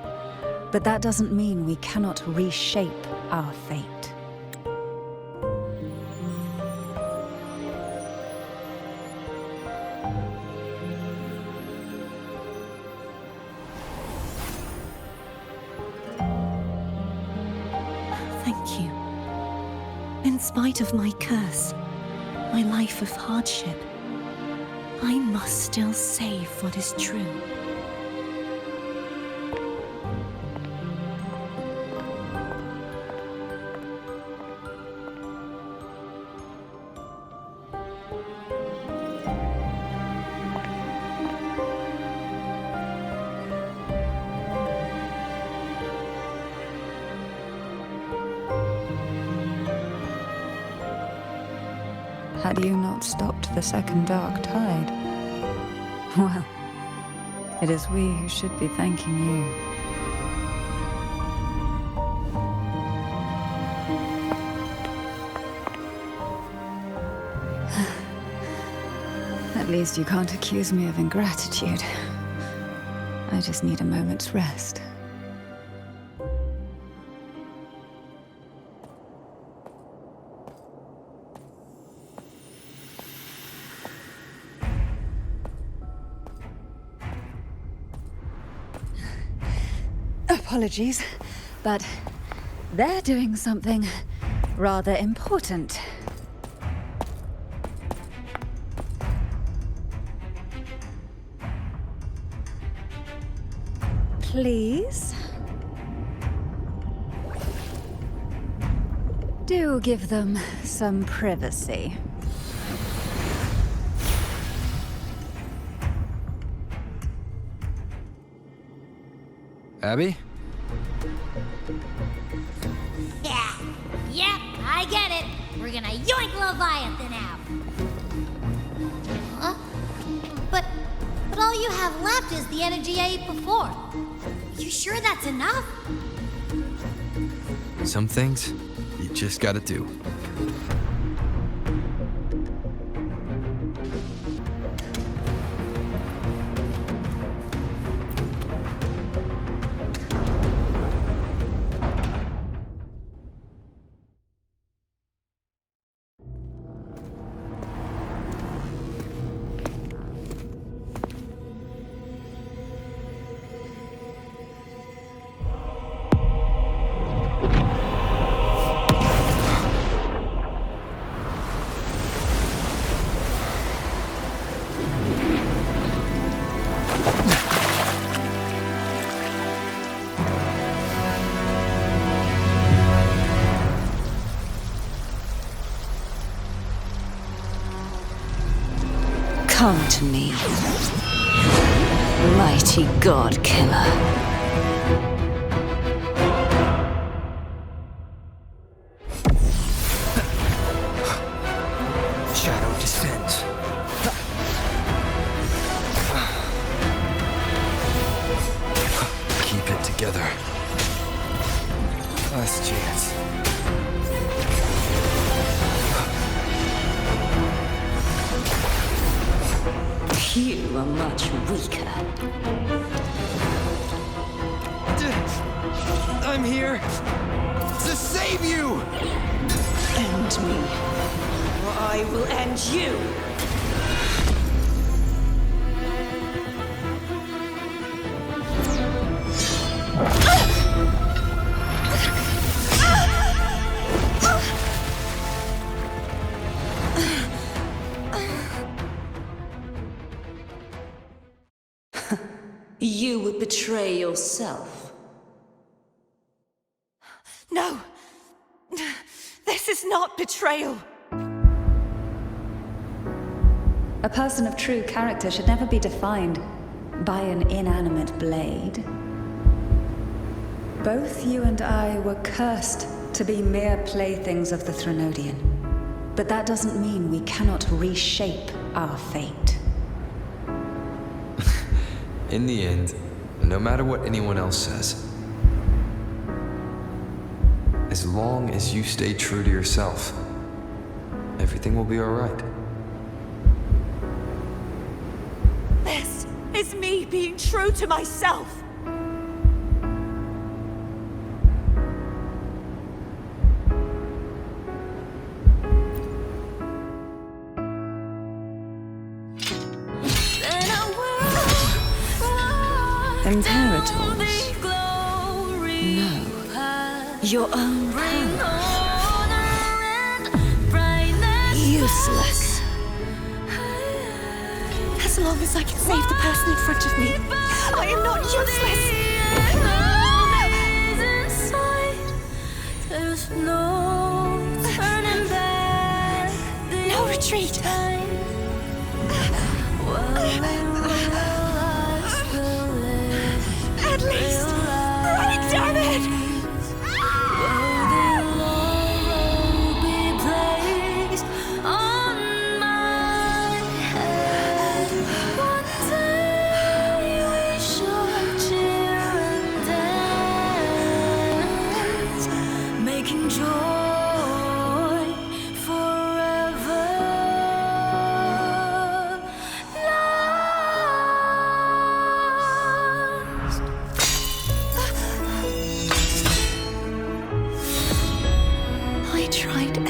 But that doesn't mean we cannot reshape our fate. Thank you. In spite of my curse, my life of hardship, I must still save what is true. Had you not stopped the second dark tide? Well, it is we who should be thanking you. At least you can't accuse me of ingratitude. I just need a moment's rest. apologies, but they're doing something rather important. Please? Do give them some privacy. Abby? Yeah, yep, I get it. We're gonna yoink Leviathan out. Huh? But all you have left is the energy I ate before. You sure that's enough? Some things you just gotta do. Come to me, mighty god killer. Shadow descends. Keep it together. Last chance. You are much weaker. I'm here to save you! End me, or I will end you! You would betray yourself. No! This is not betrayal! A person of true character should never be defined by an inanimate blade. Both you and I were cursed to be mere playthings of the Threnodian. But that doesn't mean we cannot reshape our fate. In the end, no matter what anyone else says, as long as you stay true to yourself, everything will be all right. This is me being true to myself! Imperators? No. Your own power. Useless. As long as I can save the person in front of me, I am not useless! No retreat! At least, right, damn it!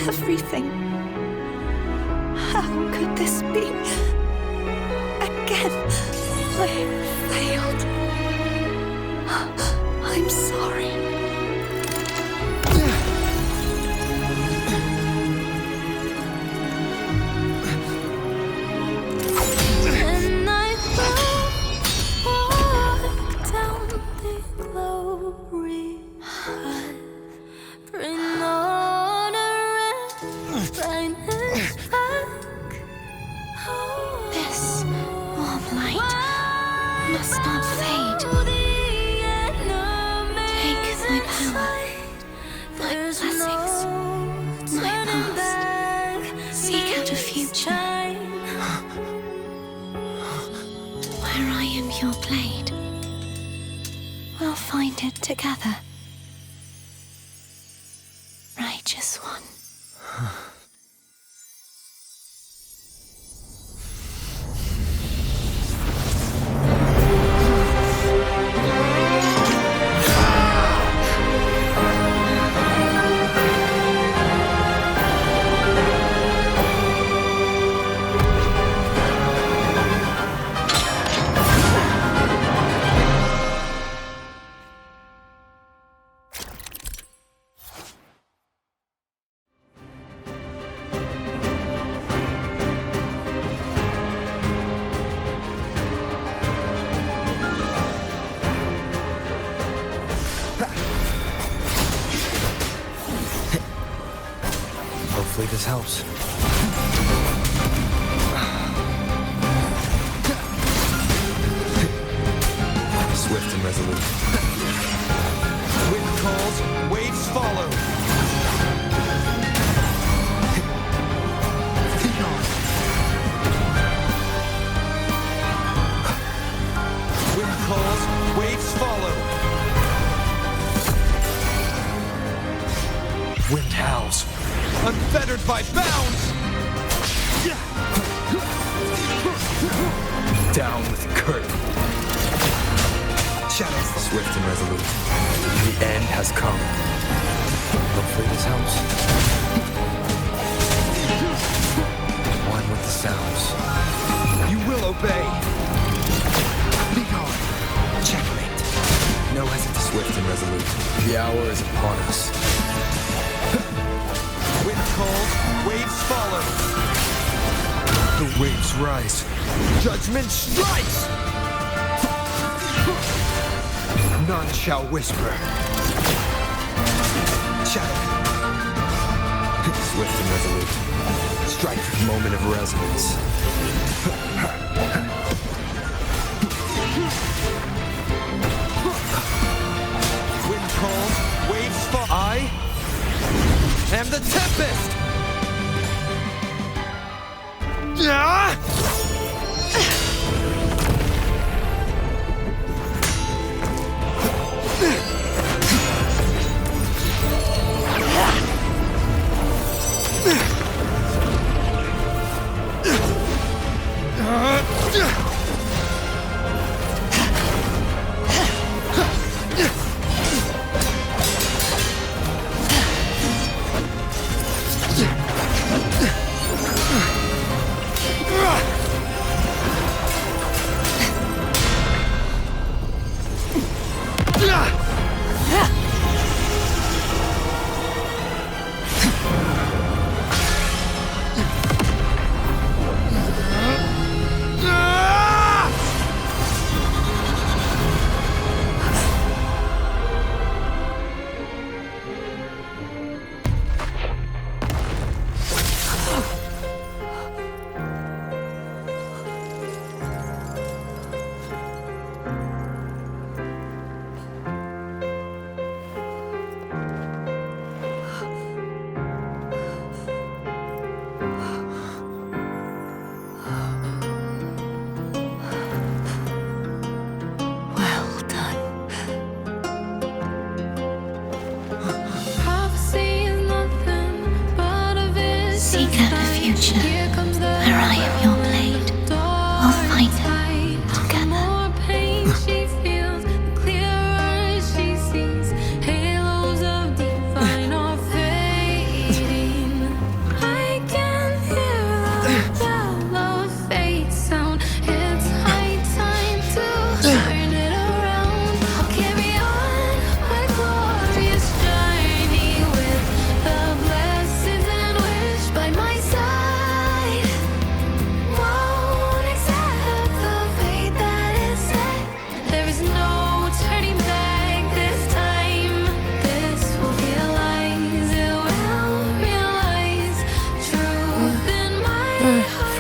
Everything. How could this be? Again, I failed. I'm sorry. And I walk down the glory path, bring honor and brightness back. This warm light must not fade. Take my power, my blessings, my past. Seek out a future where I am your blade. We'll find it together. Righteous one. Hopefully this helps. Swift and resolute. Wind calls, waves follow. Wind calls, waves follow. Wind howls, unfettered by bounds. Down with curtain. Shadows. Swift and resolute. The end has come. Hopefully this helps. One with the sounds. You will obey. Be gone. Checkmate. No hesitation. Swift and resolute. The hour is upon us. Wind calls, waves follow. The waves rise. Judgment strikes! None shall whisper. Shadow. Swift and resolute. Strike. Moment of resonance. Wind calls, waves fall. I am the Tempest! Yeah!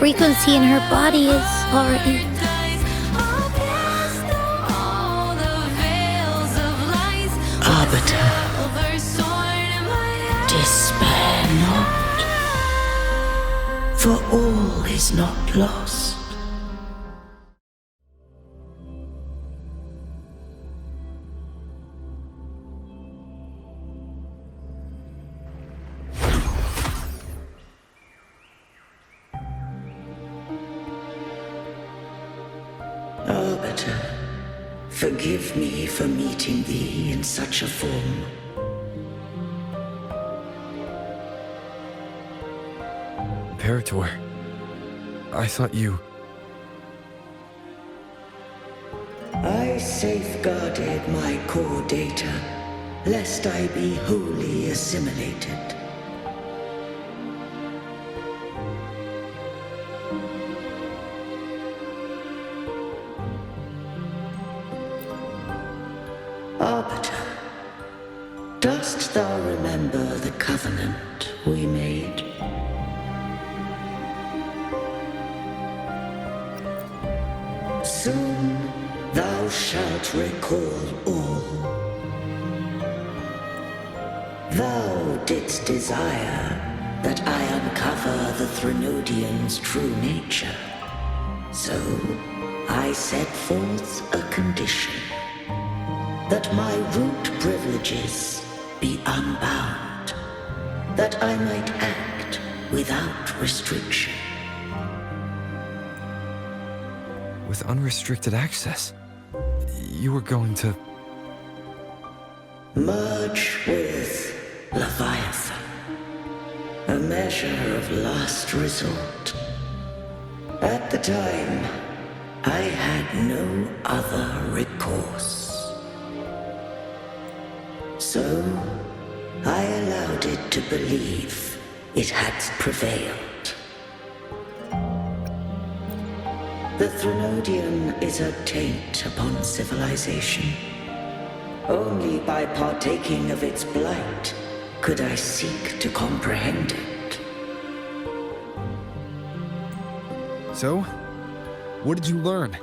frequency in her body is already... Arbiter, despair not, for all is not lost. Arbiter, forgive me for meeting thee in such a form. Imperator, I thought you... I safeguarded my core data, lest I be wholly assimilated. Arbiter, dost thou remember the covenant we made? Soon thou shalt recall all. Thou didst desire that I uncover the Threnodian's true nature. So I set forth a condition. That my root privileges be unbound, that I might act without restriction. With unrestricted access, you were going to... Merge with Leviathan, a measure of last resort. At the time, I had no other recourse. So, I allowed it to believe it had prevailed. The Threnodian is a taint upon civilization. Only by partaking of its blight could I seek to comprehend it. So, what did you learn?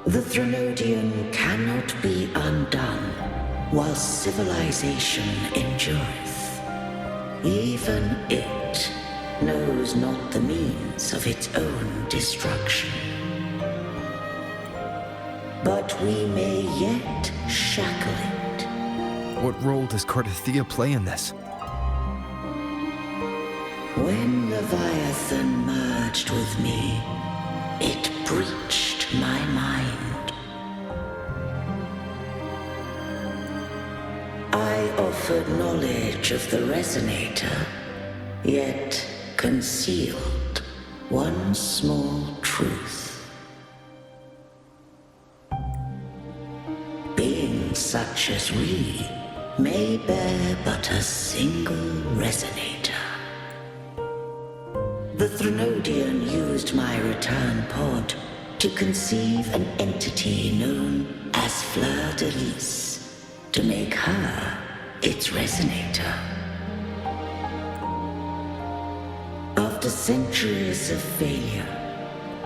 The Threnodian cannot be undone while civilization endureth. Even it knows not the means of its own destruction. But we may yet shackle it. What role does Cartethyia play in this? When Leviathan merged with me, it breached my mind. I offered knowledge of the resonator, yet concealed one small truth. Beings such as we may bear but a single resonator. The Threnodian used my return pod to conceive an entity known as fleurdelys, to make her its resonator. After centuries of failure,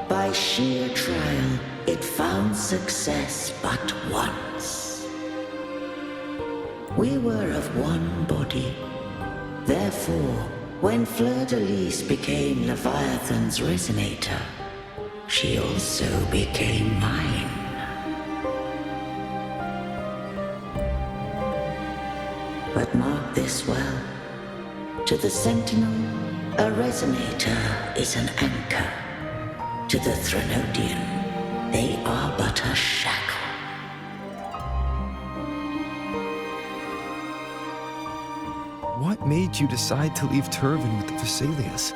by sheer trial, it found success but once. We were of one body. Therefore, when fleurdelys became Leviathan's resonator, she also became mine. But mark this well. To the sentinel, a resonator is an anchor. To the Threnodian, they are but a shackle. What made you decide to leave Turvan with the Fisalias?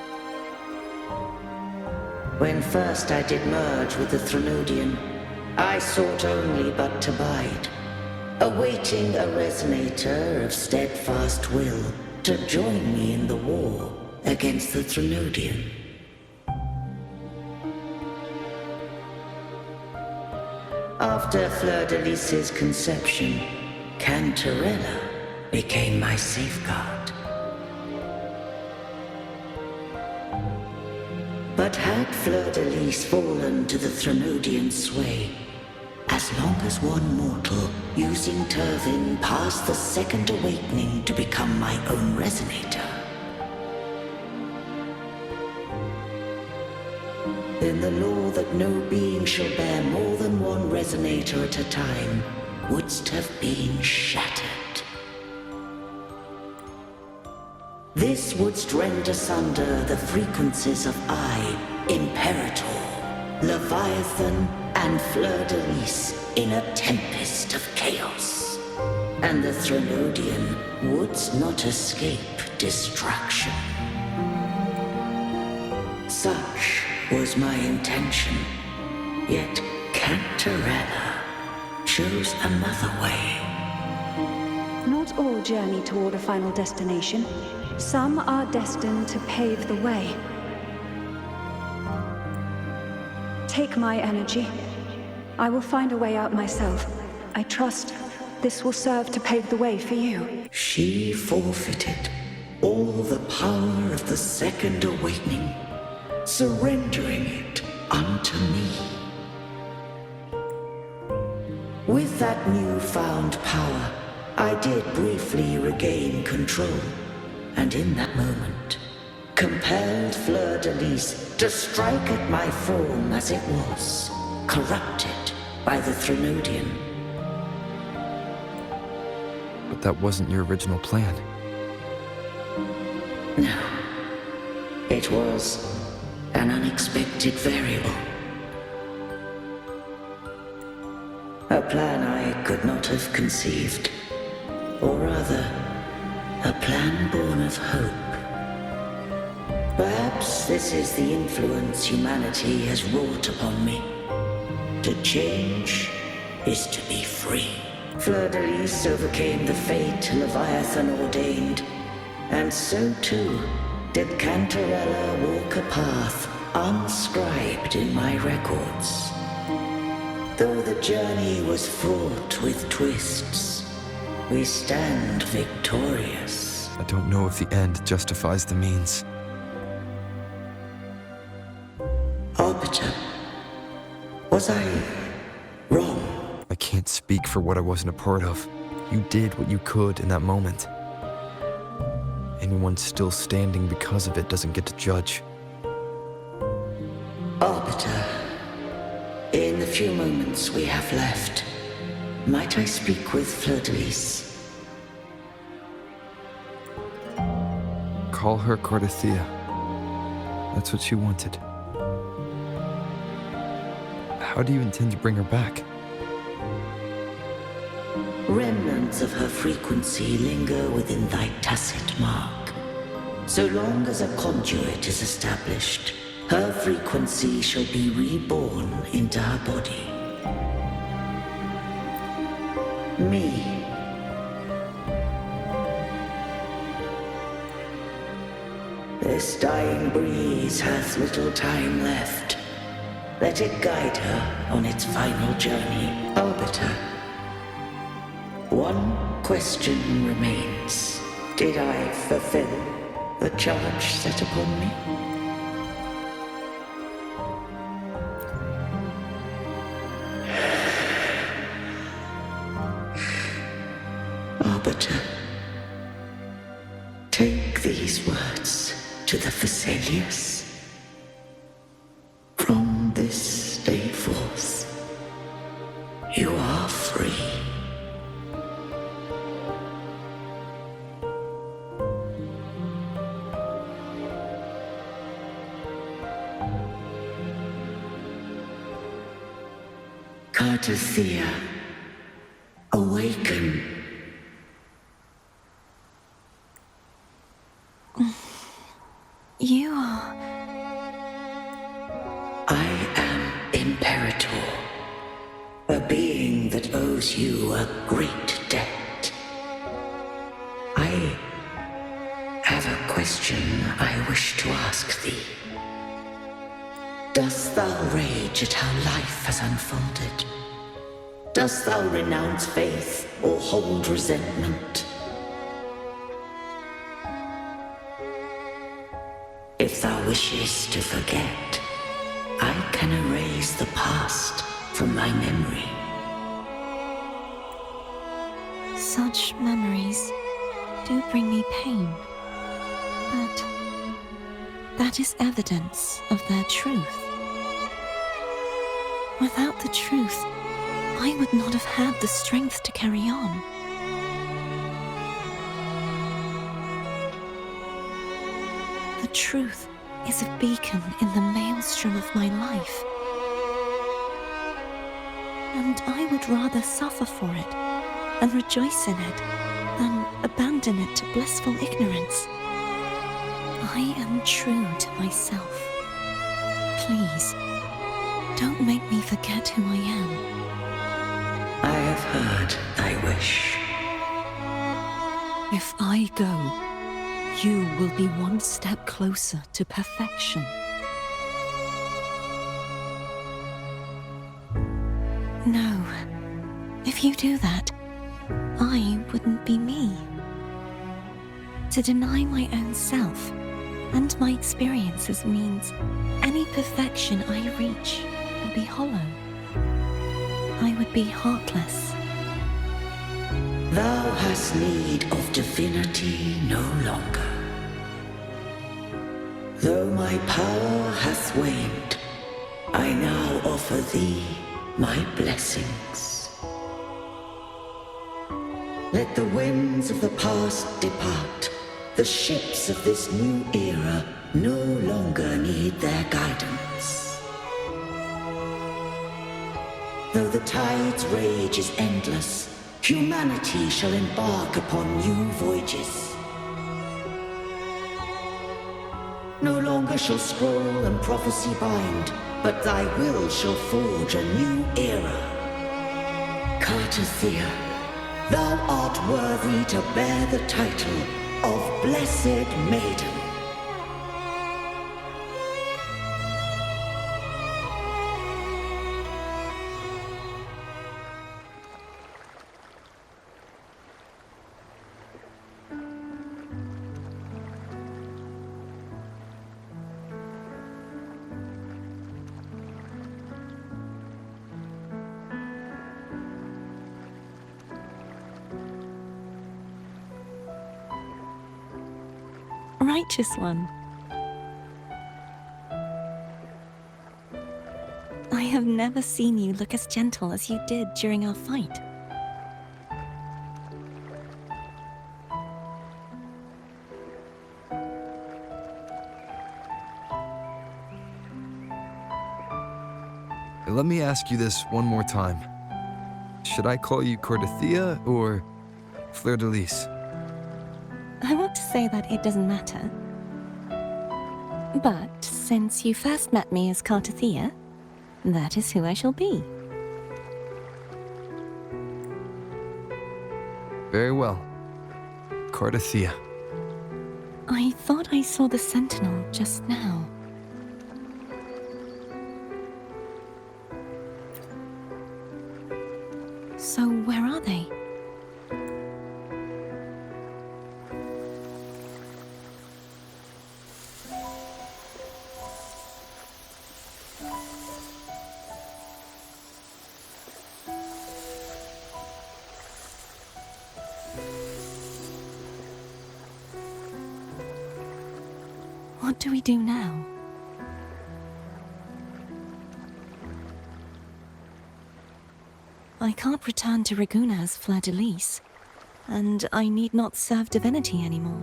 When first I did merge with the Threnodian, I sought only but to bide, awaiting a resonator of steadfast will to join me in the war against the Threnodian. After Fleurdelys' conception, Cantarella became my safeguard. But had fleurdelys fallen to the Threnodian sway, as long as one mortal using Turvin passed the second awakening to become my own resonator, then the law that no being shall bear more than one resonator at a time wouldst have been shattered. This wouldst rend asunder the frequencies of I, Imperator, Leviathan, and Fleurdelys in a tempest of chaos. And the Threnodian wouldst not escape destruction. Such was my intention, yet Cantarella chose another way. Not all journey toward a final destination. Some are destined to pave the way. Take my energy. I will find a way out myself. I trust this will serve to pave the way for you. She forfeited all the power of the second awakening, surrendering it unto me. With that newfound power, I did briefly regain control, and in that moment, compelled Fleurdelys to strike at my form as it was, corrupted by the Threnodian. But that wasn't your original plan. No. It was an unexpected variable. A plan I could not have conceived. Or rather, a plan born of hope. Perhaps this is the influence humanity has wrought upon me. To change is to be free. Fleurdelys overcame the fate Leviathan ordained, and so too did Cantarella walk a path unscribed in my records. Though the journey was fraught with twists, we stand victorious. I don't know if the end justifies the means. Arbiter, was I wrong? I can't speak for what I wasn't a part of. You did what you could in that moment. Anyone still standing because of it doesn't get to judge. Arbiter, in the few moments we have left, might I speak with Fleurdelys? Call her Cartethyia. That's what she wanted. How do you intend to bring her back? Remnants of her frequency linger within thy tacit mark. So long as a conduit is established, her frequency shall be reborn into her body. Me. This dying breeze hath little time left. Let it guide her on its final journey. Arbiter, one question remains. Did I fulfill the charge set upon me? Arbiter, take these words to the Fisalias. From this day forth, you are free. Cartethyia, awaken. You are... I am Imperator, a being that owes you a great debt. I have a question I wish to ask thee. Dost thou rage at how life has unfolded? Dost thou renounce faith or hold resentment? If thou wishes to forget, I can erase the past from my memory. Such memories do bring me pain, but that is evidence of their truth. Without the truth, I would not have had the strength to carry on. The truth is a beacon in the maelstrom of my life, and I would rather suffer for it and rejoice in it than abandon it to blissful ignorance. I am true to myself. Please, don't make me forget who I am. I have heard thy wish. If I go, you will be one step closer to perfection. No. If you do that, I wouldn't be me. To deny my own self and my experiences means any perfection I reach will be hollow. I would be heartless. Thou hast need of divinity no longer. Though my power hath waned, I now offer thee my blessings. Let the winds of the past depart. The ships of this new era no longer need their guidance. Though the tide's rage is endless, humanity shall embark upon new voyages. No longer shall scroll and prophecy bind, but thy will shall forge a new era. Cartethyia, thou art worthy to bear the title of Blessed Maiden. Righteous one. I have never seen you look as gentle as you did during our fight. Let me ask you this one more time. Should I call you Cartethyia or fleurdelys? I want to say that it doesn't matter. But since you first met me as Cartethyia, that is who I shall be. Very well. Cartethyia. I thought I saw the sentinel just now. So where are they? What do we do now? I can't return to Reguna as fleurdelys, and I need not serve divinity anymore.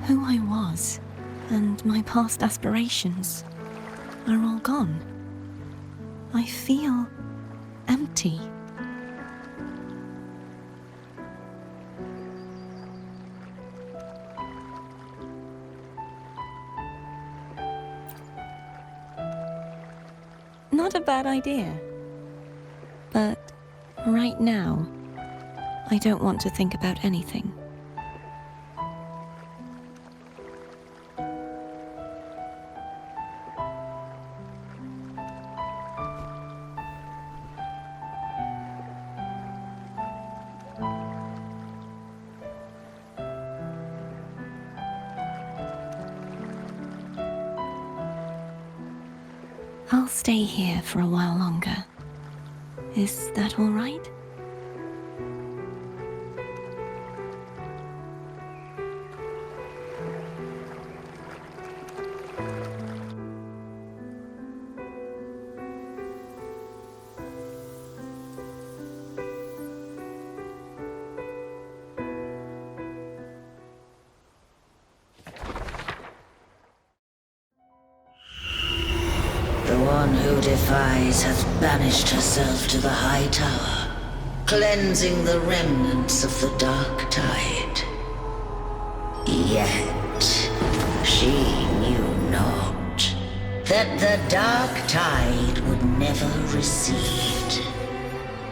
Who I was, and my past aspirations, are all gone. I feel empty. Not a bad idea. But right now, I don't want to think about anything. I'll stay here for a while longer. Is that all right? The one who defies hath banished herself to the high tower, cleansing the remnants of the dark tide. Yet she knew not that the dark tide would never recede.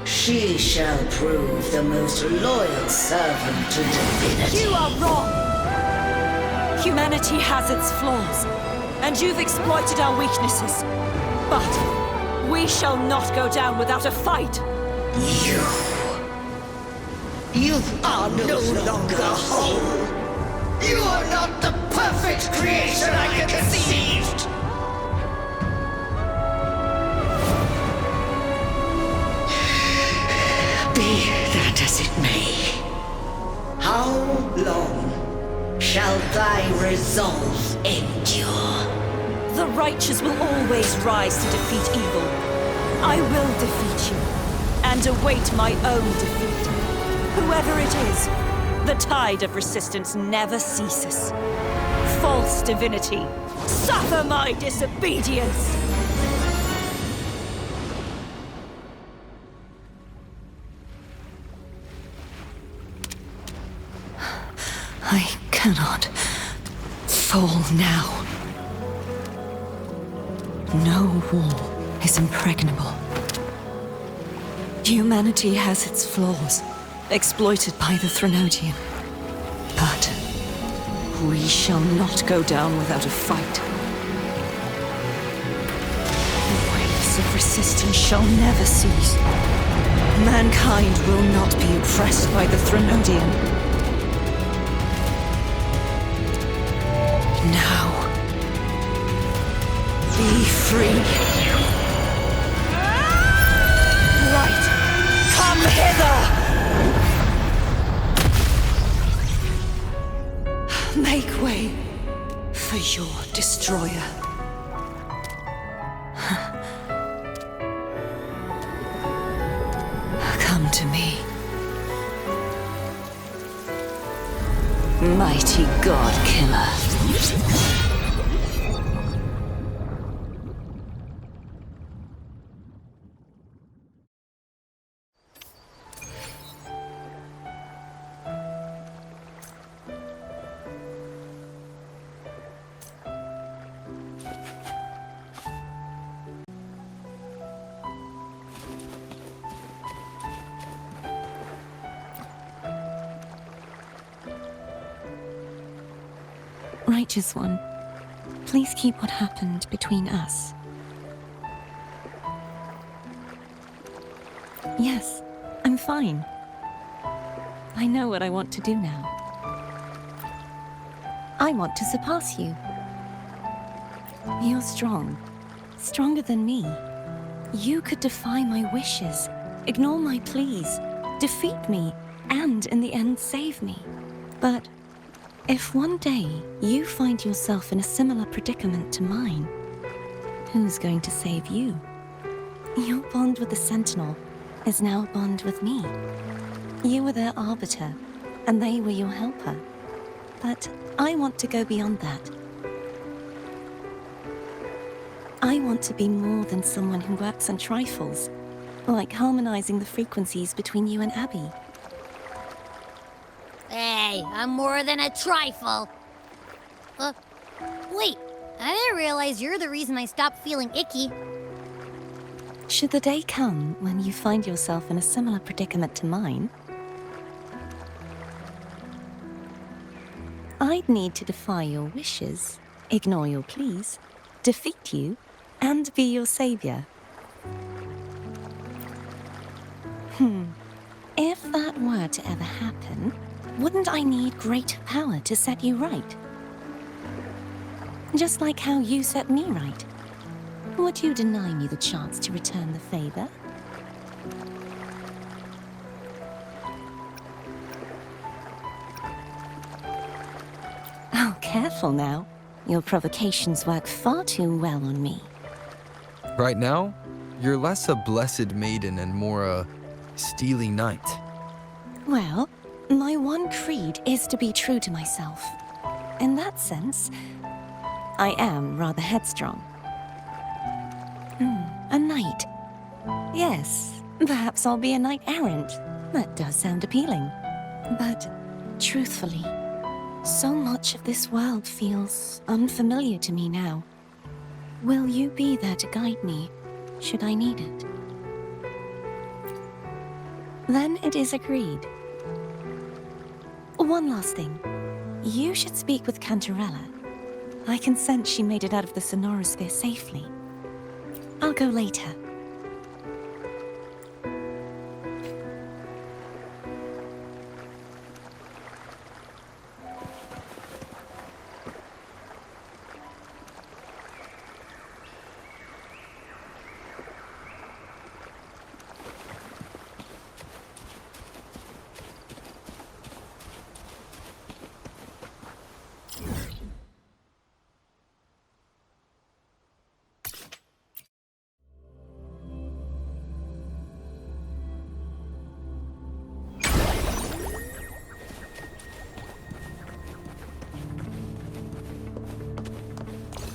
She shall prove the most loyal servant to divinity. You are wrong! Humanity has its flaws, and you've exploited our weaknesses. But we shall not go down without a fight. You are no longer whole. You are not the perfect creation I conceived. Be that as it may, how long shall thy resolve endure? The righteous will always rise to defeat evil. I will defeat you, and await my own defeat. Whoever it is, the tide of resistance never ceases. False divinity, suffer my disobedience! I cannot fall now. No wall is impregnable. Humanity has its flaws, exploited by the Threnodian. But we shall not go down without a fight. The waves of resistance shall never cease. Mankind will not be oppressed by the Threnodian. Now, be free. Light, come hither! Make way for your destroyer. Come to me. Mighty God Killer. Righteous One, please keep what happened between us. Yes, I'm fine. I know what I want to do now. I want to surpass you. You're strong. Stronger than me. You could defy my wishes, ignore my pleas, defeat me, and in the end save me. But if one day you find yourself in a similar predicament to mine, who's going to save you? Your bond with the Sentinel is now a bond with me. You were their arbiter, and they were your helper. But I want to go beyond that. I want to be more than someone who works on trifles, like harmonizing the frequencies between you and Abby. Hey, I'm more than a trifle. Wait, I didn't realize you're the reason I stopped feeling icky. Should the day come when you find yourself in a similar predicament to mine, I'd need to defy your wishes, ignore your pleas, defeat you, and be your savior. If that were to ever happen, wouldn't I need greater power to set you right? Just like how you set me right. Would you deny me the chance to return the favor? Oh, careful now. Your provocations work far too well on me. Right now, you're less a blessed maiden and more a steely knight. Well, my one creed is to be true to myself. In that sense, I am rather headstrong. A knight. Yes, perhaps I'll be a knight errant. That does sound appealing. But, truthfully, so much of this world feels unfamiliar to me now. Will you be there to guide me, should I need it? Then it is agreed. One last thing. You should speak with Cantarella. I can sense she made it out of the sonorosphere safely. I'll go later.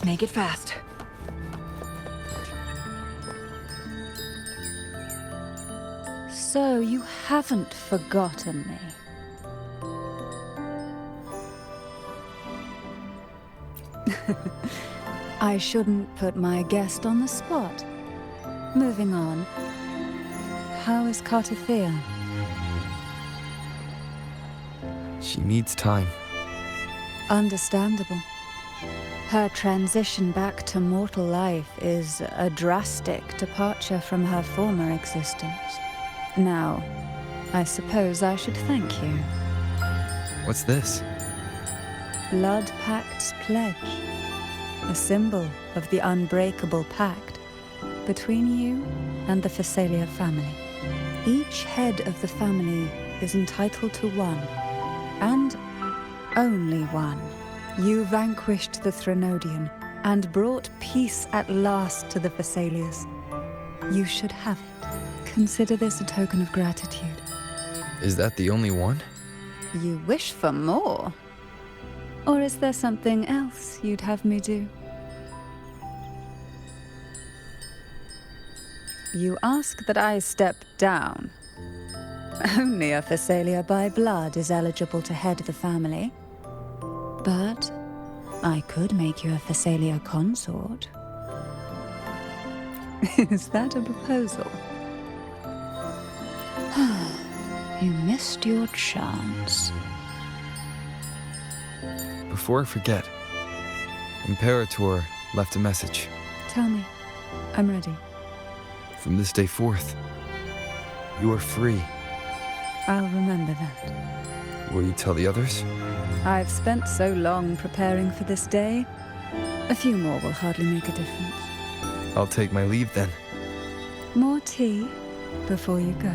Make it fast. So you haven't forgotten me. I shouldn't put my guest on the spot. Moving on. How is Cartethyia? She needs time. Understandable. Her transition back to mortal life is a drastic departure from her former existence. Now, I suppose I should thank you. What's this? Blood Pact's pledge. A symbol of the unbreakable pact between you and the Fisalia family. Each head of the family is entitled to one, and only one. You vanquished the Threnodian and brought peace at last to the Fisalias. You should have it. Consider this a token of gratitude. Is that the only one? You wish for more? Or is there something else you'd have me do? You ask that I step down. Only a Fisalia by blood is eligible to head the family. But I could make you a Fisalia consort. Is that a proposal? You missed your chance. Before I forget, Imperator left a message. Tell me. I'm ready. From this day forth, you are free. I'll remember that. Will you tell the others? I've spent so long preparing for this day. A few more will hardly make a difference. I'll take my leave then. More tea before you go.